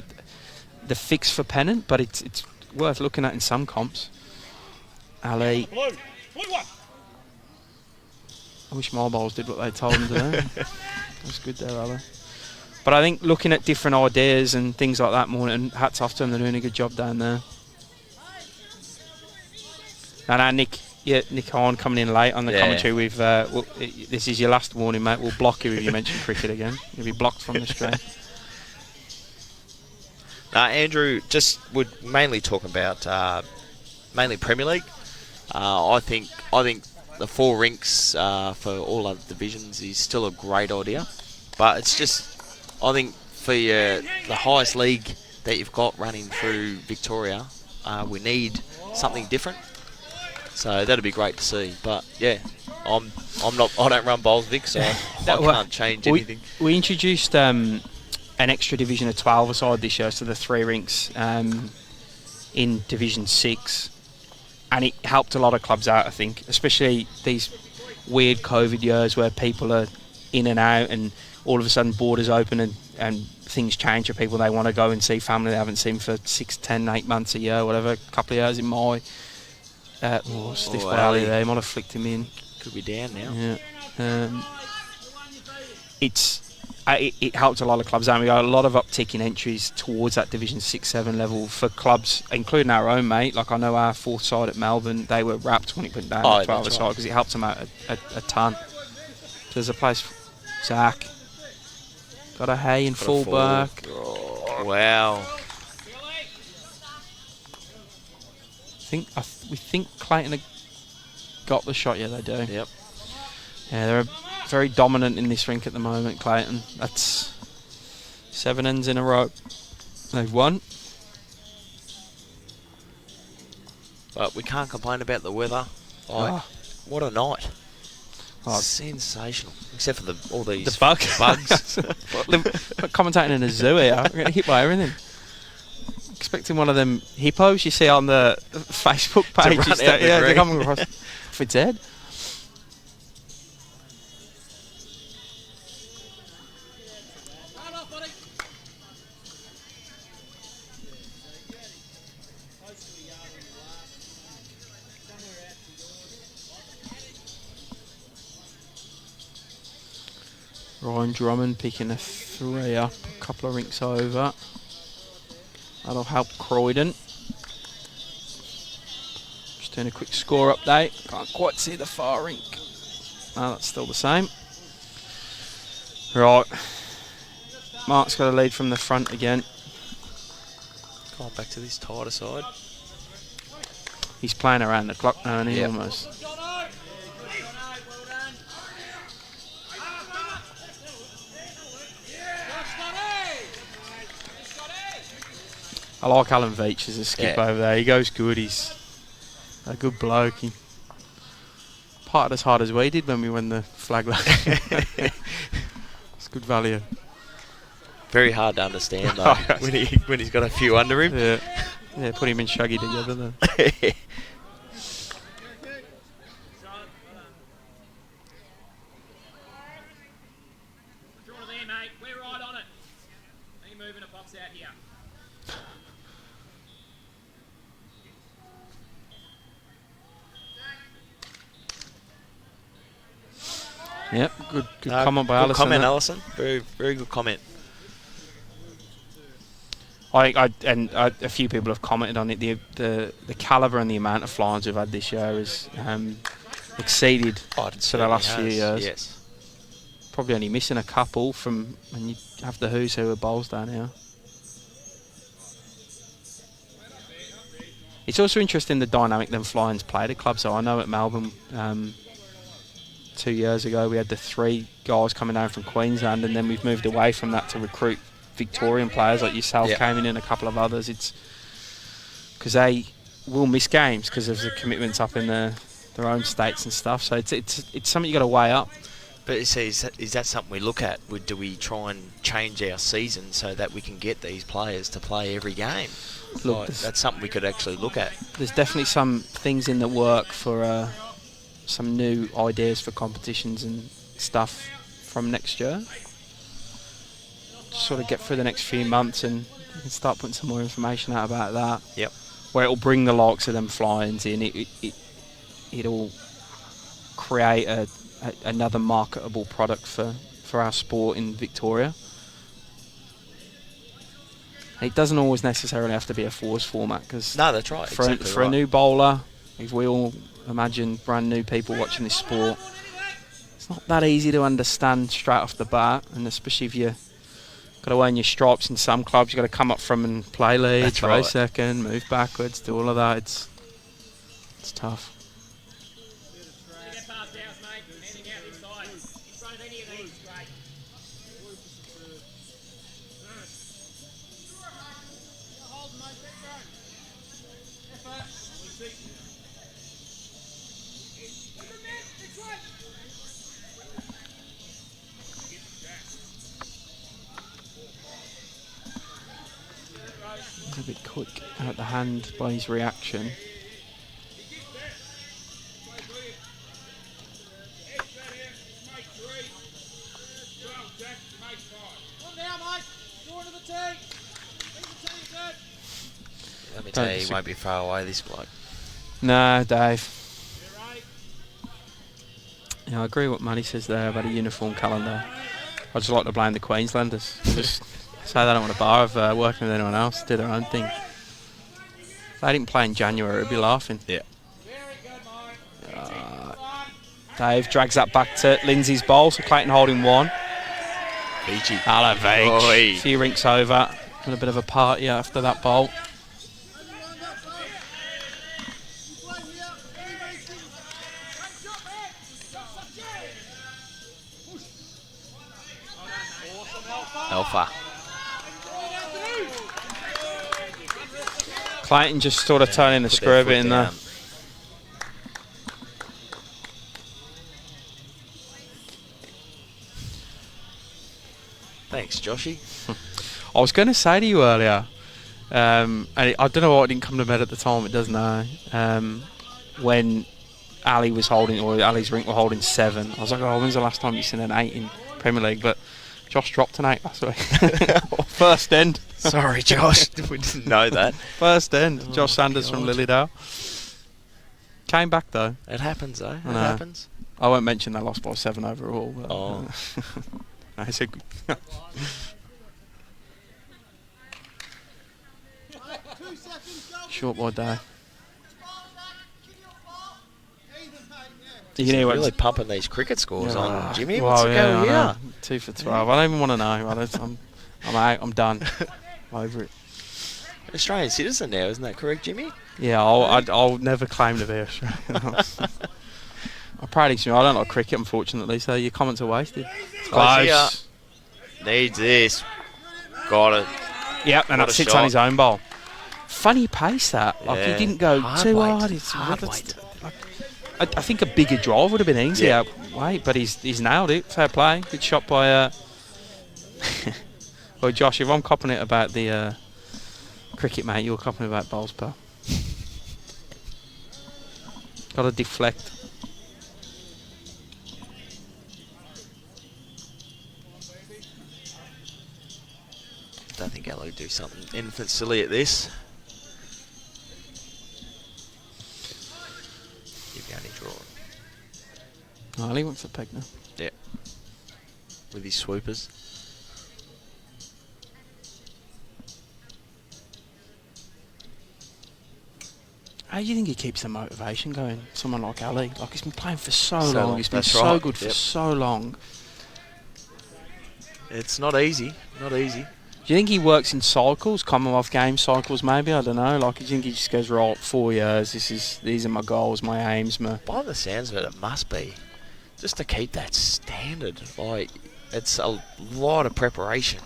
the fix for Pennant, but it's worth looking at in some comps. Ali. I wish my bowls did what they told them to do. That's good there, Ali. But I think looking at different ideas and things like that more, and hats off to them, they're doing a good job down there. And Nick Hahn coming in late on the commentary. We've this is your last warning, mate. We'll block you if you mention cricket again. You'll be blocked from the stream. Andrew, just would mainly talk about mainly Premier League. I think the 4 rinks for all other divisions is still a great idea, but it's just, I think for the highest league that you've got running through Victoria, we need something different. So that'd be great to see. But yeah, I don't run bowls, Vic, so I can't change anything. We introduced an extra division of 12 aside this year, so the 3 rinks in Division 6, and it helped a lot of clubs out, I think, especially these weird COVID years where people are in and out, and all of a sudden borders open and things change for people. They want to go and see family they haven't seen for 6, 10, 8 months, a year, whatever, a couple of years in my... stiff by Ali there, he might have flicked him in. Could be down now. Yeah. It helped a lot of clubs out. We got a lot of uptick in entries towards that Division 6-7 level for clubs, including our own, mate. Like I know our 4th side at Melbourne, they were wrapped when it went down to 12 side because it helped them out a ton. So there's a place, Zach. Got a hay in full back. Oh, wow. We think Clayton got the shot. Yeah, they do. Yep. Yeah, they're very dominant in this rink at the moment, Clayton. That's 7 ends in a row. They've won. But we can't complain about the weather. What a night. Sensational. Except for all these bugs. Commentating in a zoo here. We're getting hit by everything. Expecting one of them hippos you see on the Facebook page. They're coming across off its head. Ryan Drummond picking a 3 up, a couple of rinks over. That'll help Croydon. Just doing a quick score update. Can't quite see the far rink. No, that's still the same. Right. Mark's got a lead from the front again. Going back to this tighter side. He's playing around the clock now, and he almost. I like Alan Veach as a skip over there. He goes good. He's a good bloke. He parted as hard as we did when we won the flag. It's good value. Very hard to understand though when he's got a few under him. Yeah, put him and Shuggy together then. Yep, good comment by Alison. Good comment, Alison. Very, very good comment. A few people have commented on it. The calibre and the amount of fly-ons we've had this year has exceeded to the last few years. Yes. Probably only missing a couple from when you have the who's who of bowls down here. It's also interesting the dynamic them fly-ins played at clubs. So I know at Melbourne 2 years ago we had the 3 guys coming down from Queensland, and then we've moved away from that to recruit Victorian players like yourself came in and a couple of others. It's because they will miss games because of the commitments up in their own states and stuff. So it's something you got to weigh up. But is that something we look at? Do we try and change our season so that we can get these players to play every game? Look, that's something we could actually look at. There's definitely some things in the work for some new ideas for competitions and stuff from next year. Just sort of get through the next few months and start putting some more information out about that. Yep. Where it'll bring the likes of them fly-ins in. It'll create a another marketable product for our sport in Victoria. It doesn't always necessarily have to be a fours format, because No, that's right. for a new bowler, if we all imagine brand new people watching this sport, it's not that easy to understand straight off the bat, and especially if you got to earn your stripes in some clubs, you got to come up from and play lead, That's play right. second, move backwards, do all of that. It's tough. A bit quick at the hand by his reaction. Let me tell you, he won't be far away, this bloke. No, Dave. Yeah, I agree with what Manny says there about a uniform calendar. I just like to blame the Queenslanders. Just say they don't want to bother working with anyone else, do their own thing. If they didn't play in January, it'd be laughing. Yeah. Dave drags that back to Lindsay's bowl, so Clayton holding one. Beachy. Hello, Veach. Oi. A few rinks over. And a bit of a party after that bowl. Alpha. Clayton just sort of turning the screw a bit in there. Thanks, Joshy. I was going to say to you earlier, and I don't know why it didn't come to bed at the time, it does now, when Ali was holding, or Ali's rink were holding 7. I was like, oh, when's the last time you've seen an 8 in Premier League? But Josh dropped an 8 last week. First end. Sorry, Josh. We didn't know that. First end. Josh Sanders from Lilydale. Came back, though. It happens, though. It I know. happens. I won't mention they lost by 7 overall. But, Oh. no, it's a short boy day. You He's know really what's pumping these cricket scores on, Jimmy. well, What's the yeah, go I here? know. 2 for 12. I don't even want to know. I'm out. I'm done. I'm over it. Australian citizen now, isn't that correct, Jimmy? Yeah, I'll never claim to be Australian. I'm proud of you. I don't like cricket, unfortunately, so your comments are wasted. It's close. Needs this. Got it. Yep, and What that a sits shot. on his own bowl. Funny pace that. Like, Yeah. he didn't go Hard too weight. hard. It's Hard that's- like, I think a bigger drive would have been easier. Yeah. Wait, but he's nailed it. Fair play. Good shot by. Well, Josh, if I'm copping it about the cricket, mate, you're copping it about bowls, pal. Got to deflect. Don't think Ali would do something infant silly at this. You've only drawn. Oh, he wants a peg now. Yeah. With his swoopers. How do you think he keeps the motivation going? Someone like Ali, like he's been playing for so So long. long, He's been that's so right, good for yep. so long. It's not easy. Not easy. Do you think he works in cycles, Commonwealth Games cycles? Maybe, I don't know. Like, do you think he just goes, right, 4 years? These are my goals, my aims, my. By the sounds of it, it must be. Just to keep that standard. Like, it's a lot of preparation.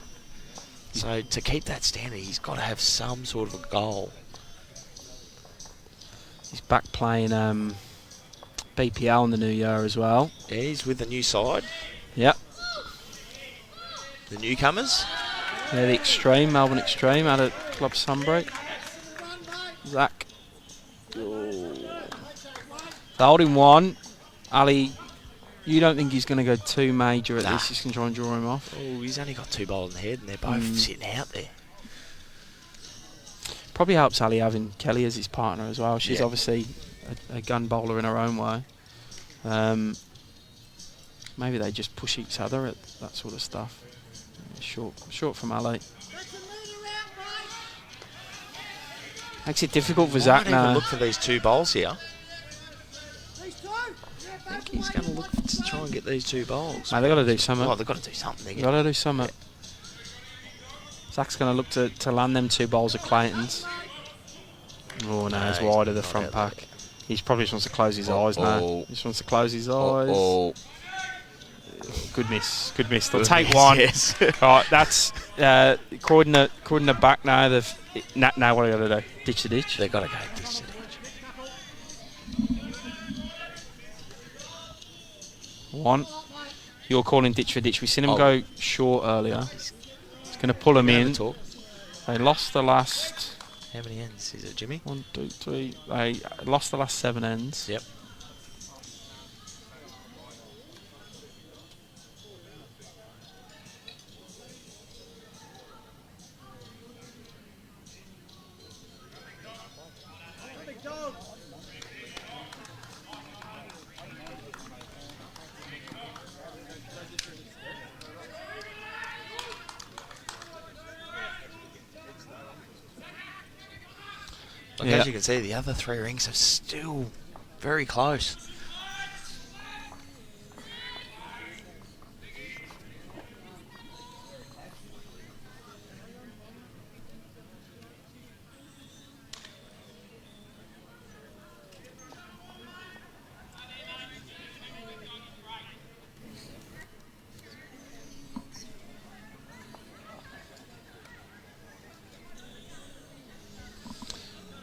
So to keep that standard, he's got to have some sort of a goal. He's back playing BPL in the new year as well. Yeah, he's with the new side. Yep. The newcomers. Yeah, the Extreme, Melbourne Extreme, had a club sunbreak. Zach. They're holding 1. Ali, you don't think he's going to go too major at Nah. this? He's going to try and draw him off? Oh, he's only got 2 bowls in the head and they're both sitting out there. Probably helps Ali having Kelly as his partner as well. She's Yeah. obviously a gun bowler in her own way. Maybe they just push each other at that sort of stuff. Yeah, short from Ali. Makes it difficult for Zach now. Look for these 2 bowls here. I think he's going to look to try and get these 2 bowls. Mate, they've got to do something. Oh, they've got to do something. They've got to do something. Yeah. Zach's going to look to land them 2 bowls of Clayton's. Oh, no, he's wide of the front pack. He probably just wants to close his eyes now. He just wants to close his eyes. Good miss. Good miss. They'll take one. Yes. Right, that's Croydon are back now. Now what are they going to do? Ditch the ditch? They've got to go ditch the ditch. One. You're calling ditch for ditch. We've seen him go short earlier. He's going to pull him in. They lost the last... How many ends is it, Jimmy? 1, 2, 3. They lost the last 7 ends. Yep. As you can see, the other 3 rings are still very close.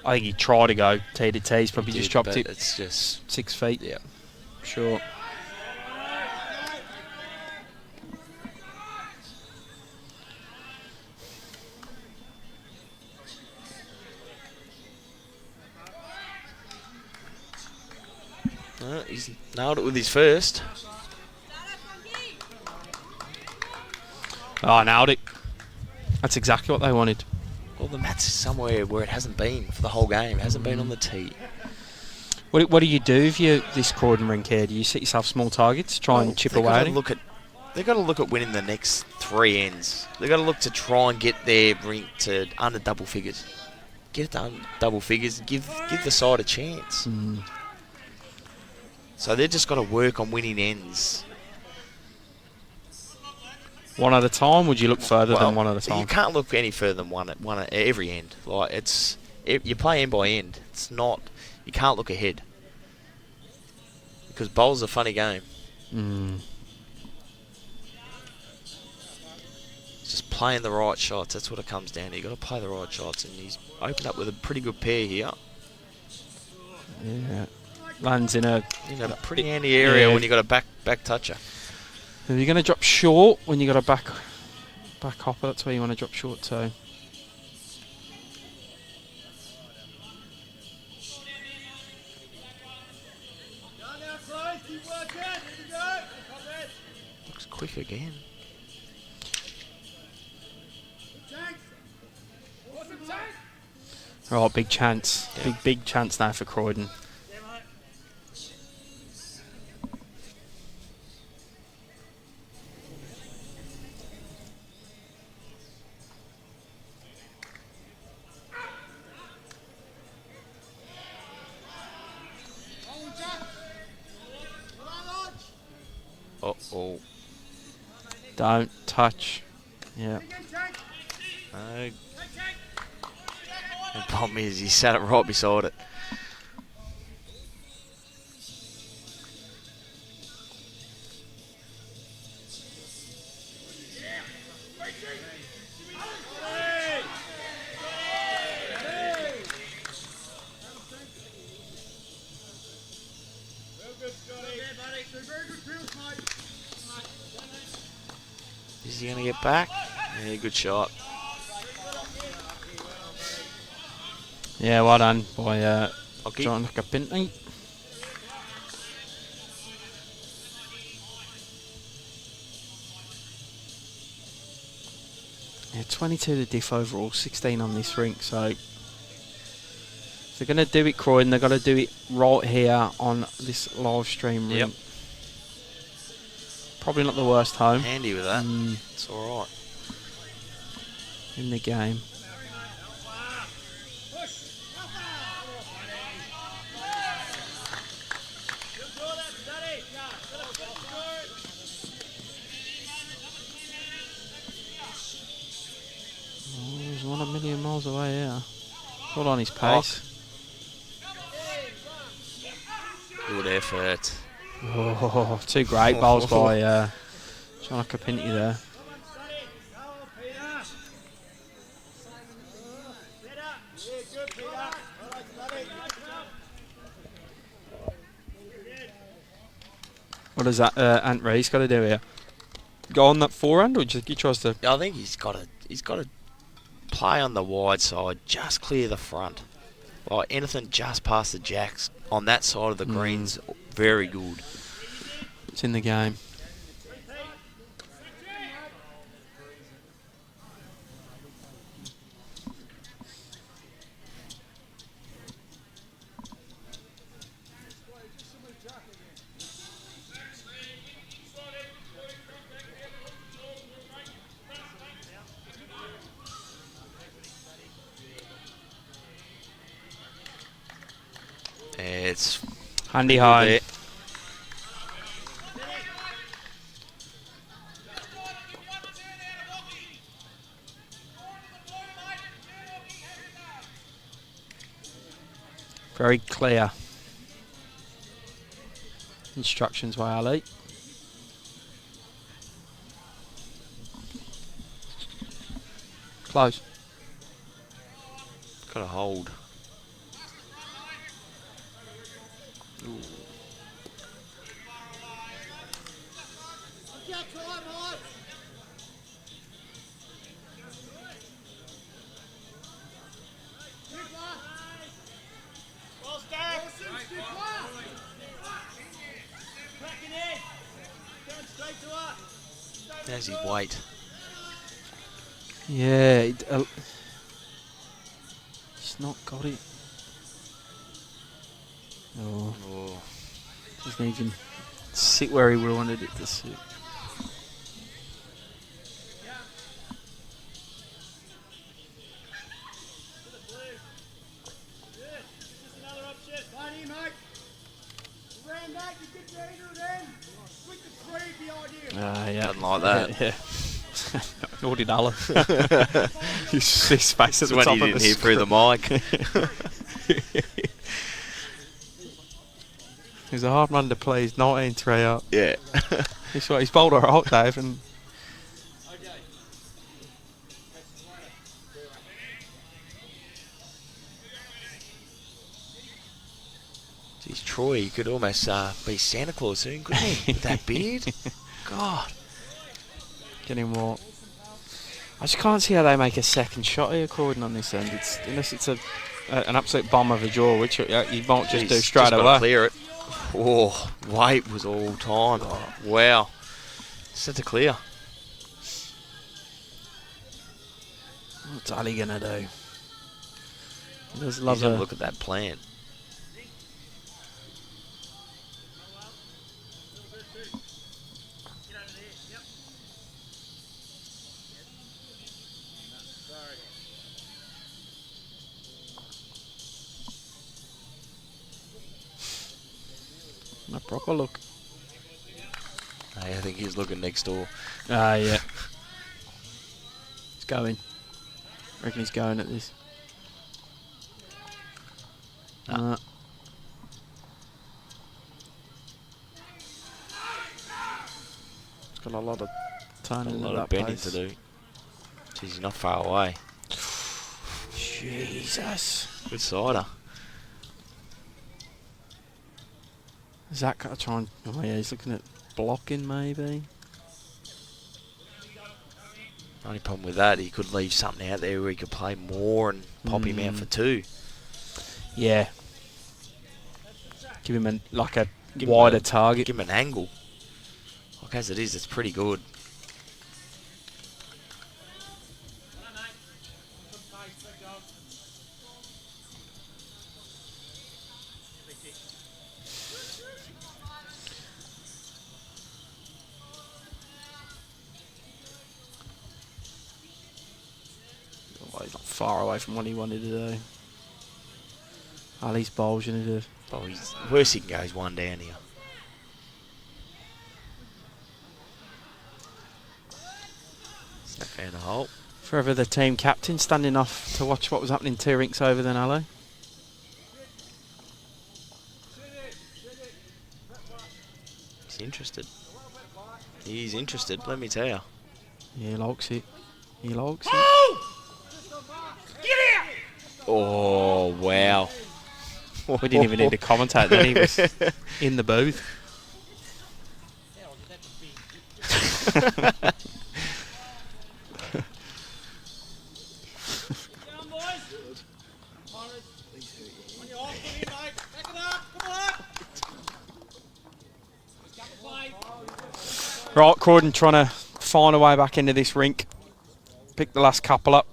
I think he tried to go tee to tee. He's probably just dropped it. It's just 6 feet. Yeah. Sure. He's nailed it with his first. Oh, nailed it. That's exactly what they wanted. Well, the mat's somewhere where it hasn't been for the whole game. It hasn't been on the tee. What do you do if you're this Croydon rink here? Do you set yourself small targets, try and chip away at him? They've got to look at winning the next 3 ends. They've got to look to try and get their rink to under double figures. Get it to under double figures. Give the side a chance. So they've just got to work on winning ends. One at a time? Would you look further than one at a time? You can't look any further than one at every end. Like you play end by end. It's not. You can't look ahead because bowl's a funny game. It's just playing the right shots. That's what it comes down to. You got to play the right shots, and he's opened up with a pretty good pair here. Yeah, lands in a pretty handy area when you got a back toucher. If you're going to drop short when you got a back hopper, that's where you want to drop short too. Looks quick again. Oh, big chance. Yeah. Big chance now for Croydon. Uh-oh. Don't touch. Yeah. No. The problem is he sat it right beside it. Is he going to get back? Yeah, good shot. Yeah, well done by John Pennant. Yeah, 22 the diff overall, 16 on this rink. So if they're going to do it, Croydon, they've got to do it right here on this live stream rink. Probably not the worst home Handy with that. It's all right. in the game. Oh, he's not a million miles away here. Hold on his pace. Good effort. Oh, two great bowls by John Capinty there. What does that Ant Ray's got to do here? Go on that forehand, or just he tries to? I think he's got to play on the wide side, just clear the front. Like anything just past the jacks on that side of the greens, very good. It's in the game. It's Handy high. there. Very clear instructions by Ali. Close. Got to hold. Ooh. There's his weight. Yeah, he's not got it. Oh, Oh. doesn't even sit where he would have wanted it to sit. Yeah. Doesn't like that. Yeah. Nor did Alan. His face at That's the when top he of didn't the hear through the mic. He's a hard man to play. He's 19 tray up. Yeah. He's bowled alright, Dave, and Geez, Troy, he could almost be Santa Claus soon, couldn't he? With that beard. God. getting more. I just can't see how they make a second shot here, Croydon, on this end. Unless it's an absolute bomb of a draw, which you won't just do straight just away. gotta clear it. Oh, weight was all time. Wow. Set to clear. What's Ali gonna do? He does He's love gonna a look at that plan. a proper look. Hey, I think he's looking next door. Yeah. He's going. I reckon he's going at this. Nah. It's got a lot of turning A at lot that of bending pace. to do. Jeez, he's not far away. Jesus. Good cider. Zach got to try and... Oh yeah, he's looking at blocking maybe. Only problem with that, he could leave something out there where he could play more and pop him out for two. Yeah. Give him a Give him wider a- target. Give him an angle. Like as it is, it's pretty good. far away from what he wanted to do. Ali's bowls, you need to... Oh, worst he can go is one down here. Snap out the hole. Forever the team captain, standing off to watch what was happening 2 rinks over then, Ali. He's interested. He's interested, let me tell you. Yeah, he likes it. He likes it. Oh, wow. We didn't even need to commentate then, he was in the booth. Right, Croydon trying to find a way back into this rink. Pick the last couple up.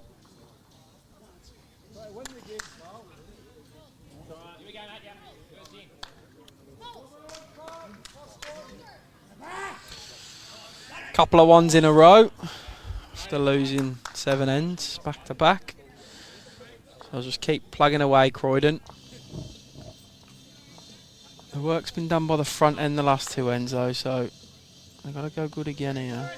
Couple of ones in a row after losing 7 ends back to back. So I'll just keep plugging away, Croydon. The work's been done by the front end the last 2 ends though, so I've got to go good again here.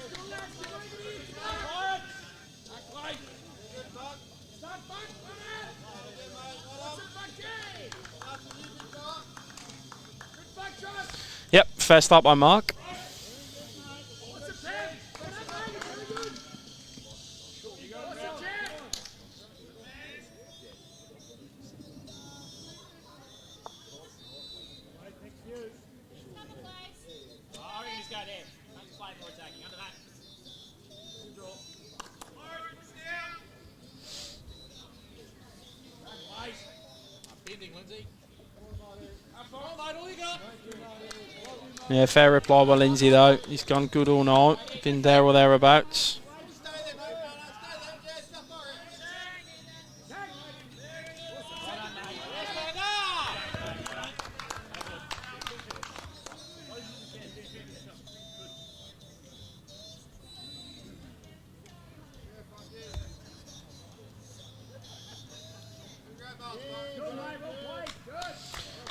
Yep, fair start by Mark. Yeah, fair reply by Lindsay though. He's gone good all night. Been there or thereabouts.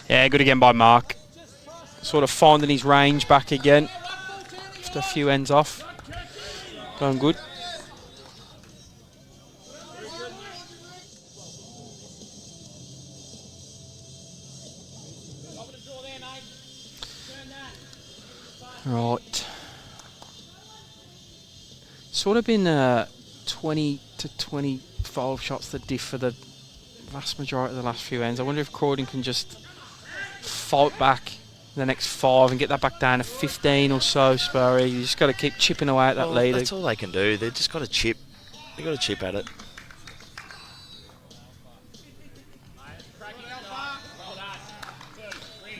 Yeah, good again by Mark. Sort of finding his range back again. Just a few ends off. Going good. Right. Sort of been 20 to 25 shots the diff for the vast majority of the last few ends. I wonder if Croydon can just fight back the next 5 and get that back down to 15 or so, Spurry. You just got to keep chipping away at that lead. That's all they can do. They've just got to chip. They've got to chip at it.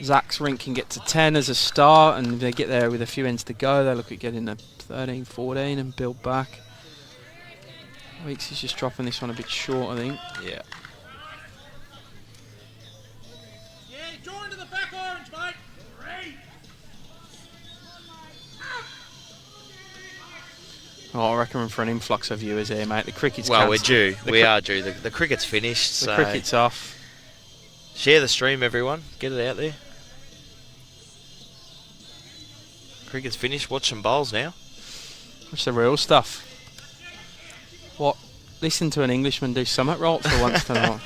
Zach's rink can get to 10 as a start, and if they get there with a few ends to go, they look at getting to 13, 14 and build back. Weeks is just dropping this one a bit short, I think. Yeah. Oh, I reckon we're in for an influx of viewers here, mate. The cricket's Well, cancelled. we're due. We are due. The cricket's finished. The cricket's off. Share the stream, everyone. Get it out there. Cricket's finished. Watch some bowls now. Watch the real stuff. What? Listen to an Englishman do something right for once tonight.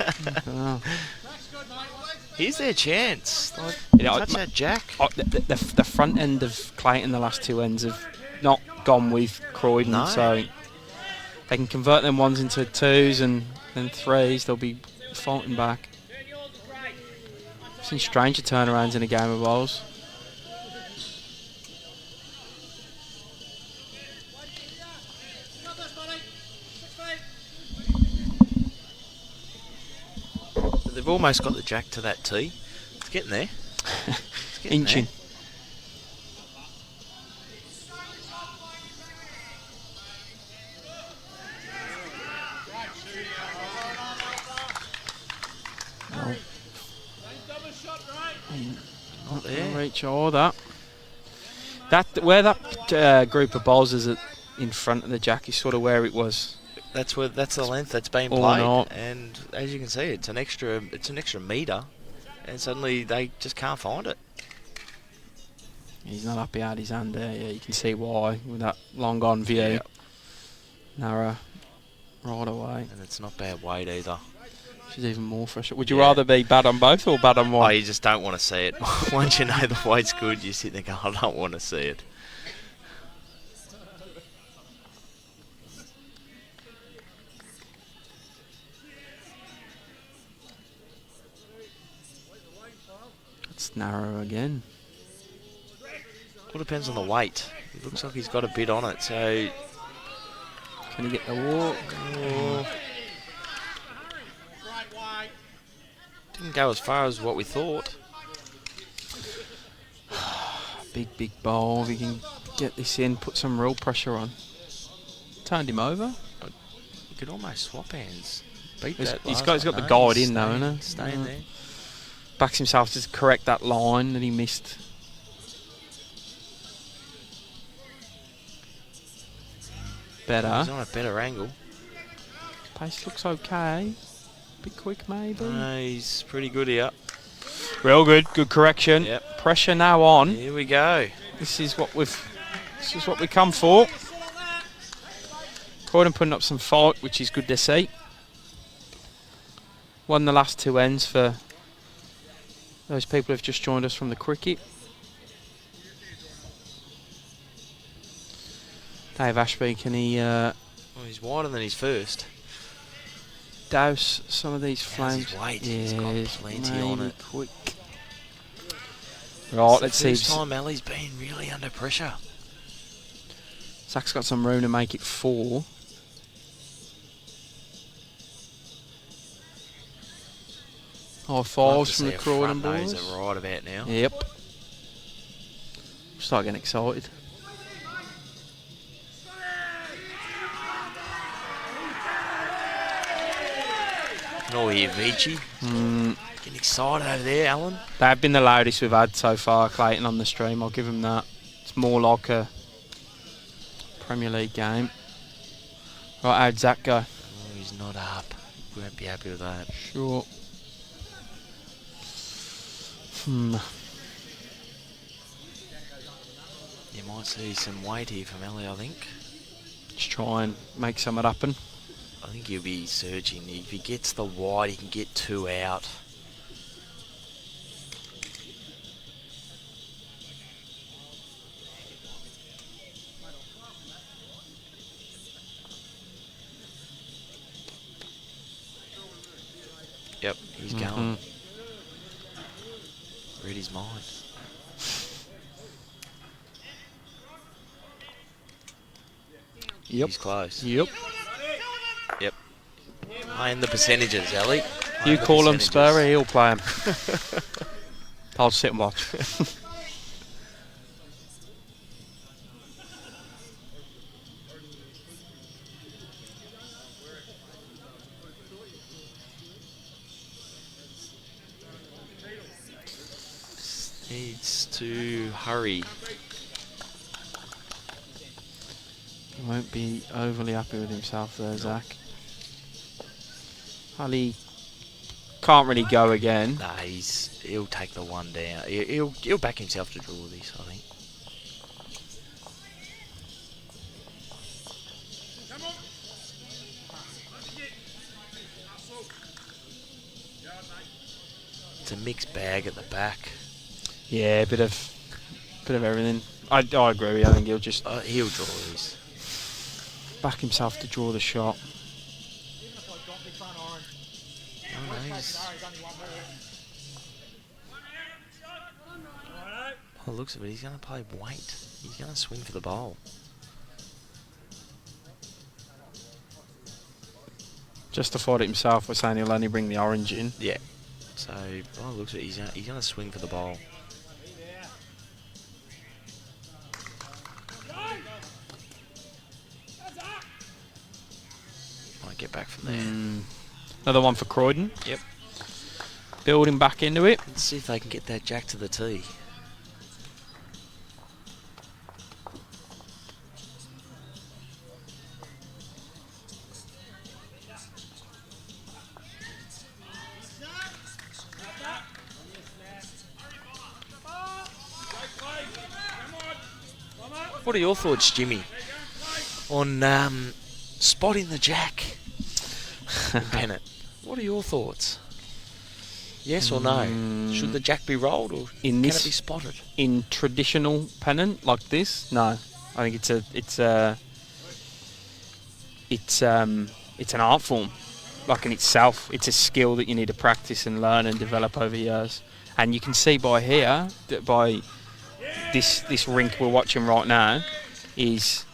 Here's their chance. Touch that jack. The front end of Clayton, the last 2 ends have not gone with Croydon, No. so they can convert them 1s into 2s and then 3s. They'll be fighting back. I've seen stranger turnarounds in a game of bowls. They've almost got the jack to that tee. It's getting there. It's getting Inching. there. Not there. Reach all that. Where that group of bowls is in front of the jack is sort of where it was that's the length that's being Or played, not. and as you can see, it's an extra metre, and suddenly they just can't find it. He's not happy out his hand there. Yeah, you can see why with that long on view. Yeah. Narrow right away. And it's not bad weight either. Which is even more frustrating. Would you rather be bad on both or bad on Oh, one? you just don't want to see it. Once you know the weight's good, you sit there going, I don't want to see it. It's narrow again. All depends on the weight. It looks like he's got a bit on it, so... Can he get the walk? Oh. Didn't go as far as what we thought. Big ball. If he can get this in, put some real pressure on. Turned him over. You could almost swap hands. Beat He's that got last the one. guide He's in though, staying- isn't he? Staying there. Backs himself to correct that line that he missed. Better. He's on a better angle. Pace looks okay. Bit quick maybe. He's pretty good here. Real good. Good correction. Yep. Pressure now on. Here we go. This is what we come for. Croydon putting up some fight, which is good to see. Won the last two ends for those people who've just joined us from the cricket. Dave Ashby, can he Well, he's wider than his first. douse some of these flames? How's his weight? He's got plenty on it. Quick. Right, let's see. First time Ali's been really under pressure. Zach's got some room to make it 4. Oh, fives from the Croydon boys. Are right about now. Yep. Start getting excited. Oh, here, Vici. Getting excited over there, Alan. They've been the loudest we've had so far, Clayton, on the stream. I'll give them that. It's more like a Premier League game. Right, how'd Zach go? Oh, he's not up. We won't be happy with that. Sure. You might see some weight here from Ali, I think. Let's try and make something happen. I think he'll be surging. If he gets the wide, he can get 2 out. Yep, he's going. Read his mind. Yep. He's close. Yep. Yep. Playing the percentages, Ali. You call him Spurry, he'll play him. I'll sit and watch. Needs to hurry. He won't be overly happy with himself there, Zach. Ali can't really go again. Nah, he'll take the one down. He'll back himself to draw this, I think. It's a mixed bag at the back. Yeah, a bit of everything. I agree with you. I think he'll just He'll draw this. back himself to draw the shot. Oh, no, oh, looks of it, he's going to play weight. He's going to swing for the bowl. Justified it himself by saying he'll only bring the orange in. Yeah. So, oh, looks of it, he's going to swing for the bowl. Might get back from there. Another one for Croydon. Yep. Building back into it. Let's see if they can get that jack to the tee. What are your thoughts, Jimmy, on spotting the jack in Pennant? What are your thoughts? Yes or no? Should the jack be rolled, or can it be spotted? In traditional Pennant like this, no. I think it's an art form, like in itself. It's a skill that you need to practice and learn and develop over years. And you can see by here that by this rink we're watching right now, is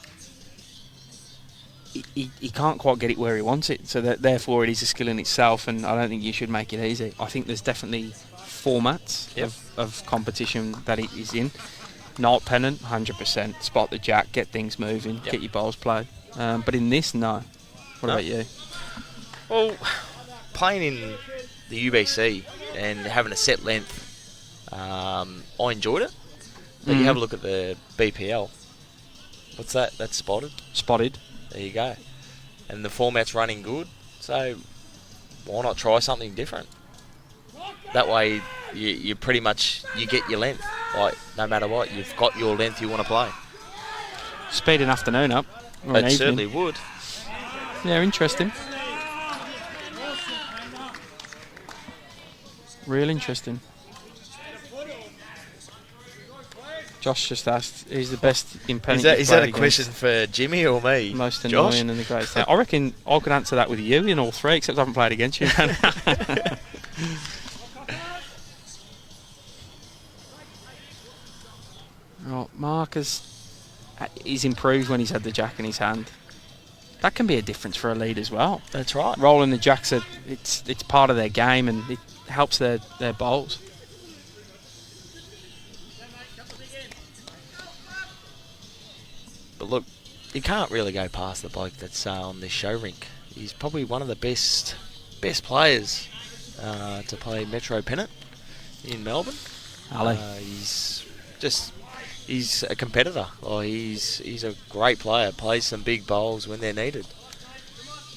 he can't quite get it where he wants it. So therefore it is a skill in itself, and I don't think you should make it easy. I think there's definitely formats of competition that it is in. Not Pennant, 100%. Spot the jack, get things moving, get your bowls played. But in this, no. What about you? Well, playing in the UBC and having a set length, I enjoyed it. But you have a look at the BPL. What's that? That's spotted. Spotted. There you go. And the format's running good, so why not try something different? That way, you pretty much you get your length. Like no matter what, you've got your length you want to play. Speed an afternoon up. Or It certainly would. Yeah, interesting. Real interesting. Josh just asked, who's the best in Pennant? Is that a question for Jimmy or me? Most annoying Josh? and the greatest. I reckon I could answer that with you in all three, except I haven't played against you. Oh, he's improved when he's had the jack in his hand. That can be a difference for a lead as well. That's right. Rolling the jacks, it's part of their game, and it helps their bowls. But look, you can't really go past the bloke that's on this show rink. He's probably one of the best players to play Metro Pennant in Melbourne. He's a competitor. He's a great player. Plays some big bowls when they're needed.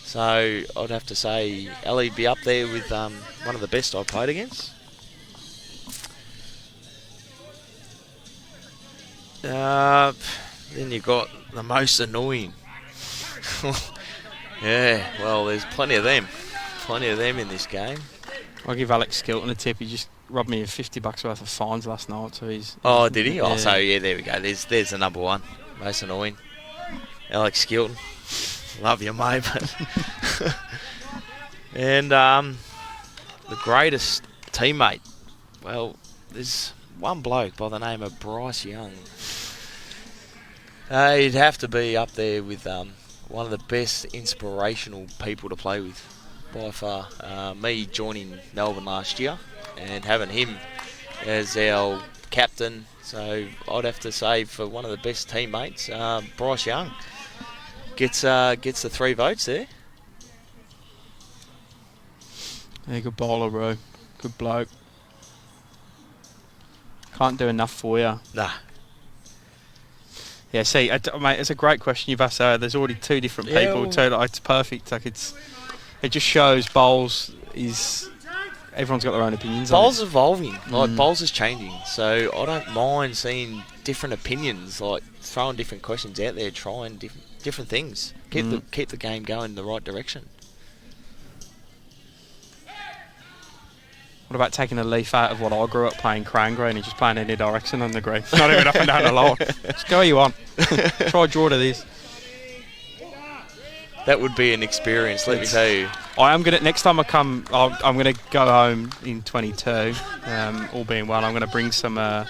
So I'd have to say Ali'd be up there with one of the best I've played against. Then you got the most annoying. Yeah, well, there's plenty of them. Plenty of them in this game. I'll give Alex Skilton a tip. He just robbed me of $50 worth of fines last night. So Oh, did he? Yeah. Oh, so yeah, there we go. There's the number one. Most annoying. Alex Skilton. Love you, mate. And the greatest teammate. Well, there's one bloke by the name of Bryce Young. He'd have to be up there with one of the best inspirational people to play with by far. Me joining Melbourne last year and having him as our captain, so I'd have to say for one of the best teammates, Bryce Young gets the 3 votes there. Yeah, good bowler, bro. Good bloke. Can't do enough for you. Nah. Yeah, see, mate, it's a great question you've asked. There's already 2 different people. It's perfect. Like it just shows bowls is. Everyone's got their own opinions. Bowls evolving. Like bowls is changing. So I don't mind seeing different opinions. Like throwing different questions out there, trying different things. Keep the game going in the right direction. What about taking a leaf out of what I grew up playing, Crane Green, and just playing any direction on the green? Not even up and down the line. Just go where you want. Try draw to this. That would be an experience, let me tell you. I am gonna next time I come. I'm gonna go home in 22. All being well, I'm gonna bring some. I'm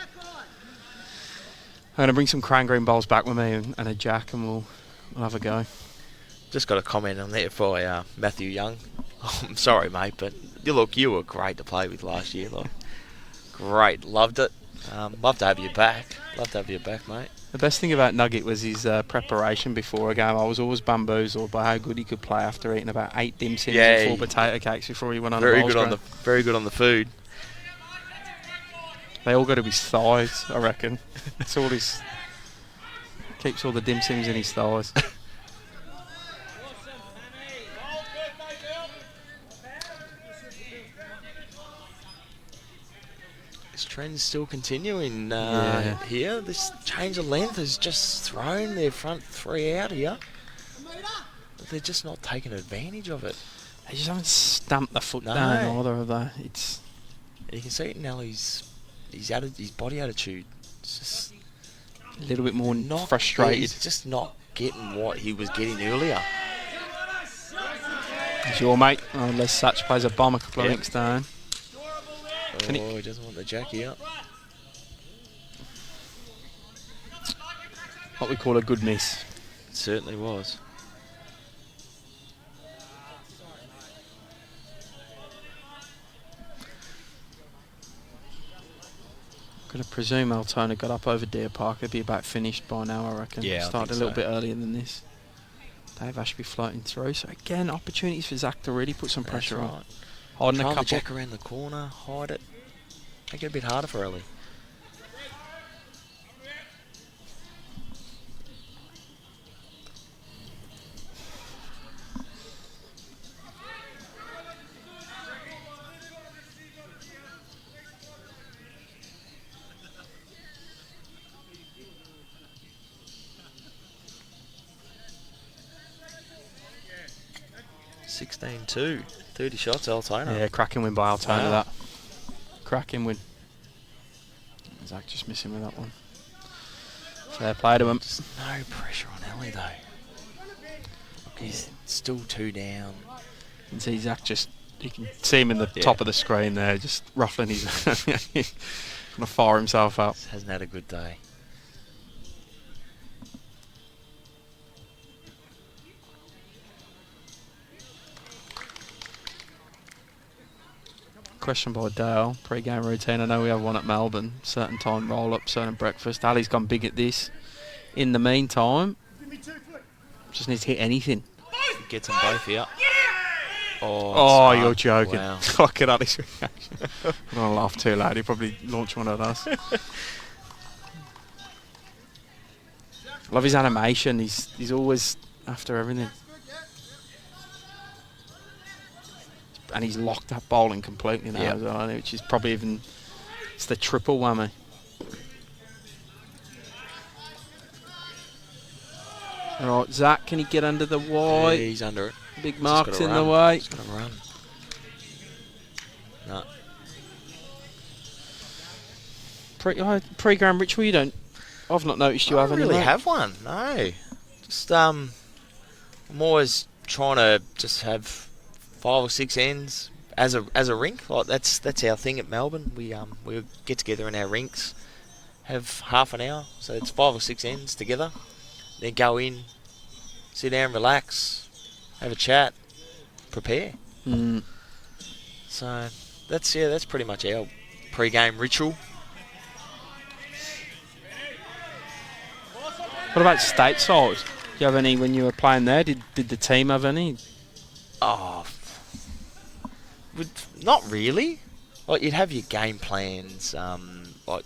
gonna bring some Crane Green bowls back with me and a jack, and we'll have a go. Just got a comment on there for Matthew Young. I'm sorry, mate, but you were great to play with last year. Like, great, loved it. Love to have you back. Love to have you back, mate. The best thing about Nugget was his preparation before a game. I was always bamboozled by how good he could play after eating about 8 dim sims and 4 potato cakes before he went on very a good very good on the food. They all go to his thighs, I reckon. It's all his keeps all the dim sims in his thighs. It's true. trend's still continuing Yeah. here. This change of length has just thrown their front three out here. But they're just not taking advantage of it. They just haven't stamped the foot No. down either, have they? It's You can see it now. His body attitude. It's just a little bit more not frustrated. He's just not getting what he was getting earlier. It's your mate. Oh, Les Satch plays a bomb a couple of links down. He doesn't want the Jackie up. What we call a good miss. It certainly was. Going to presume Altona got up over Deer Park. It'd be about finished by now, I reckon. Yeah, I started a think little so. bit earlier than this. Dave Ashby floating through. So again, opportunities for Zach to really put some pressure on. Hiding a Trying to couple. jack around the corner, hide it. Make it a bit harder for Ellie. (16-2), 30 shots, Altona. Yeah, cracking win by Altona. Wow. That cracking win. Zach just missing with that one. Fair play to him. Just no pressure on Ellie though. He's still 2 down. You can see Zach just. You can see him in the top of the screen there, just ruffling his. Gonna fire himself up. Just hasn't had a good day. Question by Dale, pre-game routine. I know we have one at Melbourne, certain time roll-up, certain breakfast. Ali's gone big at this. In the meantime, just needs to hit anything. Gets them both here. Oh, smart. you're joking. Wow. Look at Ali's reaction. I'm going to laugh too loud. He'll probably launch one of us. Love his animation. He's always after everything. And he's locked up bowling completely now as well, which is probably even, it's the triple whammy. Alright, Zach, can he get under the wide? Yeah, he's under it. Big marks in the way. He's got to run. No. Pre-game ritual, you don't, I've not noticed you have any. I don't really have one, no. Just, I'm always trying to just have 5 or 6 ends as a rink. Like that's our thing at Melbourne. We get together in our rinks, have half an hour, so it's 5 or 6 ends together. Then go in, sit down, relax, have a chat, prepare. So that's pretty much our pre-game ritual. What about stateside? Do you have any when you were playing there? Did the team have any? Oh, not really. Like you'd have your game plans. Like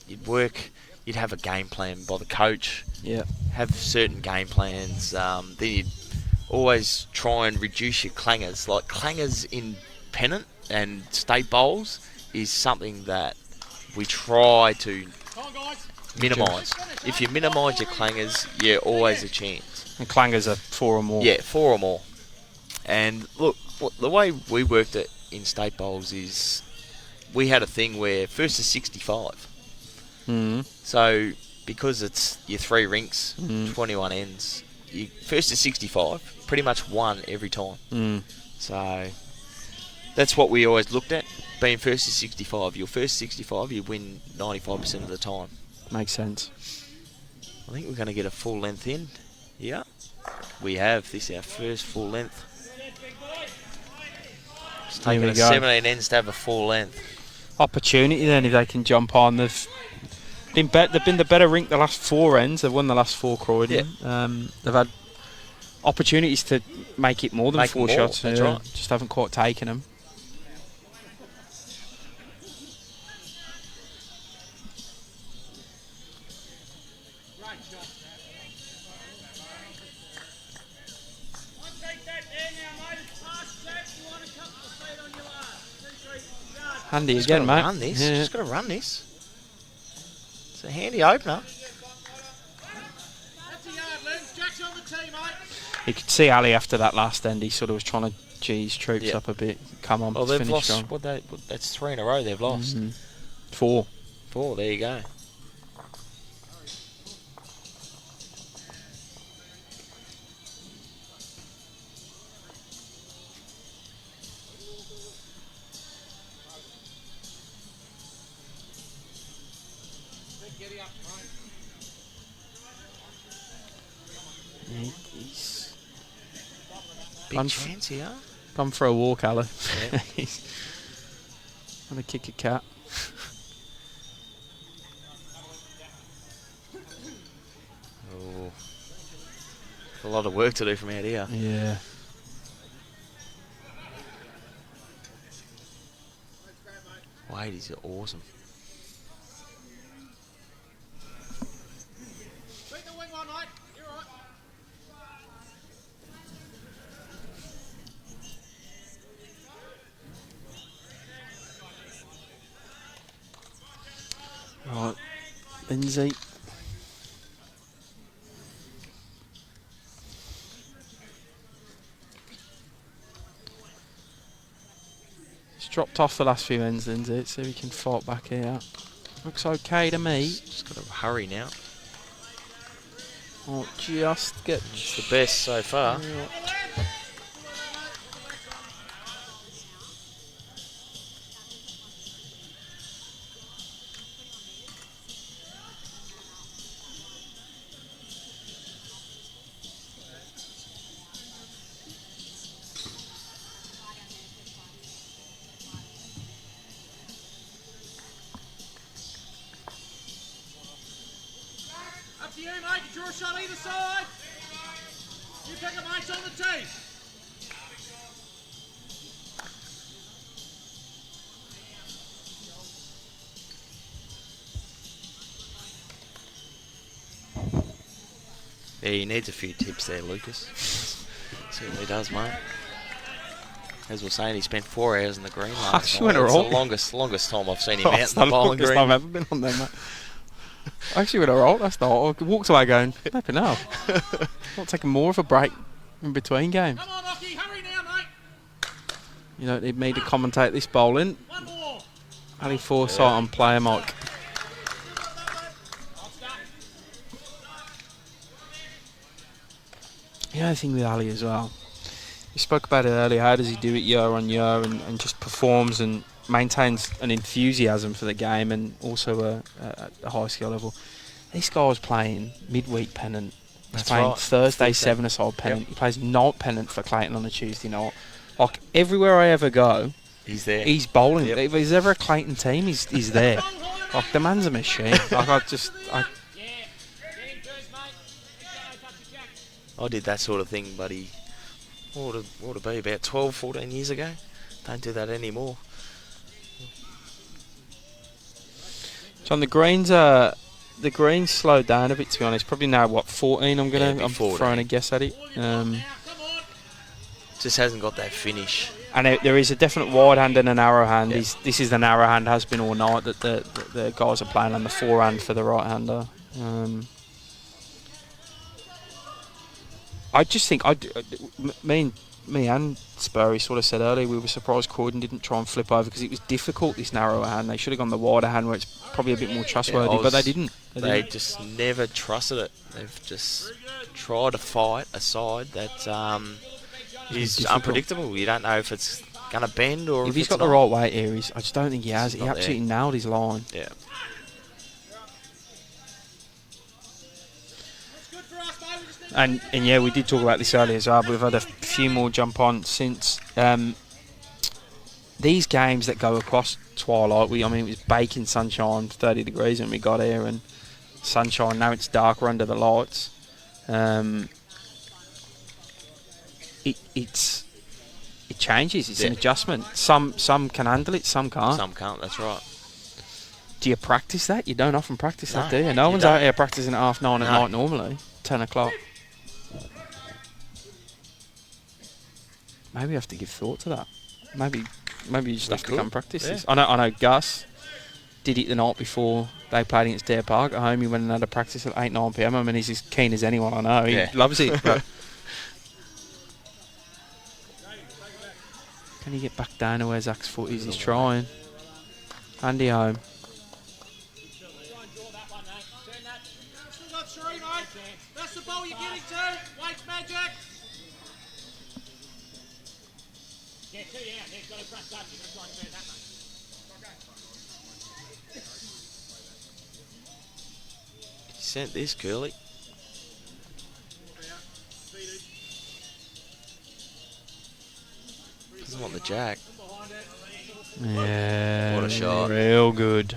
you'd have a game plan by the coach. Yeah. Have certain game plans. Then you'd always try and reduce your clangers. Like clangers in Pennant and state bowls is something that we try to minimise. If you minimise your clangers, you're always a chance. And clangers are 4 or more. Yeah, 4 or more. And look, the way we worked it in state bowls is we had a thing where first to 65. So because it's your 3 rinks, 21 ends, you first to 65, pretty much won every time. So that's what we always looked at. Being first to 65, your first 65, you win 95% of the time. Makes sense. I think we're going to get a full length in. Yeah, we have. This is our first full length. It's taken us 17 ends to have a full length. Opportunity then if they can jump on. They've been the better rink the last 4 ends. They've won the last 4 Croydon. They've had opportunities to make it more than 4 shots. That's right. Just haven't quite taken them. Handy Just again, gotta mate. run this. Yeah. Just got to run this. It's a handy opener. You could see Ali after that last end. He sort of was trying to gee his troops Yep. up a bit. Come on, Well, let's they've finish lost. strong. That's 3 in a row they've lost. 4. 4. There you go. He's Big chance here. gone for a walk, Ali. Yeah. He's going to kick a cat. Oh, a lot of work to do from out here. Yeah. Wade is awesome. Right, Lindsay. He's dropped off the last few ends, Lindsay. Let's see if he can fight back here. Looks okay to me. Just got to hurry now. Oh, just get... It's the best so far. Up to you, mate. Draw a shot either side. You pick it, mate. On the tee. Yeah, he needs a few tips there, Lucas. Certainly does, mate. As we're saying, he spent 4 hours in the green last Actually night. went It's all the longest time I've seen him Oh, out it's in the the bowling longest green. I've ever been on there, mate. I actually went alright last night. I walked away going, flipping hell. Not taking more of a break in between games. Come on, Lockie. Hurry now, mate. You don't need me to commentate this bowling. One more. Ali Forsyth on player mic. The other thing with Ali as well, we spoke about it earlier, how does he do it year on year and just performs and maintains an enthusiasm for the game and also a high skill level. This guy was playing midweek Pennant. He's That's playing right. Thursday Thursday. 7-a-side Pennant. Yep. He plays night Pennant for Clayton on a Tuesday night. Like, everywhere I ever go, He's there. he's bowling. Yep. If there's ever a Clayton team, he's there. Like, the man's a machine. Like, I did that sort of thing, buddy. What would it be, about 12, 14 years ago? Don't do that anymore. John, the greens slowed down a bit, to be honest. Probably now, what, 14? I'm Yeah, 14. throwing a guess at it. Just hasn't got that finish. And there is a definite wide hand and a narrow hand. Yeah. This is the narrow hand, has been all night, that the guys are playing on the forehand for the right hander. I just think me and Spurry sort of said earlier we were surprised Croydon didn't try and flip over because it was difficult, this narrower hand. They should have gone the wider hand where it's probably a bit more trustworthy, but they didn't. They just never trusted it. They've just tried to fight a side that is difficult. unpredictable. You don't know if it's going to bend or If he's it's got the not. right weight here, I just don't think he has. It's He not absolutely nailed his line. Yeah. And yeah, we did talk about this earlier as well, but we've had a few more jump on since these games that go across twilight. It was baking sunshine, 30 degrees when we got here, and sunshine. Now it's darker under the lights. It changes. It's an adjustment. Some can handle it, some can't. Some can't. That's right. Do you practice that? You don't often practice that, do you? you No one's don't. out here practicing at 9:30 at night normally. 10 o'clock. Maybe we have to give thought to that. Maybe Maybe you just We have to could, come practice yeah. this. I know Gus did it the night before they played against Dare Park at home. He went and had a practice at 8, 9 p.m. I mean, he's as keen as anyone I know. He Yeah. loves it. But can he get back down to where Zach's foot is? He's trying. Andy home. Try and draw that one, mate. Turn that. Still got 3, mate. That's the ball you're getting to. Waits magic. Yeah, 2 down. He's got a front touch. He's going to try and turn that, mate. He sent this, Curly. Doesn't want the jack. Yeah. What a shot. Real good.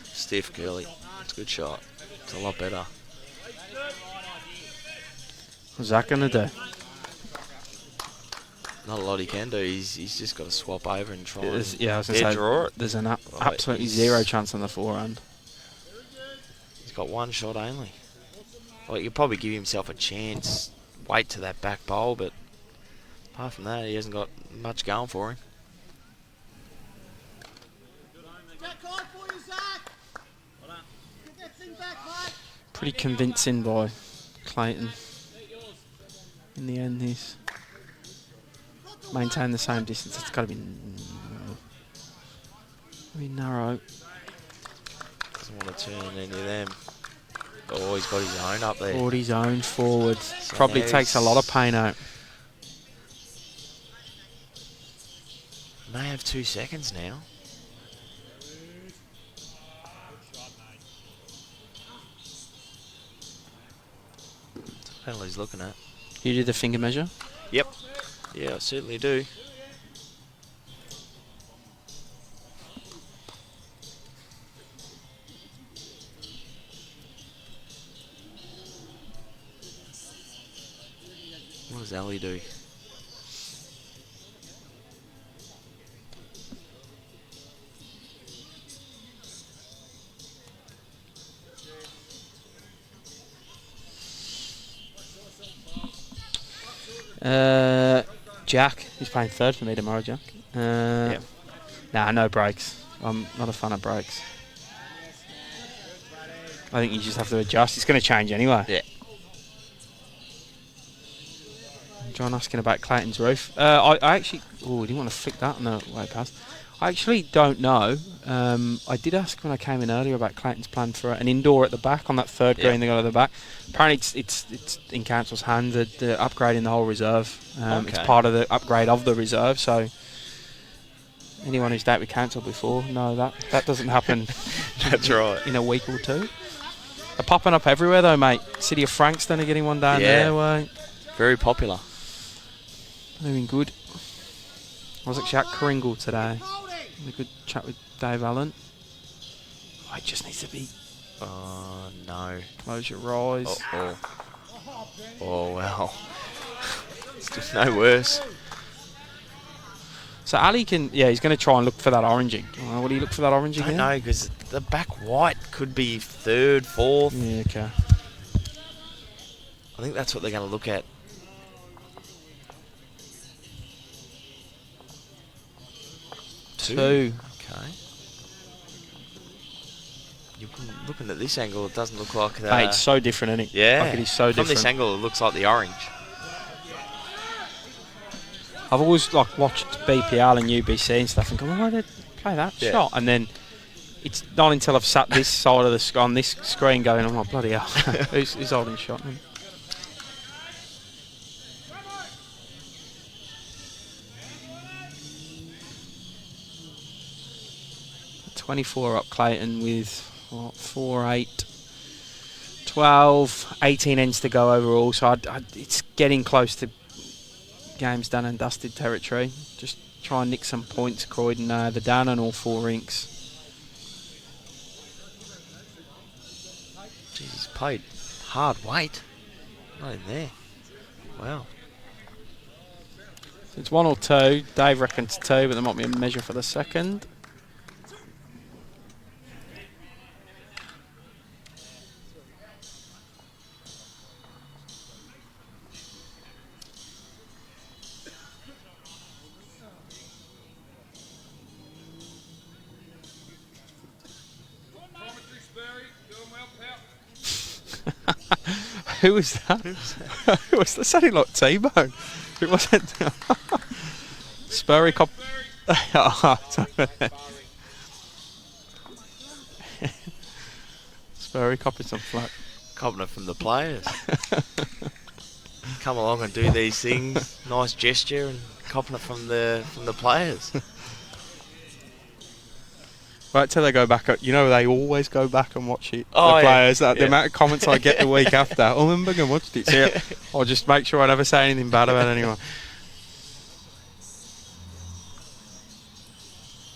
Stiff, Curly. It's a good shot. It's a lot better. What's Zach going to do? Not a lot he can do. He's just got to swap over and try and I was going to say, draw it. there's an Right, absolutely he's- zero chance on the forehand. He's got one shot only. Well, he could probably give himself a chance. Wait to that back bowl, but apart from that, he hasn't got much going for him. Jack high for you, Zach. Get that thing back, mate. Pretty convincing by Clayton. In the end, he's maintained the same distance. It's got to be narrow. Doesn't want to turn any of them. Oh, he's got his own up there. 40 zone forward. So Probably now takes a lot of pain out. May have 2 seconds now. That's the penalty he's looking at. You do the finger measure? Yep. Yeah, I certainly do. What does Ali do? Jack. He's playing third for me tomorrow, Jack. Nah, no breaks. I'm not a fan of breaks. I think you just have to adjust. It's going to change anyway. Yeah. John asking about Clayton's roof. I actually... Oh, I didn't want to flick that on the way past. I actually don't know. I did ask when I came in earlier about Clayton's plan for an indoor at the back on that third green they got at the back. Apparently it's in council's hands. They're upgrading the whole reserve. It's part of the upgrade of the reserve. So anyone who's dealt with council before, no, that doesn't happen. That's right. In a week or two. They're popping up everywhere though, mate. City of Frankston are getting one down there. Way. Very popular. Doing good. I was actually at Kringle today. Had a good chat with Dave Allen. Oh, it just needs to be. Oh, no. Close your eyes. Oh, well. It's just no worse. So Ali can, he's going to try and look for that oranging. What do you look for that oranging? I don't know, because the back white could be third, fourth. Yeah, okay. I think that's what they're going to look at. Two. Okay. You're looking at this angle, it doesn't look like that. Mate, it's so different, isn't it? Yeah. Like it is so From different. this angle, it looks like the orange. I've always watched BPL and UBC and stuff and gone, why did they play that shot? And then it's not until I've sat this side of the on this screen going, I'm like, bloody hell, who's holding shot? 24 up Clayton with 4, 8, 12, 18 ends to go overall. So it's getting close to games done and dusted territory. Just try and nick some points. Croydon, they're down on all 4 rinks. Jeez, he's played hard weight. Not in there. Wow. So it's 1 or 2. Dave reckons 2, but there might be a measure for the second. Who was that? Who was that? Sounded like T-Bone. It wasn't. Spurry cop. Spurry copping some flack. Copping it from the players. Come along and do these things. Nice gesture and copping it from the players. Right till they go back. You know they always go back and watch it. Oh, the players. yeah. The amount of comments I get the week after. Oh, I remember and watched it. So yeah, I'll just make sure I never say anything bad about anyone.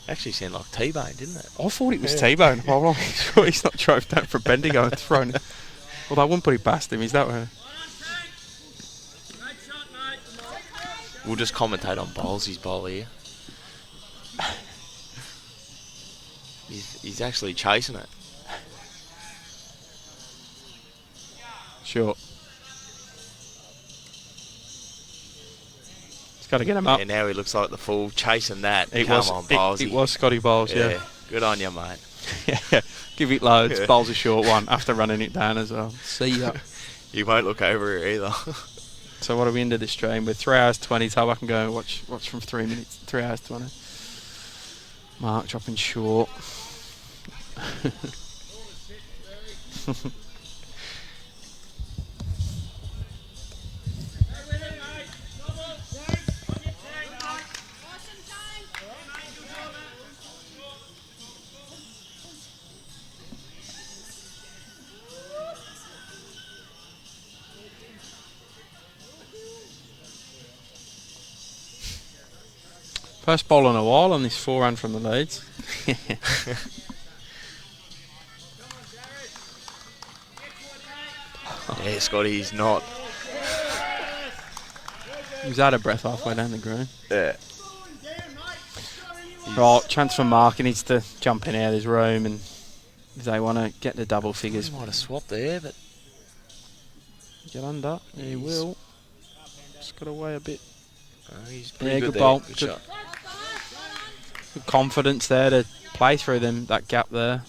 Actually sounded like T-Bone, didn't it? I thought it was T-Bone. Well, I'm sure he's not drove down from Bendigo and thrown it. Well, I wouldn't put it past him. Is that way? We'll just commentate on Bowlsy's bowl here. He's actually chasing it. Sure. He's got to get him up. And now he looks like the fool chasing that. It Come was, on, Bowlsy. it was Scotty Bowles, yeah. Good on you, mate. Yeah. Give it loads. Bowles a short one after running it down as well. See ya. You won't look over here either. So what are we into this stream? We're 3 hours 20. So I can go and watch from 3 minutes. 3 hours 20. Mark dropping short. First bowl in a while on this forehand from the Leeds. Yeah, Scotty's not. He was out of breath halfway down the green. Yeah. Right, chance for Mark. He needs to jump in here. There's room, and if they want to get the double figures. He might have swapped there, but Get under. Yeah, he will. Just got away a bit. He's pretty good good there. bowl. Good Good. shot. Good confidence there to play through them, that gap there.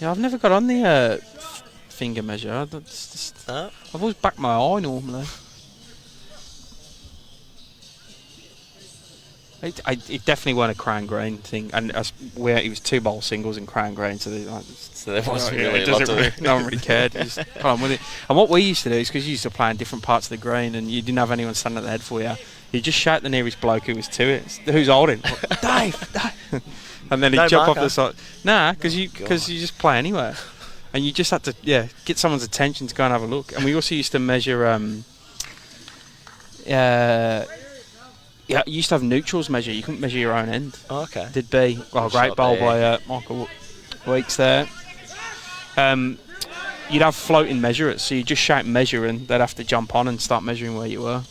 Yeah, I've never got on the finger measure. That's just, No? I've always backed my eye normally. It definitely weren't a crown green thing, and where it was 2 bowl singles and crown green, so there wasn't really it a lot doesn't to really, no one really cared. Just got on with it. And what we used to do is because you used to play in different parts of the green, and you didn't have anyone standing at the head for you. You just shout the nearest bloke who was to it. Who's holding? Dave, Dave. And then he'd No jump marker. off the side. Nah, because you just play anywhere, and you just had to get someone's attention to go and have a look. And we also used to measure. Yeah, you used to have neutrals measure. You couldn't measure your own end. Oh, okay. Did be. Oh, Good great shot bowl there. by Michael Weeks there. You'd have floating measurers, so you just shout measure and they'd have to jump on and start measuring where you were.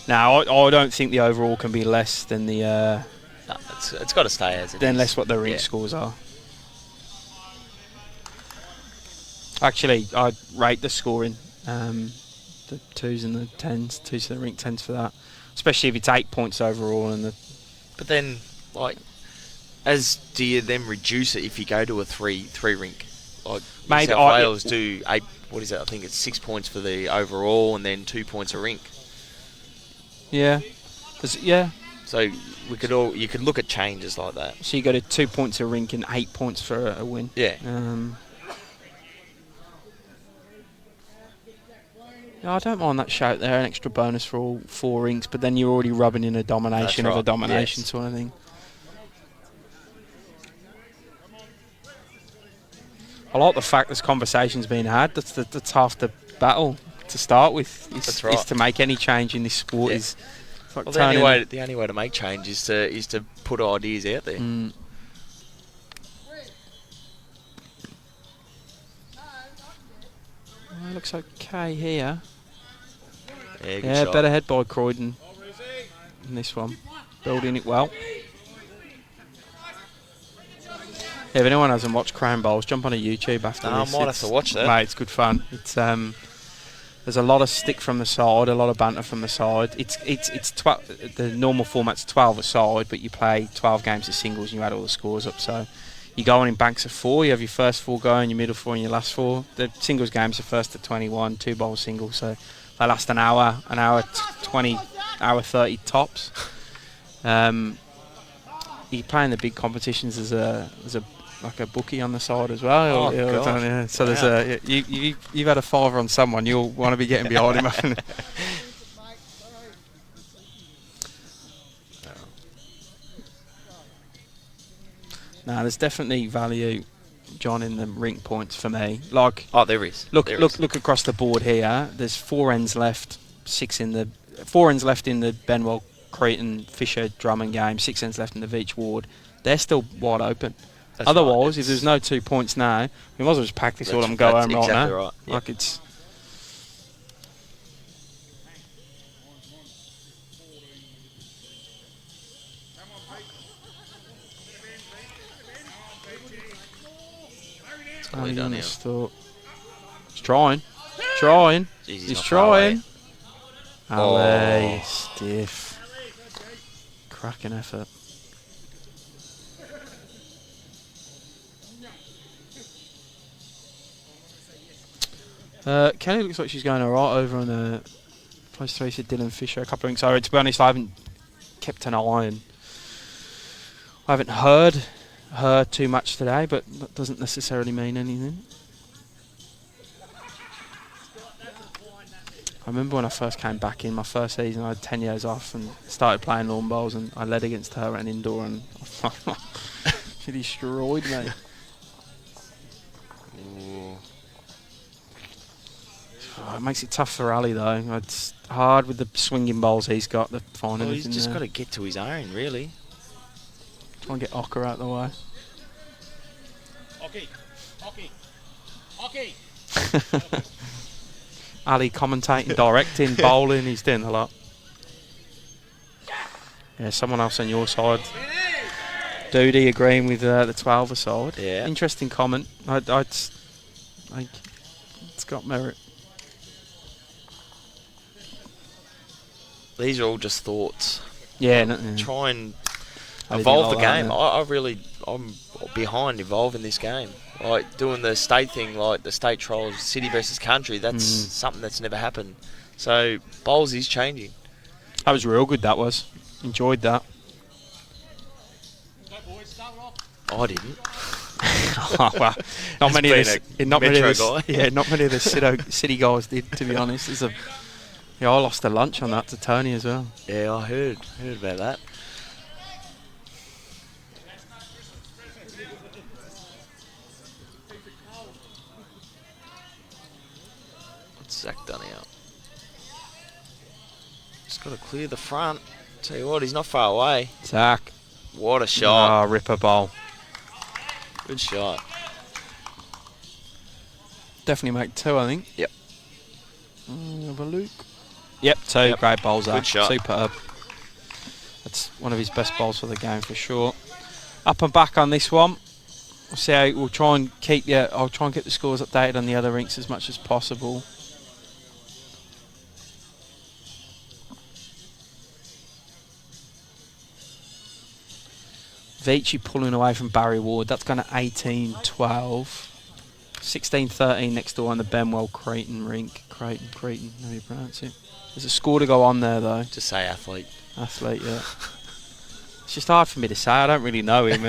Now, I don't think the overall can be less than the No, it's got to stay as it than is. less what the ring scores are. Actually, I'd rate the scoring, the 2s and the 10s, 2s to the rink, 10s for that. Especially if it's 8 points overall and the. But then, like, do you then reduce it if you go to a three rink? Like, New Mate, South Wales do 8. What is it? I think it's 6 points for the overall and then 2 points a rink. Yeah. Yeah. So you could look at changes like that. So you go to 2 points a rink and 8 points for a win. Yeah. Yeah, I don't mind that shout there, an extra bonus for all 4 rinks, but then you're already rubbing in a domination That's of a right, domination yes. sort of thing. I like the fact this conversation's being had. That's half the battle to start with. That's right. Is to make any change in this sport. Yeah. Is like Well, turning. the only way to make change is to put ideas out there. Mm. Well, looks okay here. Yeah, good Yeah, shot. better head by Croydon in this one. Building it well. Yeah, if anyone hasn't watched Crown Bowls, jump on a YouTube after No, I this. might have to watch that. Mate, it's good fun. It's there's There's a lot of stick from the side, a lot of banter from the side. The normal format's 12 a side, but you play 12 games of singles and you add all the scores up. So you go on in banks of 4. You have your first 4 going, your middle 4, and your last 4. The singles games are first to 21, 2 bowl singles, so they last an hour 20, hour 30 tops. You're playing the big competitions as a like a bookie on the side as well. So there's you've had a father on someone. You'll want to be getting behind him. Haven't you? Now there's definitely value, John, in the rink points for me. Like, there is. Look across the board here. There's 4 ends left, 4 ends left in the Benwell, Creighton, Fisher, Drummond game. 6 ends left in the Veitch Ward. They're still wide open. That's Otherwise, right. if there's no 2 points now, we might as well just pack this all and go home exactly right now. Right. Yep. Like it's. Only done now. He's trying. Jeez, he's trying. Oh. Stiff. Cracking effort. Kelly looks like she's going alright over on the place 3 to Dylan Fisher a couple of weeks ago. To be honest, I haven't kept an eye and I haven't heard her too much today, but that doesn't necessarily mean anything. I remember when I first came back in my first season, I had 10 years off and started playing lawn bowls, and I led against her at an indoor and she destroyed me. Oh, it makes it tough for Ali though. It's hard with the swinging bowls he's got. The finding. Well, he's just got to get to his own, really. Try and get Ocker out the way. Hockey. Ali commentating, directing, bowling. He's doing a lot. Yeah, someone else on your side. Doody agreeing with the 12 aside. Yeah. Interesting comment. It's got merit. These are all just thoughts. Yeah. Try and I evolve the didn't game. I'm behind evolving this game. Like doing the state thing, like the state trials, city versus country. That's something that's never happened. So bowls is changing. That was real good. That was. Enjoyed that. I didn't. Oh, well, not many of the city guys did, to be honest. I lost a lunch on that to Tony as well. Yeah, I heard about that. What's Zach done out? Just got to clear the front. Tell you what, he's not far away. Zach. What a shot. Oh, ripper bowl. Good shot. Definitely make 2, I think. Yep. Have a look. Yep, 2. Yep. Great bowls. Good shot. Superb. That's one of his best bowls for the game for sure. Up and back on this one. We'll see how we'll try and keep I'll try and get the scores updated on the other rinks as much as possible. Veitch pulling away from Barry Ward. That's going to 18-12. 16-13 next door on the Benwell Creighton rink. Creighton, how do you pronounce it? There's a score to go on there though. Just say athlete. Athlete, yeah. It's just hard for me to say. I don't really know him.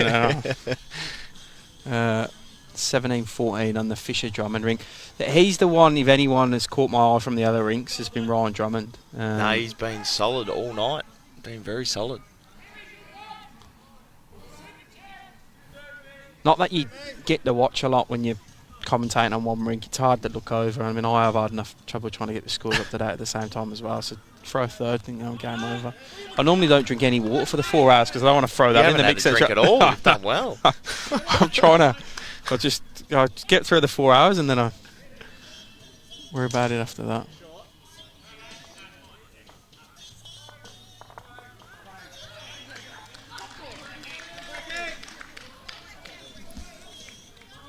17-14 on the Fisher Drummond rink. He's the one, if anyone has caught my eye from the other rinks, has been Ryan Drummond. No, he's been solid all night. Been very solid. Not that you get to watch a lot when you're commentating on one rink. It's hard to look over. I mean, I have had enough trouble trying to get the scores up to date at the same time as well. So throw a third thing, game over. I normally don't drink any water for the 4 hours because I don't want to throw that in the mix. You haven't had a drink at all. You've done well. I'm trying to. I just get through the 4 hours and then I worry about it after that.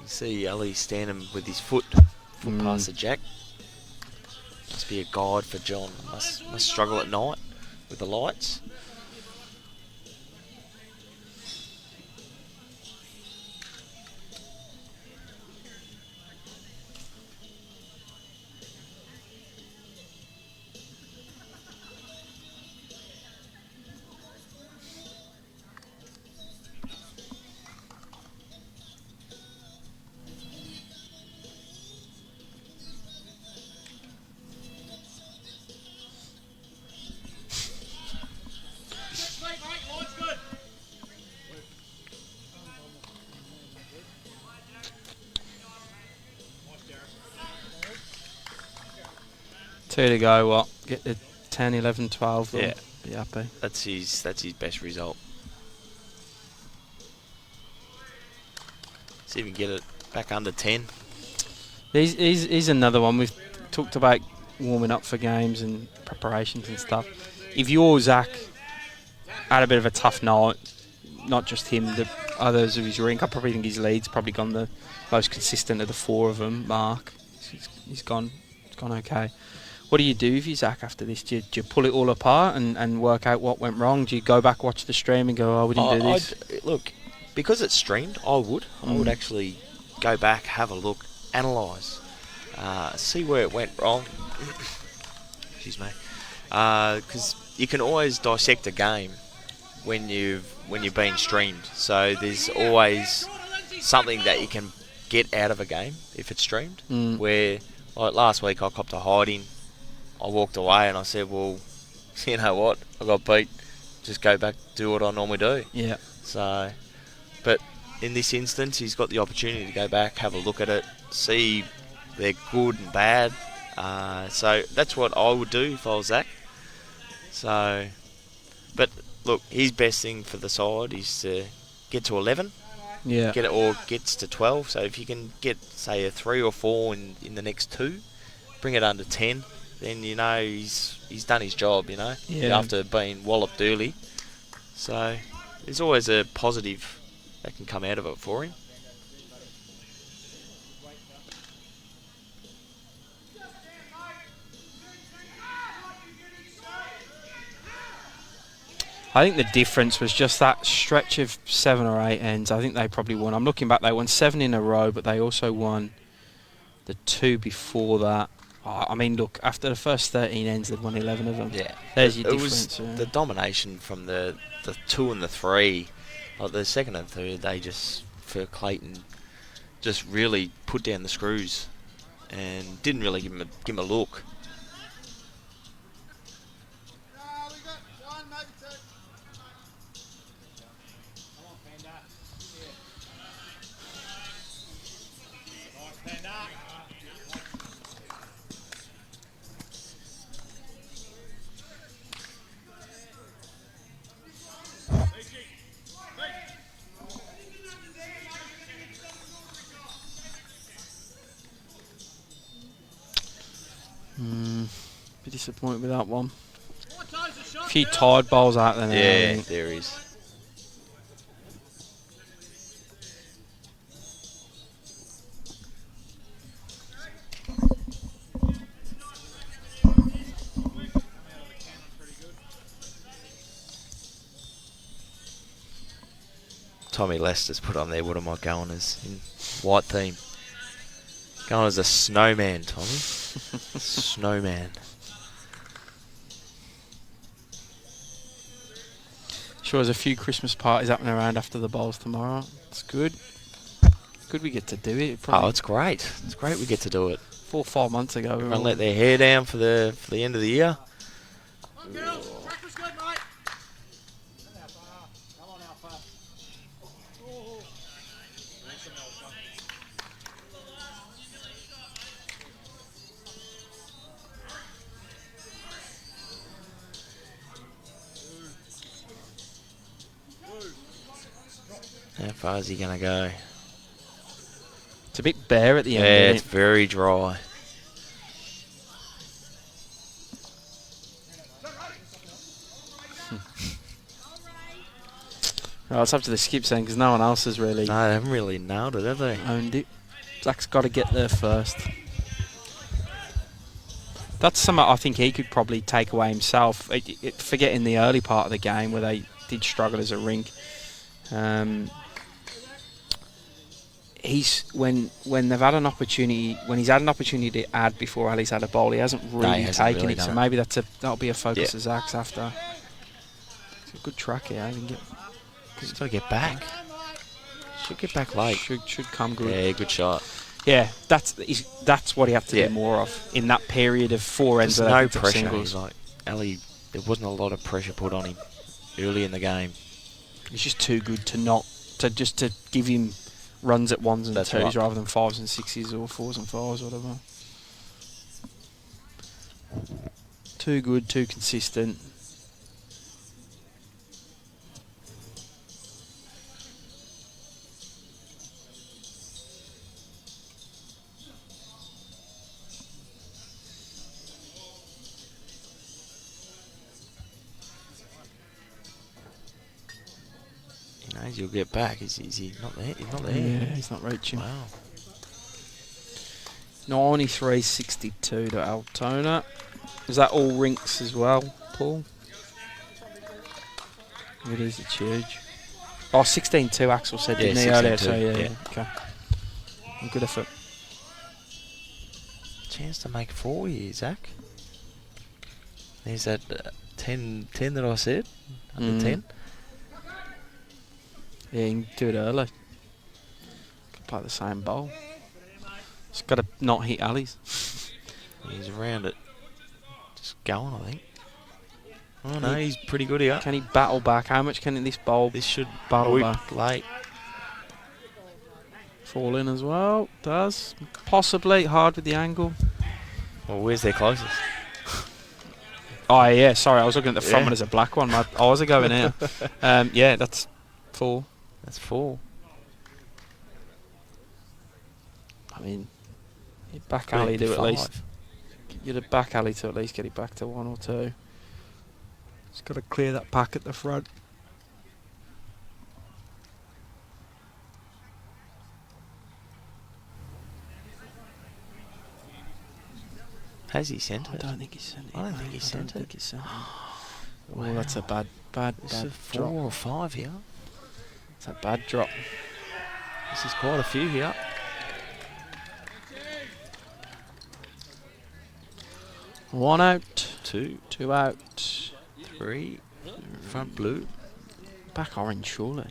See Ali standing with his foot past the jack. Must be a guide for John. Must struggle at night with the lights. Two to go, what? Get the 10, 11, 12. Yeah. Be happy. That's his best result. See if we can get it back under 10. He's another one. We've talked about warming up for games and preparations and stuff. If you're Zach had a bit of a tough night, not just him, the others of his rink, I probably think his lead's probably gone the most consistent of the four of them. Mark, he's gone okay. What do you do if you Zach after this? Do you pull it all apart and work out what went wrong? Do you go back, watch the stream and go, oh, we didn't do this? Look, because it's streamed, I would actually go back, have a look, analyse, see where it went wrong. Excuse me. Because you can always dissect a game when you've been streamed. So there's always something that you can get out of a game if it's streamed. Where, like last week, I copped a hiding. I walked away and I said, well, you know what? I got beat. Just go back, do what I normally do. Yeah. So, but in this instance, he's got the opportunity to go back, have a look at it, see they're good and bad. So that's what I would do if I was Zach. So, but look, his best thing for the side is to get to 11. Yeah. Get it, or gets to 12. So if you can get, say, a 3 or 4 in the next 2, bring it under 10. Then you know he's done his job, you know, after being walloped early. So there's always a positive that can come out of it for him. I think the difference was just that stretch of 7 or 8 ends. I think they probably won. I'm looking back, they won 7 in a row, but they also won the 2 before that. I mean, look, after the first 13 ends, they'd won 11 of them. Yeah. There's your it difference. was the domination from the 2 and the 3. Like the second and third, they just, for Clayton, just really put down the screws and didn't really give him a look. Be disappointed with that one. A few tired bowls out there now. Yeah, there is. Tommy Lester's put on there, what am I going as in white theme? Going as a snowman, Tommy. Snowman. Sure, there's a few Christmas parties happening around after the bowls tomorrow. It's good. Good we get to do it. Oh, it's great. It's great we get to do it. 4 or 5 months ago. Everyone let their hair down for the end of the year. How far is he going to go? It's a bit bare at the end. Yeah, Isn't it's very dry. Right, it's up to the skips then, because no one else has really No, they haven't really nailed it, have they? owned it. Zach's got to get there first. That's something I think he could probably take away himself. Forgetting the early part of the game where they did struggle as a rink. When they've had an opportunity, when he's had an opportunity to add before Ali's had a bowl, he hasn't really taken it. So maybe that'll be a focus of Zach's after. It's a good track here. I think He's got to get back. Should get back late. Should come good. Yeah, good shot. Yeah, that's what he had to do more of in that period of 4 ends. There's no pressure. He's like Ali. There wasn't a lot of pressure put on him early in the game. He's just too good to give him runs at 1s and 2s rather than 5s and 6s or 4s and 5s, whatever. Too good, too consistent. You'll get back. Is he not there? He's not there. Yeah, he's not reaching. Wow. 93.62 to Altona. Is that all rinks as well, Paul? It is, it's huge. Oh, 16-2 Axel said, didn't he, earlier? So, yeah. Okay. Good effort. Chance to make 4 here, Zach. There's that 10 that I said. Under 10. Yeah, you can do it early. Could play the same bowl. Just got to not hit alleys. He's around it. Just going, I think. Oh no, he's pretty good here. Can he battle back? How much can this bowl? This should battle back. Late. Fall in as well. Does. Possibly. Hard with the angle. Well, where's their closest? Oh, yeah. Sorry, I was looking at the front one as a black one. My eyes are going out. Yeah, that's 4. That's 4. I mean, you'd back alley to at least. You'd have back alley to at least get it back to 1 or 2. Just got to clear that pack at the front. Has he sent it? I don't think he sent it. I don't think he sent it. Oh, that's a bad It's a 4 drop. or 5 here. It's a bad drop. This is quite a few here. 1 out. 2. 2 out. 3. Front blue. Back orange, surely.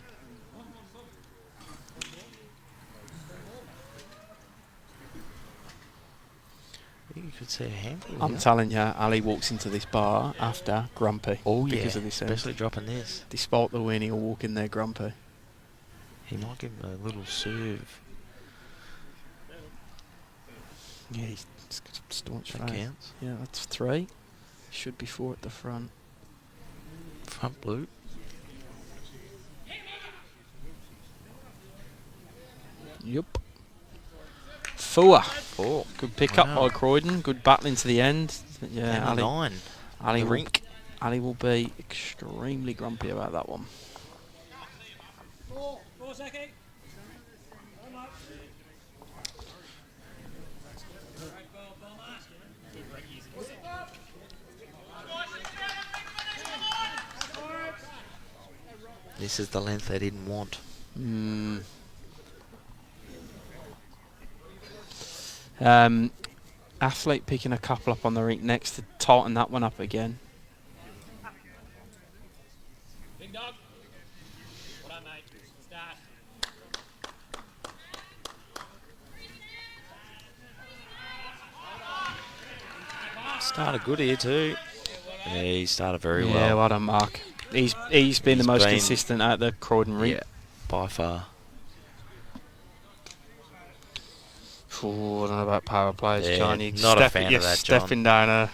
I think you could see a handful. I'm telling you, Ali walks into this bar after grumpy. Oh, because of this end. Especially dropping this. Despite the win, he'll walk in there grumpy. He might give him a little serve. Yeah, he's staunch. That counts. Yeah, that's 3. Should be 4 at the front. Front blue. Yep. 4. 4. Good pick up by Croydon. Good battling to the end. Yeah, Ali. 9. Ali will be extremely grumpy about that one. 4 seconds. This is the length they didn't want. Athlete picking a couple up on the rink next to tighten that one up again. Big dog. Well done, mate. Start. Started good here too. Yeah, he started very well. Yeah, well done, Mark. He's been the most consistent at the Croydon rink. Yeah, by far. Oh, I don't know about power plays, Yeah, John. You not a fan of that, John. Stepping down a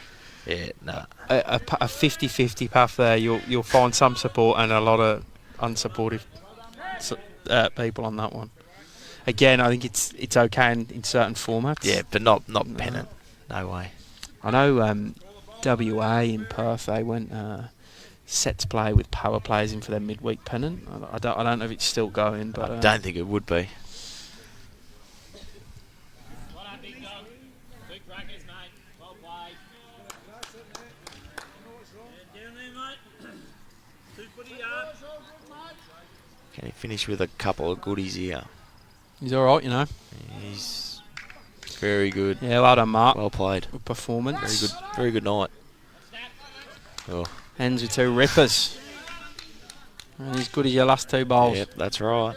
50-50 path there, you'll find some support and a lot of unsupportive people on that one. Again, I think it's okay in certain formats. Yeah, but not Pennant. No way. I know WA in Perth, they went set to play with power plays in for their midweek Pennant. I don't know if it's still going, but I don't think it would be. Well done, big dog. Quick crackers, mate. Well played. Down there, mate. 2 footy yard. Can he finish with a couple of goodies here? He's all right, you know. He's very good. Yeah, well done, Mark. Well played. Good performance. Very good. Very good night. Oh. Ends with 2 rippers. And he's good as your last 2 bowls. Yep, that's right.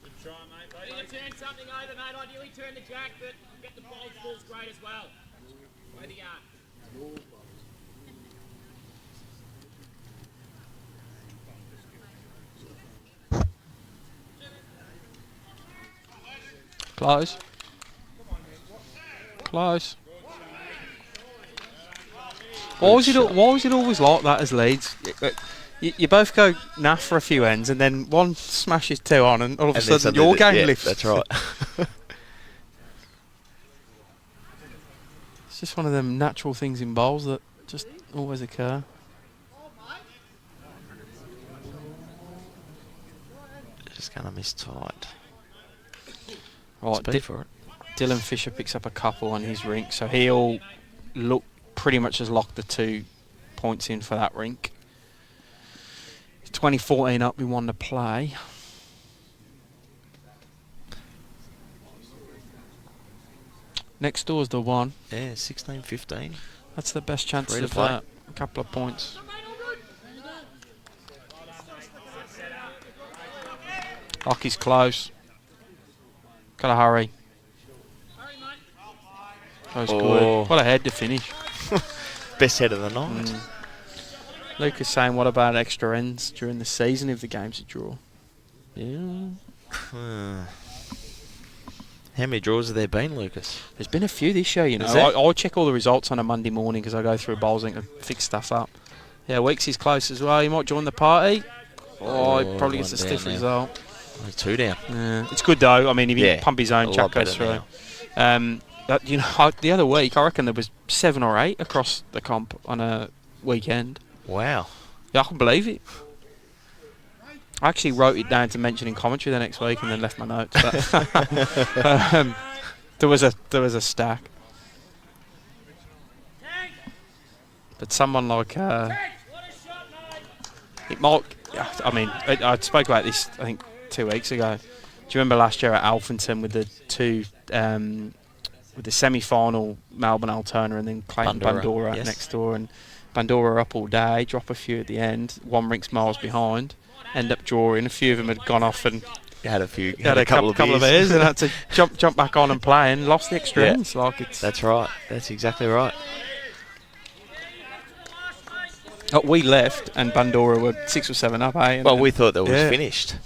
Good try, mate. Ideally turn something over, mate. Ideally turn the jack, but get the bowls balls great as well. Play the yard. Close. Close. Why was it always like that as Leeds? You both go naff for a few ends, and then one smashes 2 on, and all of a sudden your game lifts. That's right. It's just one of them natural things in bowls that just always occur. Just gonna miss tight. Right, Speed for it. Dylan Fisher picks up a couple on his rink, so he'll look pretty much has locked the 2 points in for that rink. 2014 up, we won to play. Next door's the 1. Yeah, 16-15. That's the best chance Free to of play. a couple of points. Lockie's close. Gotta hurry. That was good. What a head to finish. Best head of the night. Luke is saying, what about extra ends during the season if the game's a draw? Yeah. How many draws have there been, Lucas? There's been a few this year, you know. Is there? I check all the results on a Monday morning because I go through bowls and fix stuff up. Yeah, Weeks is close as well. He might join the party. Oh, he probably gets a one stiff down result. Only 2 down. Yeah. It's good though. I mean, if you pump his own, a Jack lot goes better through. You know, the other week I reckon there was 7 or 8 across the comp on a weekend. Wow. Yeah, I can believe it. I actually wrote it down to mention in commentary the next week and then left my notes. But there was a stack. But someone like it might. I mean, I spoke about this I think 2 weeks ago. Do you remember last year at Alphington with the 2 with the semi-final Melbourne Altona and then Clayton Bandura yes. next door, and Bandura up all day, drop a few at the end. 1 rink's miles behind, end up drawing. A few of them had gone off and Had a couple of beers and had to jump back on and play and lost the extra ends. Like it's That's right. That's exactly right. we left and Bandura were 6 or 7 up. Well, we thought that was finished.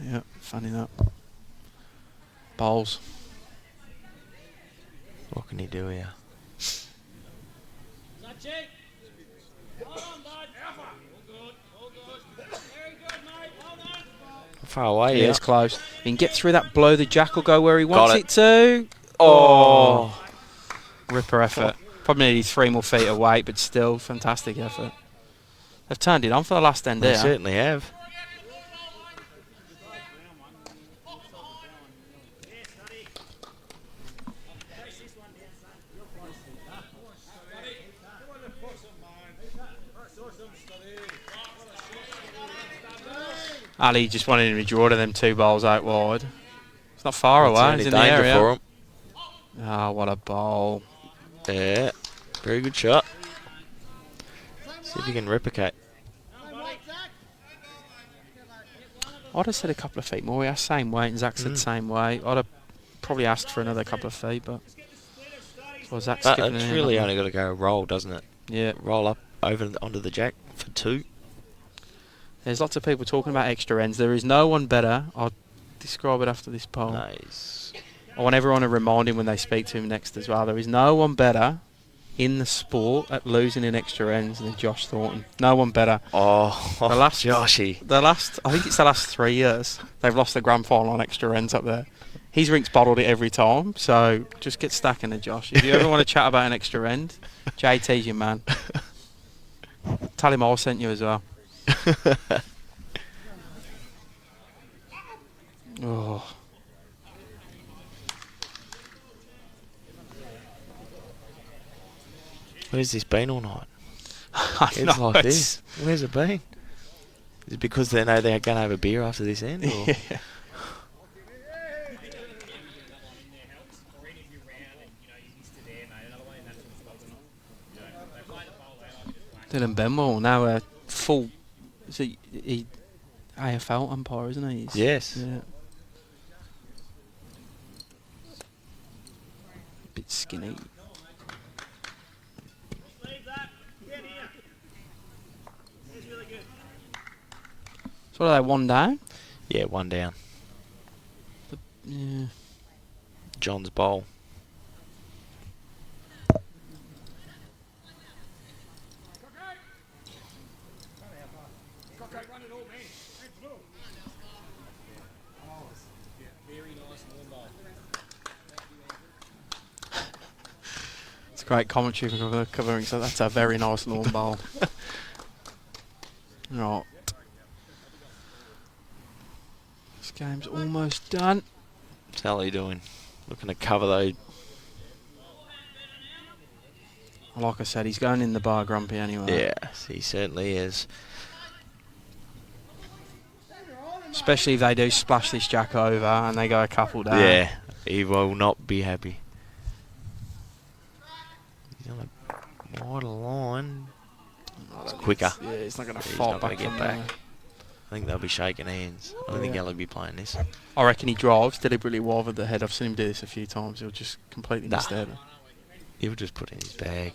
Yeah, funny that. Bowls. What can he do here? Far away, Yeah, yeah. it's close. He can get through that blow. The jack will go where he wants Got it to. Oh. Ripper effort. Probably needed 3 more feet of weight, but still, fantastic effort. They've turned it on for the last end They there. certainly have. Ali just wanted him to draw to them 2 bowls out wide. It's not far away. It's in the danger area. for him. Oh, what a bowl. Yeah. Very good shot. See if he can replicate. I'd have said a couple of feet more. We asked same weight, and Zach said same weight. I'd have probably asked for another couple of feet, but well, Zach's skipping It's in really there. only got to go roll, doesn't it? Yeah. Roll up over onto the jack for 2. There's lots of people talking about extra ends. There is no one better. I'll describe it after this poll. Nice. I want everyone to remind him when they speak to him next as well. There is no one better in the sport at losing in extra ends than Josh Thornton. No one better. Oh, The last- Joshy. I think it's the last 3 years they've lost the grand final on extra ends up there. His rink's bottled it every time, so just get stacking it, Josh. If you ever want to chat about an extra end, JT's your man. Tell him I sent you as well. Come Oh. Where's this been all night? I It's know, like this. Where's it been? Is it because they know they're going to have a beer after this end? Or? Yeah. Dylan Benwell now a full. Is he AFL umpire, isn't he? Yes. Yeah. Bit skinny. So what are they, one down? Yeah, one down. Yeah. John's bowl. It's a great commentary for covering, so that's a very nice lawn bowl. Right. This game's almost done. What's Sally doing? Looking to cover those. Like I said, he's going in the bar grumpy anyway. Yes, he certainly is. Especially if they do splash this jack over and they go a couple down. Yeah, he will not be happy. He's on a wider line. It's quicker. Yeah, he's not going to He's fight not back. gonna get back. I think they'll be shaking hands. I don't think Yeah. Ella will be playing this. I reckon he drives deliberately wide with the head. I've seen him do this a few times. He'll just completely Nah. miss the head. He'll just put it in his bag.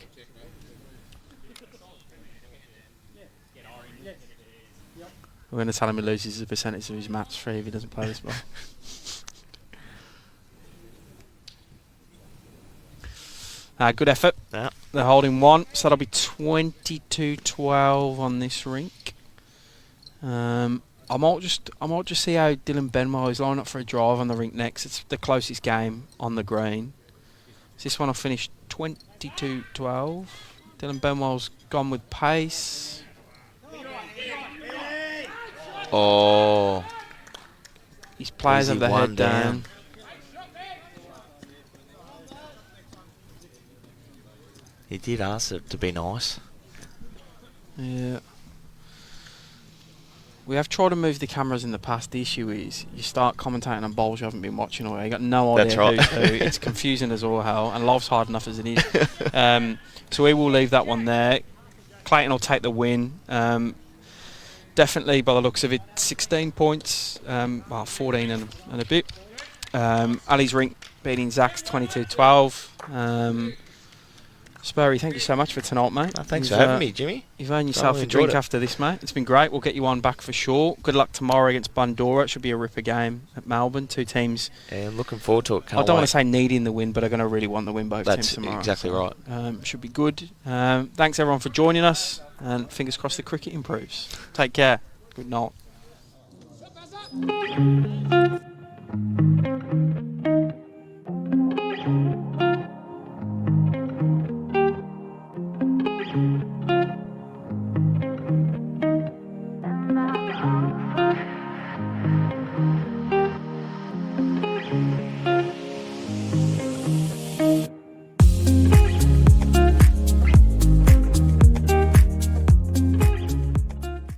We're going to tell him he loses a percentage of his match free if he doesn't play this ball. Good effort. Yeah. They're holding one, so that'll be 22-12 on this rink. I might just see how Dylan Benwell is lining up for a drive on the rink next. It's the closest game on the green. This one will finish 22-12. Dylan Benwell's gone with pace. Oh. His players Easy have their one head down. He did ask it to be nice. Yeah. We have tried to move the cameras in the past. The issue is you start commentating on bowls you haven't been watching all. You got no idea That's right. who's who. It's confusing as all hell, and life's hard enough as it is. So we will leave that one there. Clayton will take the win. Definitely, by the looks of it, 16 points. 14 and a bit. Ali's rink beating Zach's 22-12. Sperry, thank you so much for tonight, mate. Thanks for having me, Jimmy. You've earned yourself a enjoyed drink it. after this, mate. It's been great. We'll get you on back for sure. Good luck tomorrow against Bundora. It should be a ripper game at Melbourne. Two teams. Yeah, looking forward to it. I don't want to say needing the win, but are going to really want the win both teams That's tomorrow. exactly right. Should be good. Thanks everyone for joining us, and fingers crossed the cricket improves. Take care. Good night.